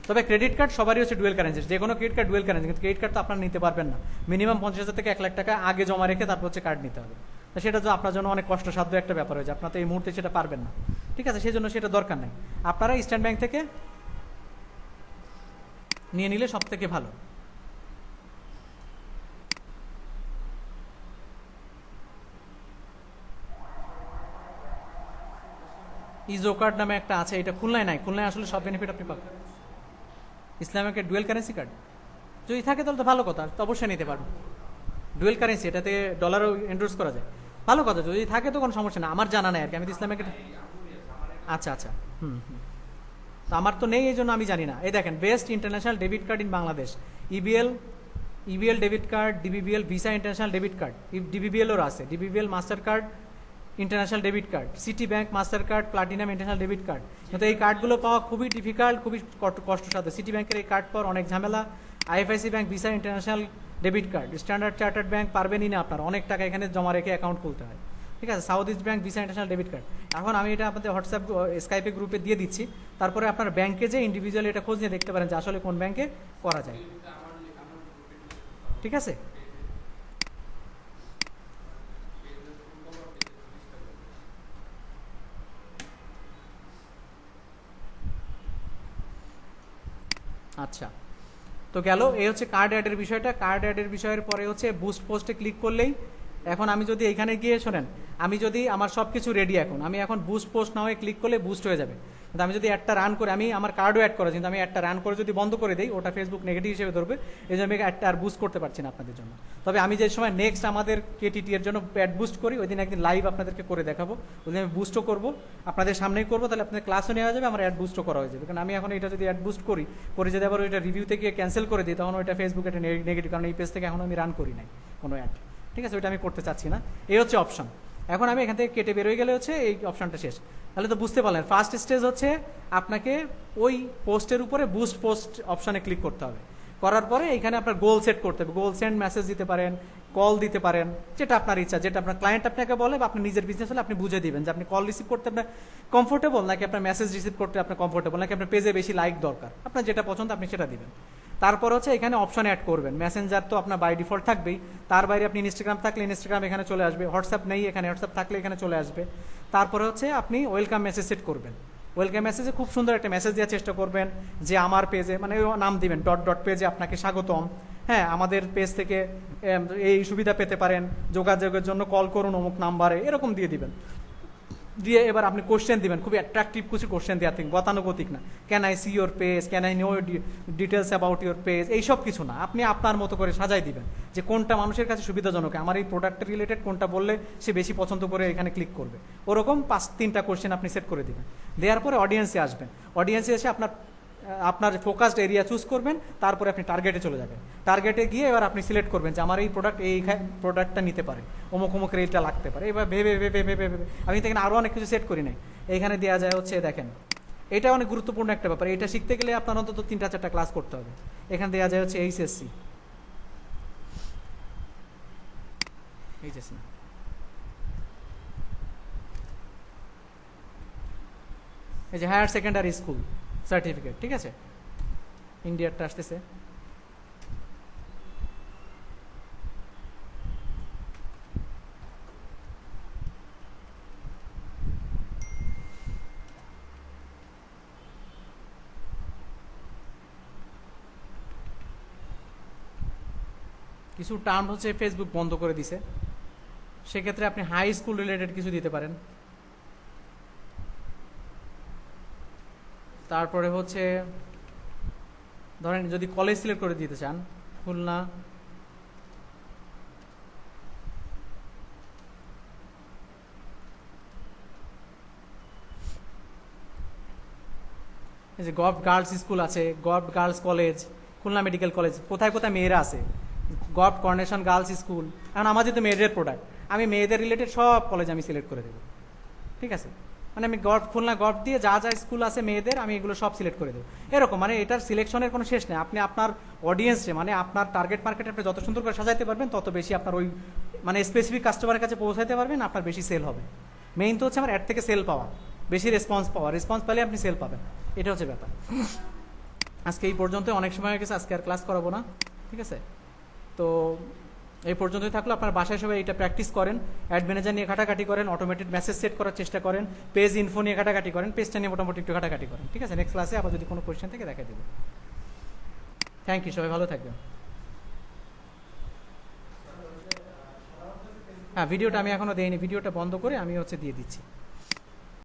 তবে ক্রেডিট কার্ড সবারই হচ্ছে ডুয়েল কারেন্সি, যে কোনো ক্রেডিট কার্ড ডুয়েল কারেন্সি, কিন্তু ক্রেডিট কার্ড তো আপনারা নিতে পারবেন না, মিনিমাম 50,000 থেকে 1 লাখ টাকা আগে জমা রেখে তারপর হচ্ছে কার্ড নিতে হবে। তো সেটা তো আপনার জন্য অনেক কষ্টসাধ্য একটা ব্যাপার হয়েছে, আপনার তো এই মুহূর্তে সেটা পারবেন না। ঠিক আছে, সেই জন্য সেটা দরকার নেই, আপনারা ইস্টার্ন ব্যাংক থেকে নিয়ে নিলে সব থেকে ভালো। ইজো কার্ড নামে একটা আছে, এটা খুলনায় নাই, খুলনায় আসলে সব বেনিফিট আপনি পাবেন। ইসলামিকের ডুয়েল কারেন্সি কার্ড যদি থাকে তাহলে তো ভালো কথা, তো অবশ্যই নিতে পারবেন। ডুয়েল কারেন্সি, এটাতে ডলারও এন্ডোর্স করা যায়, ভালো কথা, যদি থাকে তো কোনো সমস্যা না, আমার জানা নাই আর কি, আমি তো ইসলামিকের। আচ্ছা আচ্ছা, তো আমার তো নেই, এই জন্য আমি জানি না। এই দেখেন, best international debit card in Bangladesh, EBL debit card, DBBL Visa international debit card, DBBL ওর আছে, DBBL master card international debit card, City Bank master card, platinum international debit card. কিন্তু এই কার্ডগুলো পাওয়া খুবই ডিফিকাল্ট, খুবই কষ্টসাধ্য। সিটি ব্যাংকের এই কার্ড পাওয়ার অনেক ঝামেলা। IFIC bank Visa international debit card, standard chartered bank পারবেনই না, আপনার অনেক টাকা এখানে জমা রেখে অ্যাকাউন্ট খুলতে হয়। ঠিক আছে, south east bank Visa international debit card. এখন আমি এটা আপনাদের হোয়াটসঅ্যাপ স্কাইপে গ্রুপে দিয়ে দিচ্ছি, তারপরে আপনার ব্যাংকে যে ইন্ডিভিজুয়ালি এটা খোঁজ নিয়ে দেখতে পারেন যে আসলে কোন ব্যাংকে করা যায়। ঠিক আছে, আচ্ছা, তো গেল, এই হচ্ছে কার্ড অ্যাডের বিষয়টা। কার্ড অ্যাডের বিষয়ের পরে হচ্ছে বুস্ট পোস্টে ক্লিক করলেই, এখন আমি যদি এখানে গিয়ে শোনেন, আমি যদি আমার সব কিছু রেডি, এখন আমি এখন বুস্ট পোস্ট না হয়ে ক্লিক করলে বুস্ট হয়ে যাবে, কিন্তু আমি যদি একটা রান করে, আমি আমার কার্ডও অ্যাড করা, কিন্তু আমি একটা রান করে যদি বন্ধ করে দিই, ওটা ফেসবুক নেগেটিভ হিসেবে ধরবে, এই জন্য আমি একটা আর বুস্ট করতে পারছি না আপনাদের জন্য। তবে আমি যে সময় নেক্সট আমাদের কেটিটি এর জন্য অ্যাড বুস্ট করি, ওই দিন একদিন লাইভ আপনাদেরকে করে দেখাবো, ওই দিন আমি বুস্টও করবো, আপনাদের সামনেই করবো, তাহলে আপনাদের ক্লাসও নেওয়া যাবে, আমার অ্যাড বুস্টও করা হয়ে যাবে। কারণ আমি এখন এটা যদি অ্যাড বুস্ট করি, করে যদি আবার ওইটা রিভিউতে গিয়ে ক্যান্সেল করে দিই, তখন ওইটা ফেসবুক একটা নেগেটিভ, কারণ এই পেজ থেকে এখন আমি রান করি নাই কোনো অ্যাড। ঠিক আছে, ওইটা আমি করতে চাচ্ছি না, এই হচ্ছে অপশন। এখন আমি এখান থেকে কেটে বেরোয় গেলে হচ্ছে এই অপশনটা শেষ। তাহলে তো বুঝতে পারলেন, ফার্স্ট স্টেজ হচ্ছে আপনাকে ওই পোস্টের উপরে বুস্ট পোস্ট অপশনে ক্লিক করতে হবে, করার পরে এখানে আপনার গোল সেট করতে হবে, গোল সেন্ড মেসেজ দিতে পারেন, কল দিতে পারেন, যেটা আপনার ইচ্ছা, যেটা আপনার ক্লায়েন্ট আপনাকে বলে বা আপনার নিজের বিজনেস হলে আপনি বুঝে দিবেন যে আপনি কল রিসিভ করতে আপনার কমফোর্টেবল, নাকি আপনার মেসেজ রিসিভ করতে আপনার কমফোর্টেবল, নাকি আপনার পেজে বেশি লাইক দরকার, আপনার যেটা পছন্দ আপনি সেটা দিবেন। তারপর হচ্ছে এখানে অপশন অ্যাড করবেন, মেসেঞ্জার তো আপনার বাই ডিফল্ট থাকবেই, তার বাইরে আপনি ইনস্টাগ্রাম থাকলে ইনস্টাগ্রাম এখানে চলে আসবে, হোয়াটসঅ্যাপ নেই এখানে, হোয়াটসঅ্যাপ থাকলে এখানে চলে আসবে। তারপরে হচ্ছে আপনি ওয়েলকাম মেসেজ সেট করবেন, ওয়েলকাম মেসেজে খুব সুন্দর একটা মেসেজ দেওয়ার চেষ্টা করবেন যে আমার পেজে, মানে নাম দিবেন ডট পেজে আপনাকে স্বাগতম, হ্যাঁ আমাদের পেজ থেকে এই সুবিধা পেতে পারেন, যোগাযোগের জন্য কল করুন অমুক নাম্বারে, এরকম দিয়ে দিবেন। দিয়ে এবার আপনি কোশ্চেন দিবেন, খুবই অ্যাট্রাকটিভ কিছু কোশ্চেন দেওয়া থাকবে, গতানুগতিক না। Can I see your page, can I know details about your page, এইসব কিছু না। আপনি আপনার মতো করে সাজাই দিবেন যে কোনটা মানুষের কাছে সুবিধাজনক, আমার এই প্রোডাক্ট রিলেটেড কোনটা বললে সে বেশি পছন্দ করে এখানে ক্লিক করবে, ওরকম 5-3টা কোশ্চেন আপনি সেট করে দিবেন। দেওয়ার পরে অডিয়েন্সে আসবেন, অডিয়েন্সে এসে আপনার ফোকাসড এরিয়া চুজ করবেন, তারপরে আপনি টার্গেটে চলে যাবেন। টার্গেটে গিয়ে এবার আপনি সিলেক্ট করবেন যে আমার এই প্রোডাক্টটা নিতে পারে, অমুক অমুকের এইটা লাগতে পারে। এবার ভেবে ভেবে ভেবে ভেবে আমি এখানে আরও অনেক কিছু সেট করি নাই। এইখানে দেওয়া যায় হচ্ছে দেখেন, এটা অনেক গুরুত্বপূর্ণ একটা ব্যাপার, এটা শিখতে গেলে আপনার অন্তত 3-4টা ক্লাস করতে হবে। এখানে দেওয়া যায় হচ্ছে এইচএসসি, এই যে হায়ার সেকেন্ডারি স্কুল সার্টিফিকেট, ঠিক আছে, ইন্ডিয়ারটা আসতেছে। কিছু টার্ম হচ্ছে ফেসবুক বন্ধ করে দিছে, সেক্ষেত্রে আপনি হাই স্কুল রিলেটেড কিছু দিতে পারেন। তারপরে হচ্ছে ধরেন যদি কলেজ সিলেক্ট করে দিতে চান, খুলনা, এই যে গভর্নমেন্ট গার্লস স্কুল আছে, government girls college, Khulna medical college, কোথায় কোথায় মেয়েরা আছে, গভর্নমেন্ট কর্নেশন গার্লস স্কুল। এখন আমার যেহেতু মেয়েদের প্রোডাক্ট, আমি মেয়েদের রিলেটেড সব কলেজ আমি সিলেক্ট করে দেবো, ঠিক আছে। মানে আমি খুলনা গভ দিয়ে যা যা স্কুল আছে মেয়েদের, আমি এগুলো সব সিলেক্ট করে দেবো। এরকম মানে এটার সিলেকশনের কোনো শেষ নেই। আপনি আপনার অডিয়েন্সে মানে আপনার টার্গেট মার্কেটে আপনি যত সুন্দর করে সাজাইতে পারবেন, তত বেশি আপনার ওই মানে স্পেসিফিক কাস্টমারের কাছে পৌঁছাইতে পারবেন, আপনার বেশি সেল হবে। মেইন তো হচ্ছে আমার অ্যাড থেকে সেল পাওয়া, বেশি রেসপন্স পাওয়া, রেসপন্স পেলে আপনি সেল পাবেন, এটা হচ্ছে ব্যাপার। আজকে এই পর্যন্ত, অনেক সময় হয়ে গেছে, আজকে আর ক্লাস করাবো না, ঠিক আছে। তো এই পর্যন্তই থাকলো। আপনার বাসায় সবাই এটা প্র্যাকটিস করেন, অ্যাড ম্যানেজার নিয়ে ঘাটাঘাটি করেন, অটোমেটেড মেসেজ সেট করার চেষ্টা করেন, পেজ ইনফো নিয়ে ঘাটাঘাটি করেন, পেজটা নিয়ে মোটামুটি একটু ঘাটাঘাটি করেন, ঠিক আছে। নেক্সট ক্লাসে আবার যদি কোনো কোয়েশ্চেন থেকে দেখা দেবো। থ্যাংক ইউ, সবাই ভালো থাকবেন। হ্যাঁ, ভিডিওটা আমি এখনো দেইনি, ভিডিওটা বন্ধ করে আমি হচ্ছে দিয়ে দিচ্ছি।